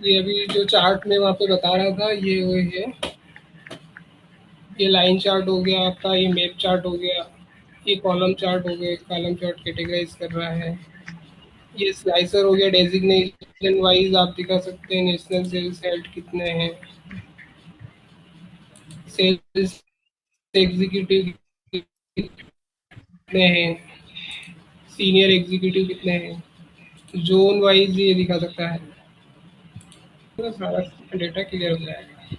ये अभी जो चार्ट में वहाँ पे बता रहा था, ये वो है, ये लाइन चार्ट हो गया आपका, ये मैप चार्ट हो गया, ये कॉलम चार्ट हो गया, कॉलम चार्ट कैटेगराइज कर रहा है, ये स्लाइसर हो गया, डेजिग्नेशन वाइज आप दिखा सकते हैं नेशनल सेल्स हेड कितने हैं, सेल्स एग्जीक्यूटिव कितने हैं, सीनियर एग्जीक्यूटिव कितने हैं, जोन वाइज ये दिखा सकता है, तो सारा डेटा क्लियर हो जाएगा।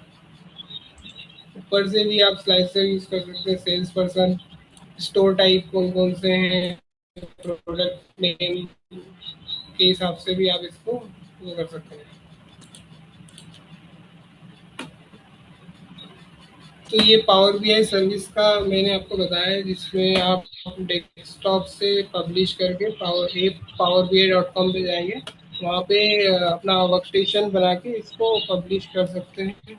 ऊपर से भी आप स्लाइसर यूज कर सकते हैं, सेल्स पर्सन, स्टोर टाइप कौन कौन से हैं, प्रोडक्ट नेम के हिसाब से भी आप इसको वो कर सकते हैं। तो ये पावर बीआई सर्विस का मैंने आपको बताया है, जिसमें आप डेस्कटॉप से पब्लिश करके Power B I dot com पे जाएंगे, वहाँ पे अपना वर्क स्टेशन बना के इसको पब्लिश कर सकते हैं,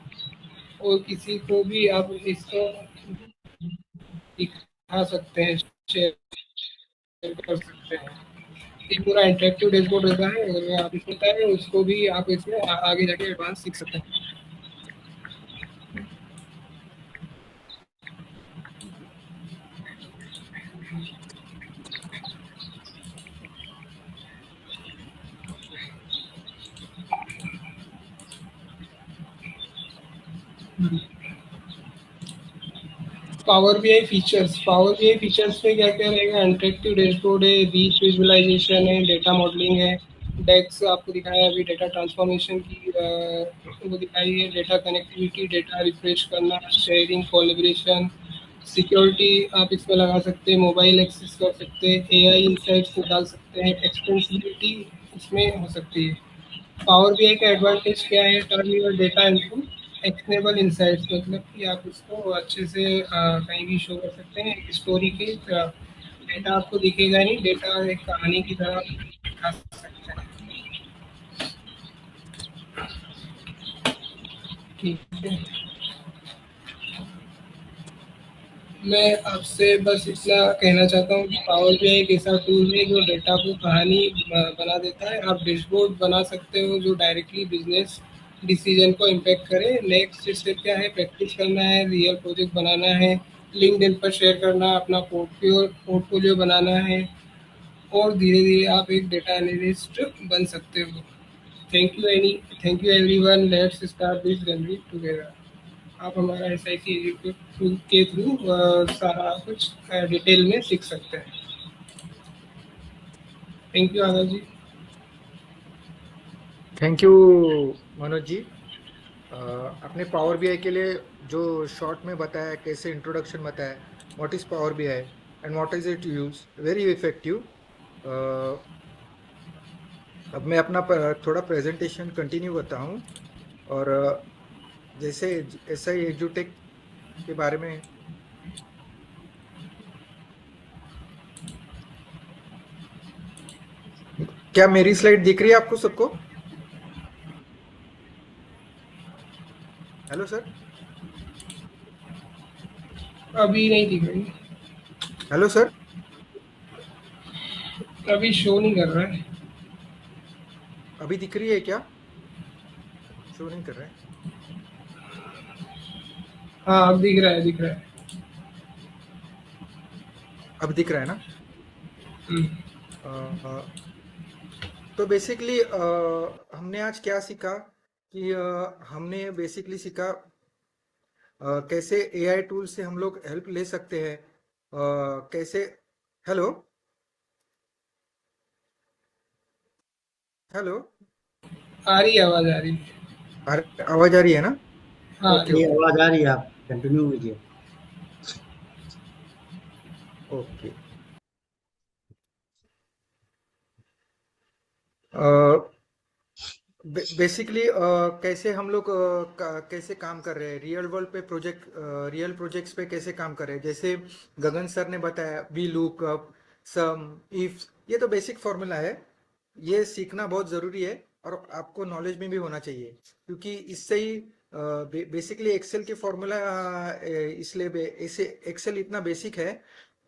और किसी को भी आप इसको दिखा सकते हैं, शेयर कर सकते हैं। ये पूरा इंटरेक्टिव डैशबोर्ड रहता है, अगर आप इसमें है उसको भी आप इसमें आगे जाके एडवांस सीख सकते हैं। पावर बीआई फीचर्स में क्या क्या रहेगा, इंटरेक्टिव डैशबोर्ड है, रीच विजुअलाइजेशन है, डेटा मॉडलिंग है, डेक्स आपको दिखाया अभी, डेटा ट्रांसफॉर्मेशन की वो दिखाई है, डेटा कनेक्टिविटी, डेटा रिफ्रेश करना, शेयरिंग, कोलैबोरेशन, सिक्योरिटी आप इसमें लगा सकते हैं, मोबाइल एक्सेस कर सकते हैं, एआई इंसाइट्स निकाल सकते हैं, एक्सटेंसिबिलिटी इसमें हो सकती है। पावर बीआई का एडवांटेज क्या है, turn your data into actionable insights, मतलब कि आप उसको अच्छे से कहीं भी शो कर सकते हैं, एक स्टोरी के डेटा आपको दिखेगा नहीं, डेटा एक कहानी की तरह दिखा सकते हैं। ठीक है, मैं आपसे बस इतना कहना चाहता हूँ कि पावर बीआई एक ऐसा टूल है जो डेटा को कहानी बना देता है। आप डैशबोर्ड बना सकते हो जो डायरेक्टली बिजनेस डिसीजन को इम्पेक्ट करे। नेक्स्ट स्टेप क्या है, प्रैक्टिस करना है, रियल प्रोजेक्ट बनाना है, लिंक्डइन पर शेयर करना, अपना पोर्टफोलियो बनाना है, और धीरे धीरे आप एक डेटा एनालिस्ट बन सकते हो। Thank you everyone, let's start this journey together. आप हमारा SIC एजुकेट के थ्रू सारा कुछ डिटेल में सीख सकते हैं। Thank you Adarsh ji. Thank you Manoj ji. आपने पावर बीआई के लिए जो शॉर्ट में बताया, कैसे इंट्रोडक्शन बताया, what is power BI and what is it use, very effective. अब मैं अपना थोड़ा प्रेजेंटेशन कंटिन्यू करता हूँ। और जैसे ऐसा ही एजुटेक के बारे में, क्या मेरी स्लाइड दिख रही है आपको सबको? Hello sir. अभी नहीं दिख रही, हेलो सर। अभी शो नहीं कर रहा है। अभी दिख रही है क्या? शो नहीं कर रहा है। हाँ अब दिख रहा है, दिख रहा है। अब दिख रहा है ना? हम्म, अ, तो बेसिकली हमने आज क्या सीखा कि हमने बेसिकली सीखा कैसे एआई टूल से हम लोग हेल्प ले सकते हैं। कैसे, हेलो हेलो, आ रही है, आवाज आ रही है। आवाज आ रही है ना? हाँ आ ओके रही ये है। ओके आवाज आ रही है, आप कंटिन्यू कीजिए। ओके। बेसिकली कैसे हम लोग कैसे काम कर रहे हैं रियल वर्ल्ड पे, प्रोजेक्ट रियल प्रोजेक्ट्स पे कैसे काम कर रहे हैं। जैसे गगन सर ने बताया, we look up, sum, if, ये तो बेसिक फॉर्मूला है। ये सीखना बहुत ज़रूरी है और आपको नॉलेज में भी होना चाहिए, क्योंकि इससे ही बेसिकली एक्सेल के फॉर्मूला इसलिए ऐसे एक्सेल इतना बेसिक है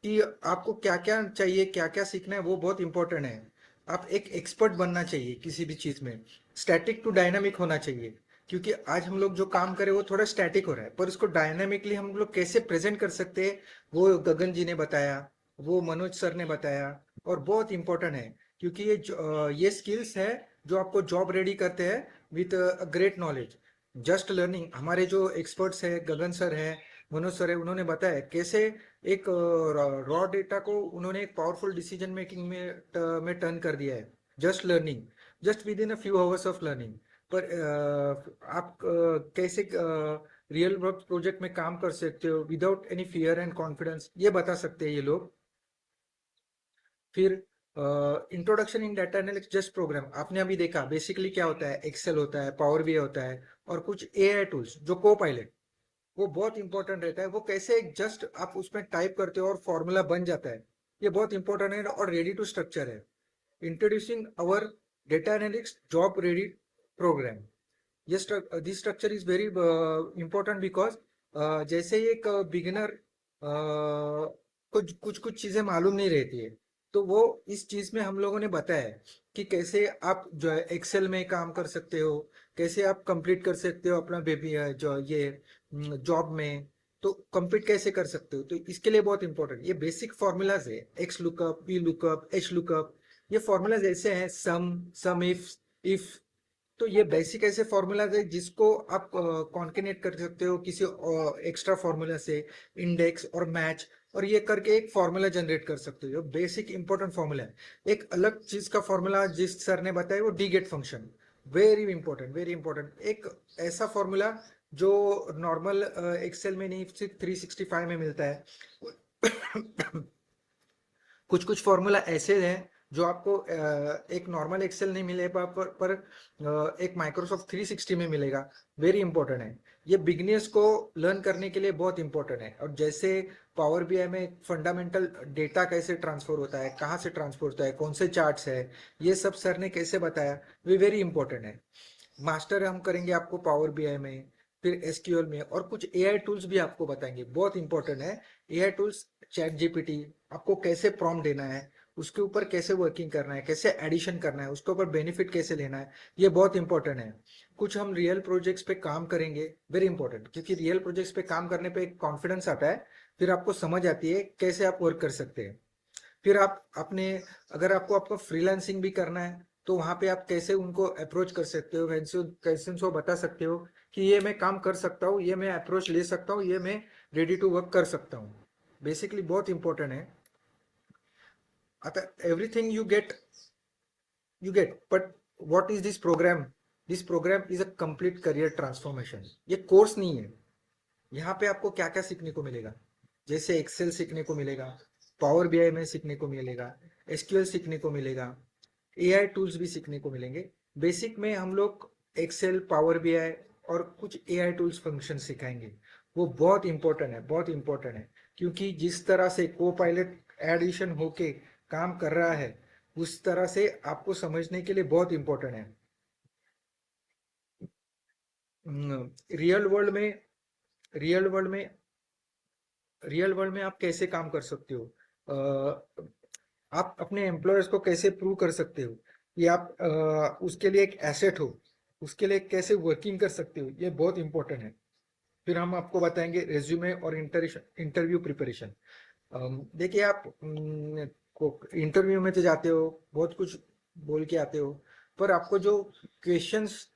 कि आपको क्या क्या चाहिए, क्या क्या सीखना है, वो बहुत इंपॉर्टेंट है। आप एक एक्सपर्ट बनना चाहिए किसी भी चीज में। स्टैटिक टू डायनामिक होना चाहिए, क्योंकि आज हम लोग जो काम करें वो थोड़ा स्टैटिक हो रहा है, पर उसको डायनामिकली हम लोग कैसे प्रेजेंट कर सकते हैं, वो गगन जी ने बताया, वो मनोज सर ने बताया। और बहुत इंपॉर्टेंट है, क्योंकि ये स्किल्स है जो आपको जॉब रेडी करते हैं with great knowledge. Just learning, हमारे जो एक्सपर्ट्स है, गगन सर है, मनोज सर है, उन्होंने बताया कैसे एक रॉ डेटा को उन्होंने एक पावरफुल डिसीजन मेकिंग में टर्न कर दिया है। Just learning, just with in a few hours of learning. पर आप कैसे रियल वर्क प्रोजेक्ट में काम कर सकते हो without any fear and confidence, ये बता सकते हैं ये लोग। फिर introduction in data analytics just program, आपने अभी देखा बेसिकली क्या होता है, एक्सेल होता है, पावर बीआई होता है, और कुछ एआई टूल्स जो को पायलट, वो बहुत इंपॉर्टेंट रहता है। वो कैसे जस्ट आप उसमें टाइप करते हो और फॉर्मूला बन जाता है, ये बहुत इंपॉर्टेंट है और रेडी टू स्ट्रक्चर है। Introducing our data analytics job ready program, ये this structure is very important because जैसे ही एक बिगिनर कुछ कुछ कुछ चीजें मालूम नहीं रहती है, तो वो इस चीज में हम लोगों ने बताया है कि कैसे आप जो है एक्सेल में काम कर सकते हो, कैसे आप कंप्लीट कर सकते हो अपना बेबी जो ये जॉब में, तो कंप्लीट कैसे कर सकते हो। तो इसके लिए बहुत इंपॉर्टेंट ये बेसिक फॉर्मूलाज है, x lookup, P lookup, H lookup. ये फॉर्मूलाज ऐसे हैं, सम इफ। तो ये बेसिक ऐसे फॉर्मूलाज है जिसको आप कॉन्केनेट कर सकते हो किसी एक्स्ट्रा फॉर्मूला से, इंडेक्स और मैच, और ये करके एक फॉर्मूला जनरेट कर सकते हो। बेसिक इंपॉर्टेंट फॉर्मूला है। एक अलग चीज का फॉर्मूला जिस सर ने बताया वो D get function, very important, very important. एक ऐसा फॉर्मूला जो नॉर्मल एक्सेल में नहीं, सिर्फ 365 में मिलता है। कुछ कुछ फॉर्मूला ऐसे हैं जो आपको एक नॉर्मल एक्सेल नहीं मिले पर एक माइक्रोसॉफ्ट 360 में मिलेगा। वेरी इंपॉर्टेंट है, ये बिगनियर्स को लर्न करने के लिए बहुत इंपॉर्टेंट है। और जैसे पावर बीआई में फंडामेंटल डेटा कैसे ट्रांसफर होता है, कहाँ से ट्रांसफर होता है, कौन से चार्ट्स है, ये सब सर ने कैसे बताया, वे वेरी इंपॉर्टेंट है। मास्टर हम करेंगे आपको पावर बीआई में, फिर एसक्यूएल में, और कुछ एआई टूल्स भी आपको बताएंगे, बहुत इंपॉर्टेंट है। एआई टूल्स, चैट जीपीटी, आपको कैसे प्रॉम्प्ट देना है, उसके ऊपर कैसे वर्किंग करना है, कैसे एडिशन करना है, उसके ऊपर बेनिफिट कैसे लेना है, ये बहुत इंपॉर्टेंट है। कुछ हम रियल प्रोजेक्ट्स पे काम करेंगे, वेरी इंपॉर्टेंट, क्योंकि रियल प्रोजेक्ट्स पे काम करने पे एक कॉन्फिडेंस आता है, फिर आपको समझ आती है कैसे आप वर्क कर सकते हैं। फिर आप अपने, अगर आपको आपको फ्रीलांसिंग भी करना है, तो वहां पे आप कैसे उनको अप्रोच कर सकते हो, कैसे कैसे उनको बता सकते हो कि ये मैं काम कर सकता हूँ, ये मैं अप्रोच ले सकता हूँ, ये मैं रेडी टू वर्क कर सकता हूँ। बेसिकली बहुत इंपॉर्टेंट है। आता everything you get but what is this program is a complete career transformation। ये कोर्स नहीं है। यहाँ पे आपको क्या क्या सीखने को मिलेगा, जैसे एक्सेल सीखने को मिलेगा, पावर बीआई में सीखने को मिलेगा, एसक्यूएल सीखने को मिलेगा, एआई टूल्स भी सीखने को मिलेंगे। बेसिक में हम लोग एक्सेल, पावर बीआई और कुछ एआई टूल्स फंक्शन सिखाएंगे। वो बहुत इंपॉर्टेंट है, बहुत इंपॉर्टेंट है, क्योंकि जिस तरह से को पायलट एडिशन होके काम कर रहा है, उस तरह से आपको समझने के लिए बहुत इंपॉर्टेंट है। रियल वर्ल्ड में रियल वर्ल्ड में रियल वर्ल्ड में आप कैसे काम कर सकते हो, आप अपने एम्प्लॉयर्स को कैसे प्रूव कर सकते हो कि आप उसके लिए एक एसेट हो, उसके लिए कैसे वर्किंग कर सकते हो, ये बहुत इंपॉर्टेंट है। फिर हम आपको बताएंगे रेज्यूमे और इंटरव्यू प्रिपरेशन। देखिए आप इंटरव्यू में तो जाते हो, बहुत कुछ बोल के आते हो, पर आपको जो क्वेश्चंस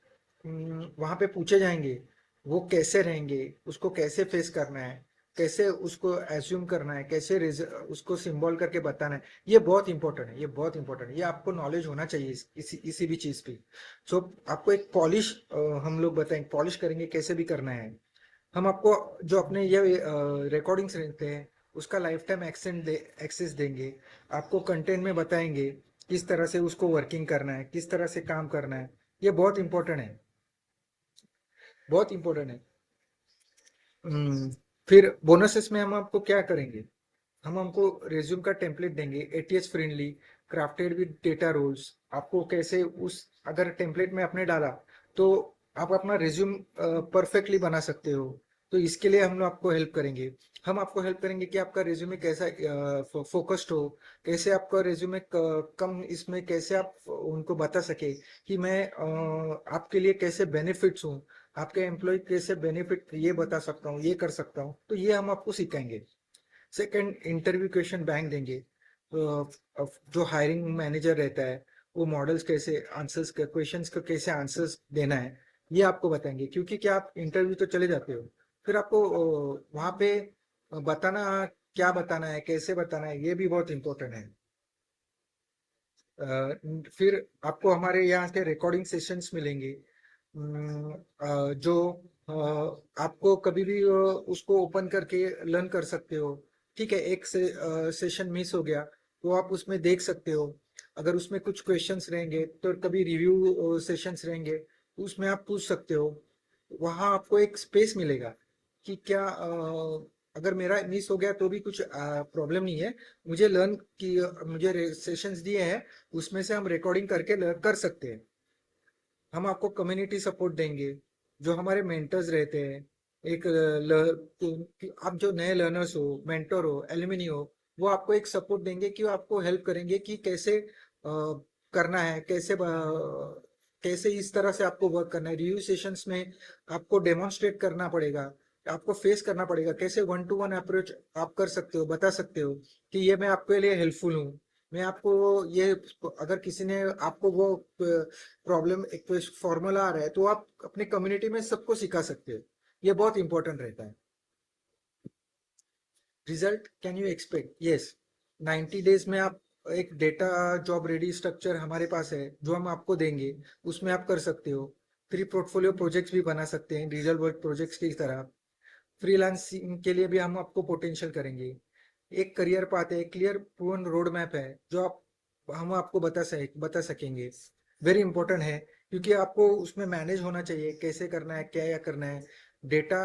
वहां पे पूछे जाएंगे, वो कैसे रहेंगे, उसको कैसे फेस करना है, कैसे उसको एज्यूम करना है, कैसे उसको सिंबल करके बताना है, ये बहुत इंपॉर्टेंट है, ये बहुत इंपॉर्टेंट है। ये आपको नॉलेज होना चाहिए किसी भी चीज पे। सो आपको एक पॉलिश, हम लोग बताएंगे पॉलिश करेंगे कैसे भी करना है। हम आपको जो अपने ये रिकॉर्डिंग्स रहते हैं उसका लाइफ टाइम एक्सेस देंगे, आपको कंटेंट में बताएंगे किस तरह से उसको वर्किंग करना है, किस तरह से काम करना है। ये बहुत इंपॉर्टेंट है, बहुत इंपॉर्टेंट है। हम्म, फिर बोनसेस में हम आपको क्या करेंगे, हम हमको रेज्यूम का टेम्पलेट देंगे, ATS friendly, crafted with data roles. आपको कैसे उस, अगर टेम्पलेट में आपने डाला तो आप अपना रिज्यूम परफेक्टली बना सकते हो। तो इसके लिए हम लोग आपको हेल्प करेंगे। हम आपको हेल्प करेंगे कि आपका रिज्यूमे कैसा फोकस्ड हो, कैसे आपका रिज्यूमे कम इसमें कैसे आप उनको बता सके कि मैं आपके लिए कैसे बेनिफिट्स हूँ, आपके एम्प्लॉय कैसे बेनिफिट ये बता सकता हूँ, ये कर सकता हूँ। तो ये हम आपको सिखाएंगे। सेकंड, इंटरव्यू क्वेश्चन बैंक देंगे। जो हायरिंग मैनेजर रहता है वो मॉडल्स कैसे आंसर्स क्वेश्चंस का कैसे आंसर्स देना है ये आपको बताएंगे। क्योंकि क्या आप इंटरव्यू तो चले जाते हो, फिर आपको वहाँ पे बताना, क्या बताना है, कैसे बताना है, ये भी बहुत इंपॉर्टेंट है। फिर आपको हमारे यहाँ के रिकॉर्डिंग सेशंस मिलेंगे। जो आपको कभी भी उसको ओपन करके लर्न कर सकते हो। ठीक है, एक सेशन मिस हो गया तो आप उसमें देख सकते हो। अगर उसमें कुछ क्वेश्चंस रहेंगे तो कभी रिव्यू सेशंस रहेंगे तो उसमें आप पूछ सकते हो। वहाँ आपको एक स्पेस मिलेगा कि क्या अगर मेरा मिस हो गया तो भी कुछ प्रॉब्लम नहीं है। मुझे लर्न की मुझे सेशंस दिए हैं, उसमें से हम रिकॉर्डिंग करके कर सकते हैं। हम आपको कम्युनिटी सपोर्ट देंगे। जो हमारे मेंटर्स रहते हैं, एक आप जो नए लर्नर्स हो, मेंटर हो, एलुमनी हो, वो आपको एक सपोर्ट देंगे कि वो आपको हेल्प करेंगे कि कैसे करना है, कैसे इस तरह से आपको वर्क करना है। रिव्यू सेशंस में आपको डेमोन्स्ट्रेट करना पड़ेगा, आपको फेस करना पड़ेगा, कैसे वन टू वन अप्रोच आप कर सकते हो, बता सकते हो कि ये मैं आपके लिए हेल्पफुल हूँ। मैं आपको ये, अगर किसी ने आपको वो प्रॉब्लम एक फॉर्मूला आ रहा है तो आप अपने कम्युनिटी में सबको सिखा सकते हो। ये बहुत इंपॉर्टेंट रहता है। Result can you expect? Yes, 90 days में आप एक डेटा जॉब रेडी स्ट्रक्चर हमारे पास है जो हम आपको देंगे, उसमें आप कर सकते हो। फ्री पोर्टफोलियो प्रोजेक्ट्स भी बना सकते हैं रियल वर्क प्रोजेक्ट्स की तरह। फ्रीलांसिंग के लिए भी हम आपको पोटेंशियल करेंगे। एक करियर पाथ है, क्लियर प्रूवन रोड मैप है जो आप हम आपको बता सकेंगे। वेरी इंपॉर्टेंट है क्योंकि आपको उसमें मैनेज होना चाहिए, कैसे करना है, क्या करना है। डेटा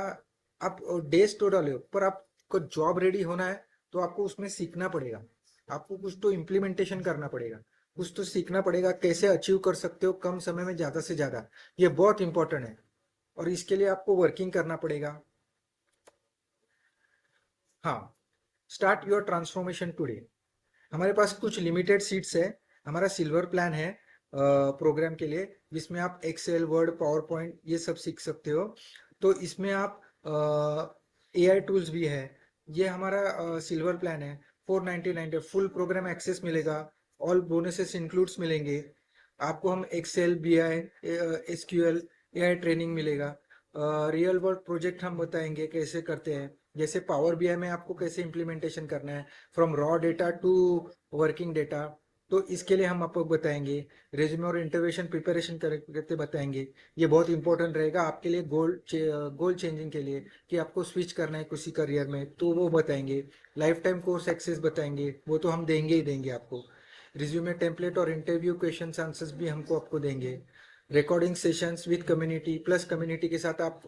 आप डेज तो डालो, पर आपको जॉब रेडी होना है तो आपको उसमें सीखना पड़ेगा। आपको कुछ तो इम्प्लीमेंटेशन करना पड़ेगा, कुछ तो सीखना पड़ेगा, कैसे अचीव कर सकते हो कम समय में ज्यादा से ज्यादा। ये बहुत इंपॉर्टेंट है और इसके लिए आपको वर्किंग करना पड़ेगा। हाँ, स्टार्ट योर ट्रांसफॉर्मेशन टुडे। हमारे पास कुछ लिमिटेड सीट्स है। हमारा सिल्वर प्लान है प्रोग्राम के लिए, जिसमें आप एक्सेल, वर्ड, पावर पॉइंट ये सब सीख सकते हो। तो इसमें आप एआई टूल्स भी है। ये हमारा सिल्वर प्लान है। 499 फुल प्रोग्राम एक्सेस मिलेगा। ऑल बोनसेस इंक्लूड्स मिलेंगे। आपको हम Excel, BI, SQL, AI training मिलेगा। रियल वर्ल्ड प्रोजेक्ट हम बताएंगे कैसे करते हैं, जैसे पावर बीआई में आपको कैसे इम्प्लीमेंटेशन करना है, from raw data to working data. तो इसके लिए हम आपको बताएंगे। रेज्यूमे और इंटरव्यूशन प्रिपरेशन करते बताएंगे। ये बहुत इंपॉर्टेंट रहेगा आपके लिए, गोल चेंजिंग के लिए, कि आपको स्विच करना है किसी करियर में तो वो बताएंगे। लाइफ टाइम कोर्स एक्सेस बताएंगे, वो तो हम देंगे ही देंगे आपको। रिज्यूमे टेम्पलेट और इंटरव्यू क्वेश्चन आंसर्स भी हमको आपको देंगे। Recording sessions with community, plus community के साथ आप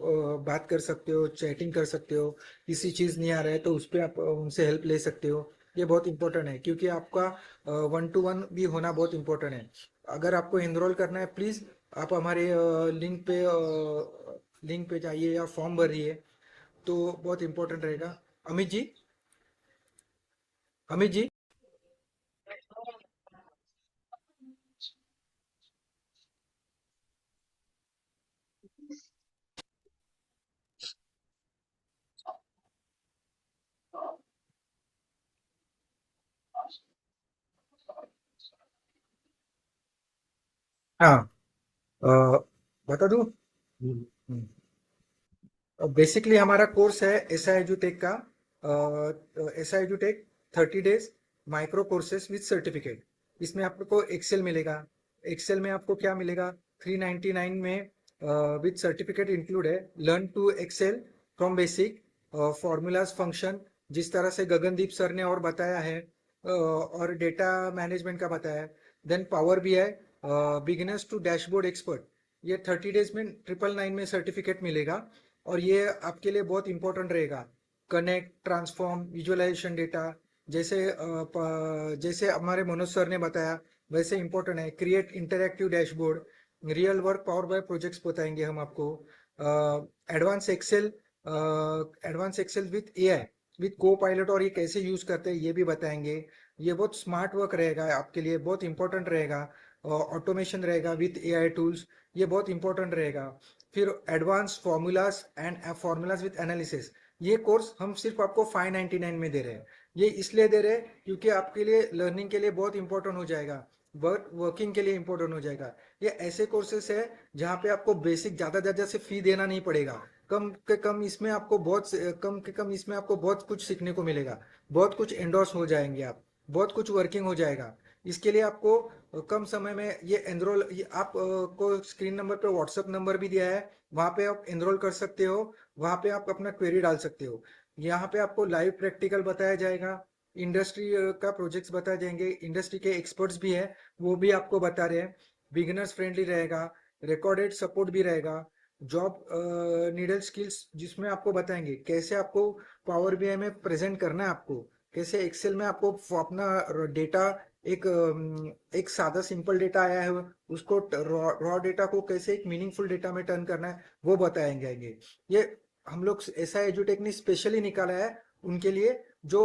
बात कर सकते हो, चैटिंग कर सकते हो। किसी चीज़ नहीं आ रहा है तो उस पर आप उनसे हेल्प ले सकते हो। ये बहुत इंपॉर्टेंट है क्योंकि आपका वन टू वन भी होना बहुत इंपॉर्टेंट है। अगर आपको एनरोल करना है, प्लीज़ आप हमारे लिंक पे जाइए या फॉर्म भरिए, तो बहुत इंपॉर्टेंट रहेगा। अमित जी, अमित जी। हाँ, अ, बता दूँ। बेसिकली हमारा कोर्स है एस आई एजुटेक का। एस आई एजुटेक 30 days micro courses with certificate. इसमें आपको एक्सेल मिलेगा। एक्सेल में आपको क्या मिलेगा? 399 में विद सर्टिफिकेट इंक्लूड है। Learn to Excel from basic, formulas, function, जिस तरह से गगनदीप सर ने और बताया है, और डेटा मैनेजमेंट का बताया है। Then Power B I, beginners to dashboard expert. ये 30 डेज में 999 में सर्टिफिकेट मिलेगा और ये आपके लिए बहुत इंपॉर्टेंट रहेगा। कनेक्ट, ट्रांसफॉर्म, विजुअलाइजेशन डेटा, जैसे हमारे मनोज सर ने बताया वैसे इंपॉर्टेंट है। Create interactive dashboard, real work Power BI projects बताएंगे हम आपको, advance Excel, advance Excel with AI, with Copilot, और ये कैसे यूज करते हैं ये भी बताएंगे। ये बहुत स्मार्ट वर्क रहेगा आपके लिए, बहुत इंपॉर्टेंट रहेगा। ऑटोमेशन रहेगा विथ एआई टूल्स, ये बहुत इंपॉर्टेंट रहेगा। फिर advance formulas and formulas with analysis, ये कोर्स हम सिर्फ आपको 599 में दे रहे हैं। ये इसलिए दे रहे हैं क्योंकि आपके लिए लर्निंग के लिए बहुत इंपॉर्टेंट हो जाएगा, वर्किंग के लिए इंपॉर्टेंट हो जाएगा। ये ऐसे कोर्सेस है जहाँ पे आपको बेसिक ज्यादा ज्यादा से फी देना नहीं पड़ेगा, कम के कम इसमें आपको कम के कम इसमें आपको बहुत कुछ सीखने को मिलेगा, बहुत कुछ एंडोर्स हो जाएंगे आप, बहुत कुछ वर्किंग हो जाएगा। इसके लिए आपको कम समय में ये एनरोल, ये आप को स्क्रीन नंबर पे व्हाट्सएप नंबर भी दिया है, वहाँ पे आप एनरोल कर सकते हो, वहाँ पे आप अपना क्वेरी डाल सकते हो। यहाँ पे आपको लाइव प्रैक्टिकल बताया जाएगा, इंडस्ट्री का प्रोजेक्ट्स बताए जाएंगे, इंडस्ट्री के एक्सपर्ट्स भी है वो भी आपको बता रहे हैं। बिगिनर्स फ्रेंडली रहेगा, रिकॉर्डेड सपोर्ट भी रहेगा, जॉब नीडल स्किल्स जिसमें आपको बताएंगे कैसे आपको पावर बीआई में प्रेजेंट करना है, आपको कैसे एक्सेल में आपको अपना डेटा, एक सादा सिंपल डेटा आया है उसको रॉ डेटा को कैसे एक मीनिंगफुल डेटा में टर्न करना है वो बताएंगे। ये हम लोग ऐसा एजुटेक ने स्पेशली निकाला है उनके लिए जो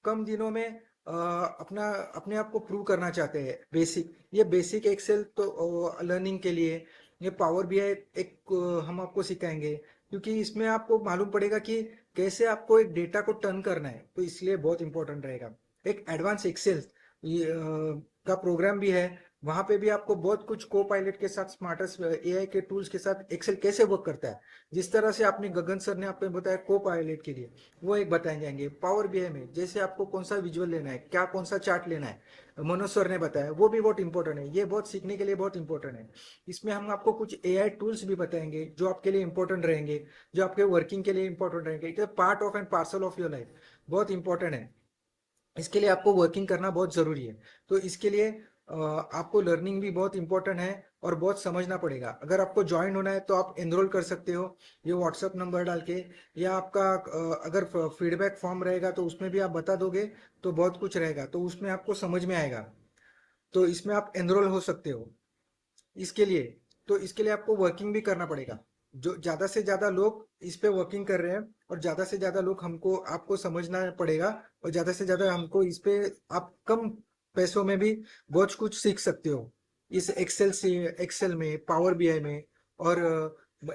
कम दिनों में अपना अपने आप को प्रूव करना चाहते हैं। बेसिक, ये बेसिक एक्सेल तो लर्निंग के लिए, ये पावर बीआई एक हम आपको सिखाएंगे, क्योंकि इसमें आपको मालूम पड़ेगा कि कैसे आपको एक डेटा को टर्न करना है, तो इसलिए बहुत इंपॉर्टेंट रहेगा। एक एडवांस एक्सेल का प्रोग्राम भी है, वहां पे भी आपको बहुत कुछ को पायलट के साथ, स्मार्टेस्ट एआई के टूल्स के साथ एक्सेल कैसे वर्क करता है, जिस तरह से आपने गगन सर ने आपको बताया को पायलट के लिए, वो एक बताए जाएंगे। पावर बीआई में जैसे आपको कौन सा विजुअल लेना है, क्या कौन सा चार्ट लेना है, मनोज सर ने बताया, वो भी बहुत इंपॉर्टेंट है, ये बहुत सीखने के लिए बहुत इंपॉर्टेंट है। इसमें हम आपको कुछ एआई टूल्स भी बताएंगे जो आपके लिए इंपॉर्टेंट रहेंगे, जो आपके वर्किंग के लिए इंपॉर्टेंट रहेंगे, part of and parcel of your life, बहुत इंपॉर्टेंट है। इसके लिए आपको वर्किंग करना बहुत जरूरी है। तो इसके लिए आपको लर्निंग भी बहुत इंपॉर्टेंट है और बहुत समझना पड़ेगा। अगर आपको ज्वाइन होना है तो आप एनरोल कर सकते हो ये व्हाट्सएप नंबर डाल के, या आपका अगर फीडबैक फॉर्म रहेगा तो उसमें भी आप बता दोगे तो बहुत कुछ रहेगा, तो उसमें आपको समझ में आएगा, तो इसमें आप एनरोल हो सकते हो। इसके लिए, तो इसके लिए आपको वर्किंग भी करना पड़ेगा। जो ज्यादा से ज्यादा लोग इस पे वर्किंग कर रहे हैं, और ज्यादा से ज्यादा लोग हमको आपको समझना पड़ेगा, और ज्यादा से ज्यादा हमको इस पे आप कम पैसों में भी बहुत कुछ सीख सकते हो इस एक्सेल से, एक्सेल में, पावर बीआई में, और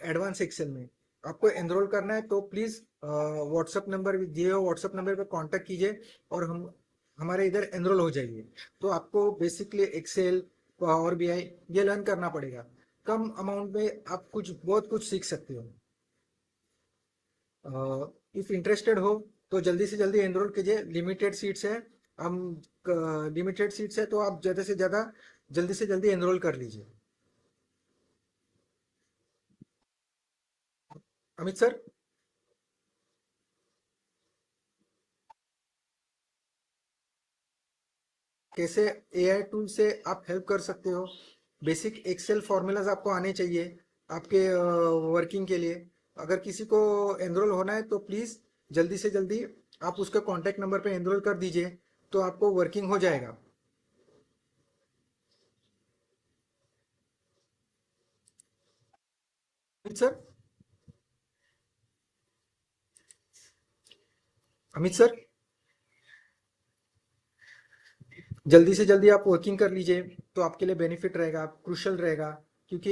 एडवांस एक्सेल में। आपको एनरोल करना है तो प्लीज व्हाट्सएप नंबर दिए हो, व्हाट्सएप नंबर पे कांटेक्ट कीजिए और हम हमारे इधर एनरोल हो जाइए। तो आपको बेसिकली एक्सेल, पावर बीआई ये लर्न करना पड़ेगा। कम अमाउंट में आप कुछ बहुत कुछ सीख सकते हो। इफ इंटरेस्टेड हो तो जल्दी से जल्दी एनरोल कीजिए, लिमिटेड सीट्स है, हम लिमिटेड सीट्स है, तो आप ज्यादा से ज्यादा जल्दी से जल्दी एनरोल कर लीजिए। अमित सर, कैसे एआई टूल से आप हेल्प कर सकते हो? बेसिक एक्सेल फॉर्मूलाज आपको आने चाहिए आपके वर्किंग के लिए। अगर किसी को एनरोल होना है तो प्लीज जल्दी से जल्दी आप उसके कांटेक्ट नंबर पे एनरोल कर दीजिए, तो आपको वर्किंग हो जाएगा। अमित सर, अमित सर, जल्दी से जल्दी आप वर्किंग कर लीजिए तो आपके लिए बेनिफिट रहेगा, क्रुशियल रहेगा। क्योंकि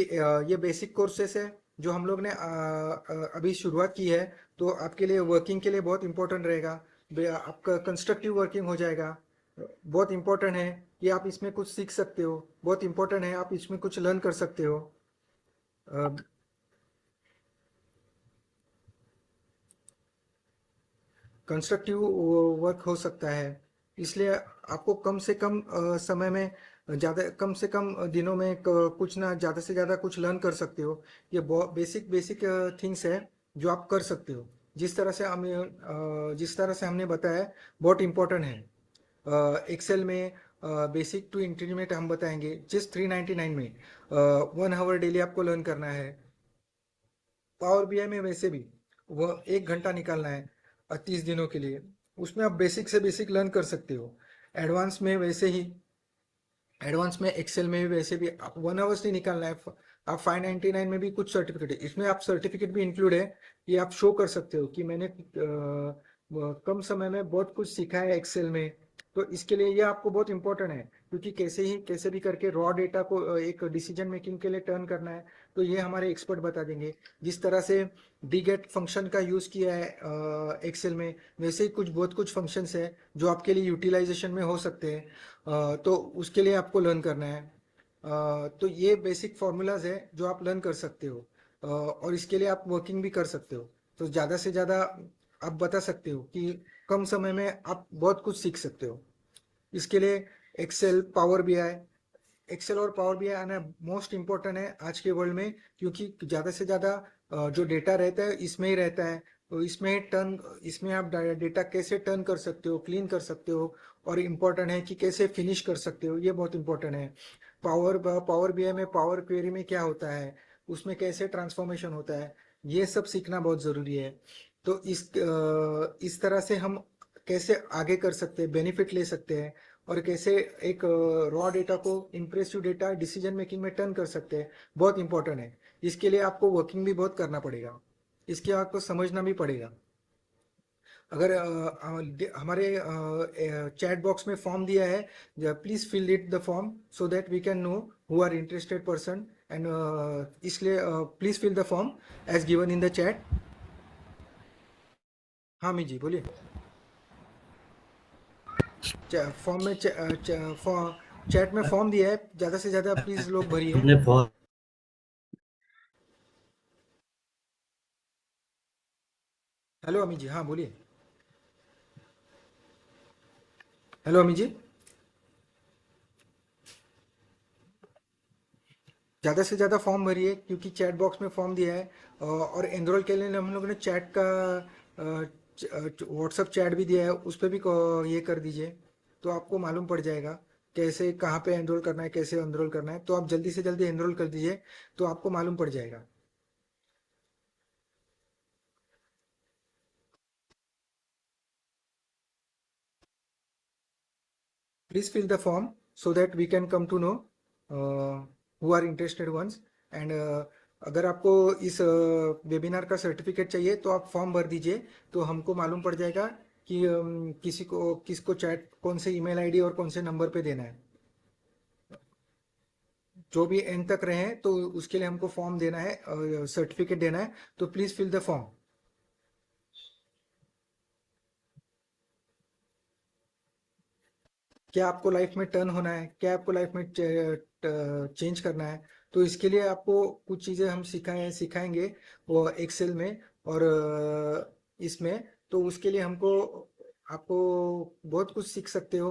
ये बेसिक कोर्सेस है जो हम लोग ने अभी शुरुआत की है, तो आपके लिए वर्किंग के लिए बहुत इंपॉर्टेंट रहेगा। आपका कंस्ट्रक्टिव वर्किंग हो जाएगा। बहुत इंपॉर्टेंट है कि आप इसमें कुछ सीख सकते हो, बहुत इंपॉर्टेंट है आप इसमें कुछ लर्न कर सकते हो। कंस्ट्रक्टिव वर्क हो सकता है, इसलिए आपको कम से कम समय में, ज़्यादा कम से कम दिनों में कुछ ना ज़्यादा से ज़्यादा कुछ लर्न कर सकते हो। ये बहुत बेसिक बेसिक थिंग्स है जो आप कर सकते हो। जिस तरह से हमने बताया है, बहुत इम्पोर्टेंट है। एक्सेल में बेसिक टू इंटरमीडिएट हम बताएंगे जिस 399 में 1 आवर डेली आपको लर्न करना है। पावर बीआई में वैसे भी वो 1 घंटा निकालना है 30 दिनों के लिए, उसमें आप बेसिक से बेसिक लर्न कर सकते हो। एडवांस में वैसे ही एडवांस में एक्सेल में भी वैसे भी आप 1 आवर्स नहीं निकालना है। आप 599 में भी कुछ सर्टिफिकेट है, इसमें आप सर्टिफिकेट भी इंक्लूड है कि आप शो कर सकते हो कि मैंने कम समय में बहुत कुछ सीखा है एक्सेल में। तो इसके लिए ये आपको बहुत इंपॉर्टेंट है, क्योंकि कैसे भी करके रॉ डेटा को एक डिसीजन मेकिंग के लिए टर्न करना है। तो ये हमारे एक्सपर्ट बता देंगे। जिस तरह से डीगेट फंक्शन का यूज किया है एक्सेल में, वैसे ही बहुत कुछ फंक्शंस है जो आपके लिए यूटिलाइजेशन में हो सकते हैं। तो उसके लिए आपको लर्न करना है। तो ये बेसिक फॉर्मूलाज है जो आप लर्न कर सकते हो। और इसके लिए आप वर्किंग भी कर सकते हो। तो ज़्यादा से ज़्यादा आप बता सकते हो कि कम समय में आप बहुत कुछ सीख सकते हो। इसके लिए एक्सेल, पावर बीआई, एक्सेल और पावर बीआई आना मोस्ट इम्पोर्टेंट है आज के वर्ल्ड में, क्योंकि ज़्यादा से ज़्यादा जो डेटा रहता है इसमें ही रहता है। तो इसमें आप डेटा कैसे टर्न कर सकते हो, क्लीन कर सकते हो, और इम्पोर्टेंट है कि कैसे फिनिश कर सकते हो, ये बहुत इम्पोर्टेंट है। पावर बीआई में पावर क्वेरी में क्या होता है, उसमें कैसे ट्रांसफॉर्मेशन होता है, ये सब सीखना बहुत ज़रूरी है। तो इस तरह से हम कैसे आगे कर सकते हैं, बेनिफिट ले सकते हैं, और कैसे एक रॉ डेटा को इम्प्रेसिव डेटा डिसीजन मेकिंग में टर्न कर सकते हैं, बहुत इंपॉर्टेंट है। इसके लिए आपको वर्किंग भी बहुत करना पड़ेगा, इसके आपको समझना भी पड़ेगा। अगर हमारे चैट बॉक्स में फॉर्म दिया है, please fill it the form so that we can know who are interested person, and इसलिए please fill the form as given in the chat. हाँ मी जी बोलिए। फॉर्म में चैट में फॉर्म दिया है, ज़्यादा से ज़्यादा प्लीज़ लोग भरिए। हमने बहुत हेलो अमी जी, हाँ बोलिए। हेलो अमी जी, ज़्यादा से ज़्यादा फॉर्म भरिए, क्योंकि चैट बॉक्स में फॉर्म दिया है। और एनरोल के लिए हम लोगों ने चैट का व्हाट्सअप चैट भी दिया है, उस पर भी ये कर दीजिए, तो आपको मालूम पड़ जाएगा कैसे कहाँ पे एनरोल करना है, कैसे एनरोल करना है। तो आप जल्दी से जल्दी एनरोल कर दीजिए, तो आपको मालूम पड़ जाएगा। Please fill the form so that we can come to know who are interested ones, and अगर आपको इस वेबिनार का सर्टिफिकेट चाहिए तो आप फॉर्म भर दीजिए, तो हमको मालूम पड़ जाएगा कि किसको चैट कौन से ईमेल आईडी और कौन से नंबर पे देना है। जो भी एंड तक रहे हैं तो उसके लिए हमको फॉर्म देना है, सर्टिफिकेट देना है। तो प्लीज फिल द फॉर्म। क्या आपको लाइफ में टर्न होना है, क्या आपको लाइफ में चेंज करना है, तो इसके लिए आपको कुछ चीज़ें हम सिखाएंगे वो एक्सेल में और इसमें। तो उसके लिए हमको आपको बहुत कुछ सीख सकते हो।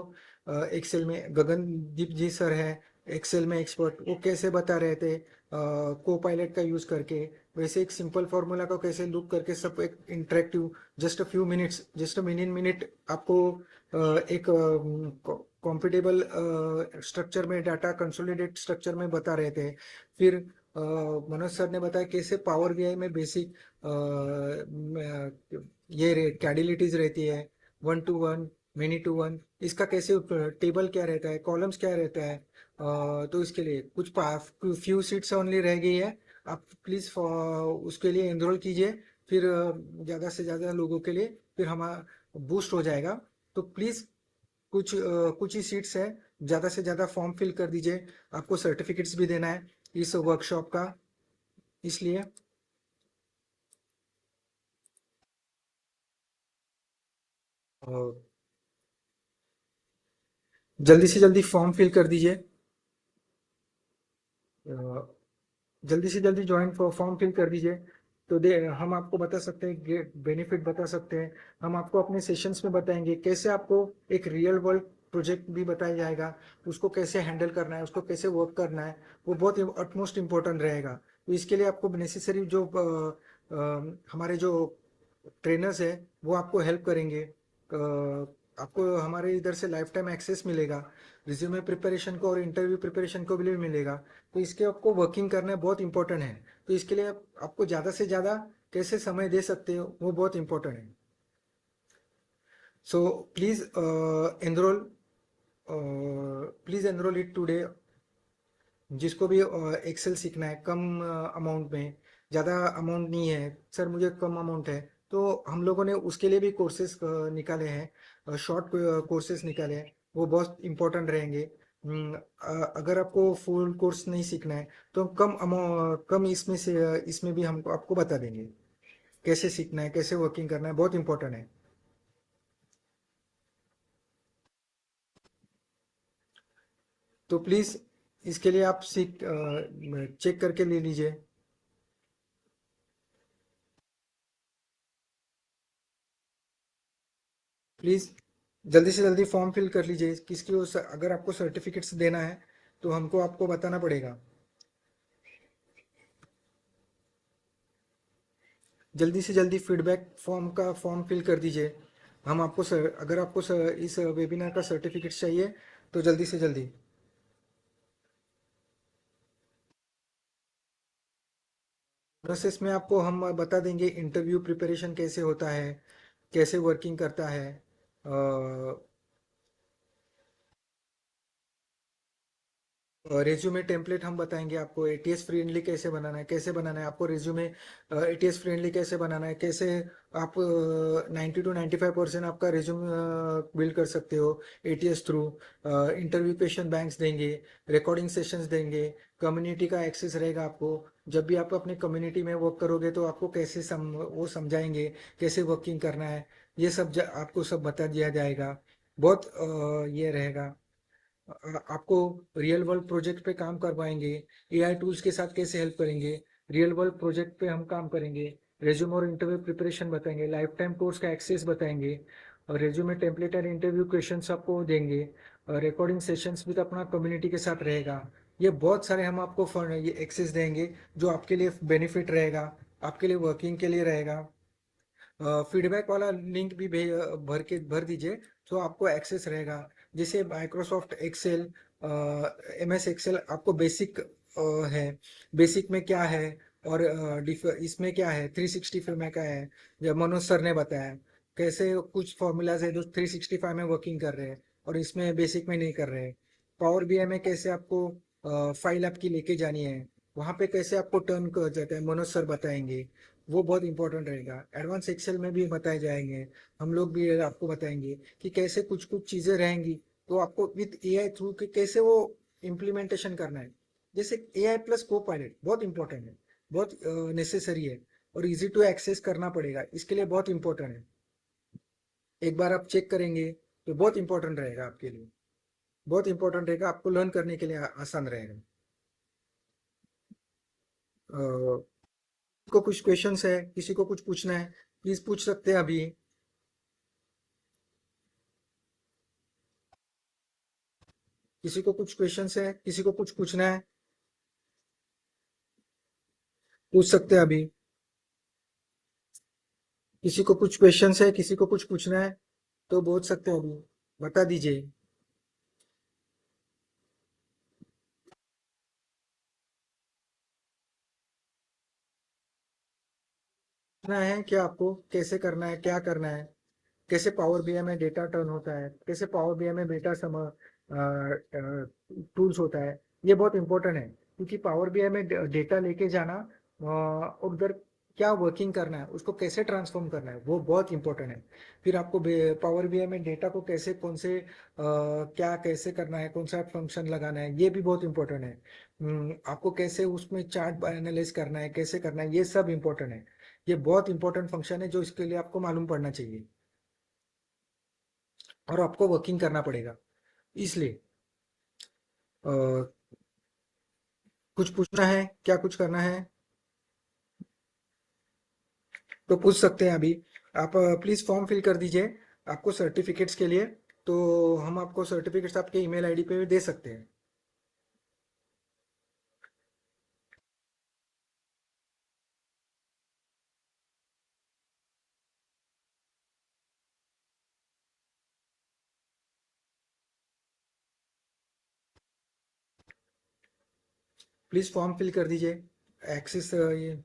एक्सेल में गगनदीप जी सर है एक्सेल में एक्सपर्ट, वो कैसे बता रहे थे को पायलट का यूज़ करके, वैसे एक सिंपल फार्मूला को कैसे लूप करके सब एक interactive, just a few minutes, just a minute आपको एक कॉम्पिटेबल स्ट्रक्चर में, डाटा कंसोलिडेट स्ट्रक्चर में बता रहे थे। फिर मनोज सर ने बताया कैसे पावर बीआई में बेसिक ये कैडिलिटीज रहती है, 1 to 1, मेनी टू वन, इसका कैसे टेबल क्या रहता है, कॉलम्स क्या रहता है। तो इसके लिए कुछ फ्यू सीट्स ओनली रह गई है, आप प्लीज़ उसके लिए एनरोल कीजिए। फिर ज़्यादा से ज़्यादा लोगों के लिए फिर हमारा बूस्ट हो जाएगा। तो प्लीज़ कुछ ही सीट्स है, ज़्यादा से ज़्यादा फॉर्म फिल कर दीजिए। आपको सर्टिफिकेट्स भी देना है इस वर्कशॉप का, इसलिए अ, जल्दी से जल्दी फॉर्म फिल कर दीजिए। अ, जल्दी से जल्दी ज्वाइन फॉर्म फिल कर दीजिए। तो हम आपको बता सकते हैं, बेनिफिट बता सकते हैं। हम आपको अपने सेशंस में बताएंगे कैसे आपको एक रियल वर्ल्ड प्रोजेक्ट भी बताया जाएगा, उसको कैसे हैंडल करना है, उसको कैसे वर्क करना है, वो बहुत अटमोस्ट इम्पोर्टेंट रहेगा। तो इसके लिए आपको नेसेसरी जो हमारे जो ट्रेनर्स है वो आपको हेल्प करेंगे। आपको हमारे इधर से लाइफ टाइम एक्सेस मिलेगा, रिज्यूमे प्रिपरेशन को और इंटरव्यू प्रिपरेशन को भी मिलेगा। तो इसके आपको वर्किंग करना बहुत इंपॉर्टेंट है। तो इसके लिए आपको ज़्यादा से ज़्यादा कैसे समय दे सकते हो वो बहुत इंपॉर्टेंट है। So please enrol please enrol it today. जिसको भी एक्सेल सीखना है कम अमाउंट में, ज़्यादा अमाउंट नहीं है सर, मुझे कम अमाउंट है, तो हम लोगों ने उसके लिए भी कोर्सेज निकाले हैं, शॉर्ट कोर्सेज निकाले हैं, वो बहुत इंपॉर्टेंट रहेंगे। अगर आपको फुल कोर्स नहीं सीखना है तो हम कम इसमें से इसमें भी हमको आपको बता देंगे कैसे सीखना है, कैसे वर्किंग करना है, बहुत इंपॉर्टेंट है। तो प्लीज़ इसके लिए आप चेक करके ले लीजिए। प्लीज़ जल्दी से जल्दी फॉर्म फिल कर लीजिए। अगर आपको सर्टिफिकेट्स देना है तो हमको आपको बताना पड़ेगा। जल्दी से जल्दी फीडबैक फॉर्म का फॉर्म फिल कर दीजिए। अगर आपको इस वेबिनार का सर्टिफिकेट चाहिए तो जल्दी से जल्दी। प्रोसेस में आपको हम बता देंगे इंटरव्यू प्रिपरेशन कैसे होता है, कैसे वर्किंग करता है। रेज्यूमे टेम्पलेट हम बताएंगे आपको, एटीएस फ्रेंडली कैसे बनाना है आपको रेज्यूमे, एटीएस फ्रेंडली कैसे बनाना है, कैसे आप 90 to 95% आपका रेज्यूमे बिल्ड कर सकते हो ATS through. Interview question banks देंगे, रिकॉर्डिंग सेशंस देंगे, कम्युनिटी का एक्सेस रहेगा आपको। जब भी आप अपने कम्युनिटी में वर्क करोगे तो आपको वो समझाएंगे कैसे वर्किंग करना है। ये आपको सब बता दिया जाएगा। बहुत ये रहेगा। आपको रियल वर्ल्ड प्रोजेक्ट पे काम करवाएंगे, एआई टूल्स के साथ कैसे हेल्प करेंगे, रियल वर्ल्ड प्रोजेक्ट पे हम काम करेंगे, रेज्यूमे और इंटरव्यू प्रिपरेशन बताएंगे, लाइफ टाइम कोर्स का एक्सेस बताएंगे, और रेज्यूमे टेम्पलेट और इंटरव्यू क्वेश्चंस आपको देंगे, और रिकॉर्डिंग सेशंस भी तो अपना कम्युनिटी के साथ रहेगा। ये बहुत सारे हम आपको ये एक्सेस देंगे जो आपके लिए बेनिफिट रहेगा, आपके लिए वर्किंग के लिए रहेगा। फीडबैक वाला लिंक भी भर दीजिए तो आपको एक्सेस रहेगा। जैसे माइक्रोसॉफ्ट एक्सेल, एमएस एक्सेल आपको बेसिक है, बेसिक में क्या है, और इसमें क्या है 365 में क्या है, जब मनोज सर ने बताया कैसे कुछ फॉर्मूलाज है जो 365 में वर्किंग कर रहे हैं और इसमें बेसिक में नहीं कर रहे हैं। पावर बीआई में कैसे आपको फाइल आपकी लेके जानी है, वहां पे कैसे आपको टर्न कर जाता है मनोज सर बताएंगे, वो बहुत इंपॉर्टेंट रहेगा। एडवांस एक्सेल में भी बताए जाएंगे, हम लोग भी आपको बताएंगे कि कैसे कुछ कुछ चीजें रहेंगी, तो आपको विद एआई थ्रू के कैसे वो इम्प्लीमेंटेशन करना है। जैसे एआई प्लस को पायलट बहुत इंपॉर्टेंट है, बहुत नेसेसरी है, और इजी टू एक्सेस करना पड़ेगा, इसके लिए बहुत इंपॉर्टेंट है। एक बार आप चेक करेंगे तो बहुत इंपॉर्टेंट रहेगा आपके लिए, बहुत इंपॉर्टेंट रहेगा, आपको लर्न करने के लिए आसान रहेगा। को कुछ क्वेश्चंस है, किसी को कुछ पूछना है, प्लीज पूछ सकते हैं अभी। किसी को कुछ क्वेश्चंस है, किसी को कुछ पूछना है, पूछ सकते हैं अभी। किसी को कुछ क्वेश्चंस है, किसी को कुछ पूछना है तो बोल सकते हैं अभी, बता दीजिए। पूछना है क्या आपको, कैसे करना है, क्या करना है, कैसे पावर बीआई में डेटा टर्न होता है, कैसे पावर बीआई में डेटा सम टूल्स होता है, ये बहुत इंपॉर्टेंट है। क्योंकि पावर बीआई में डेटा लेके जाना और उधर क्या वर्किंग करना है, उसको कैसे ट्रांसफॉर्म करना है, वो बहुत इंपॉर्टेंट है। फिर आपको पावर बीआई में डेटा को कैसे कौन से क्या कैसे करना है, कौन सा फंक्शन लगाना है, ये भी बहुत इंपॉर्टेंट है। आपको कैसे उसमें चार्ट एनालाइज करना है, कैसे करना है, ये सब इंपॉर्टेंट है। ये बहुत इंपॉर्टेंट फंक्शन है जो इसके लिए आपको मालूम पड़ना चाहिए और आपको वर्किंग करना पड़ेगा। इसलिए अ, कुछ पूछना है, क्या कुछ करना है तो पूछ सकते हैं अभी। आप प्लीज फॉर्म फिल कर दीजिए आपको सर्टिफिकेट्स के लिए, तो हम आपको सर्टिफिकेट्स आपके ईमेल आईडी पे भी दे सकते हैं। प्लीज फॉर्म फिल कर दीजिए। एक्सेस ये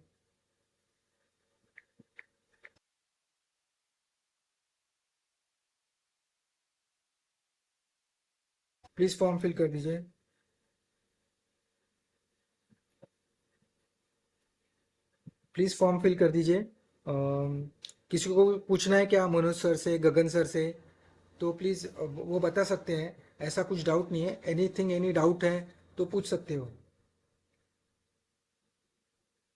प्लीज फॉर्म फिल कर दीजिए। प्लीज फॉर्म फिल कर दीजिए। किसी को पूछना है क्या मनोज सर से, गगन सर से, तो प्लीज वो बता सकते हैं। ऐसा कुछ डाउट नहीं है, एनीथिंग एनी डाउट है तो पूछ सकते हो।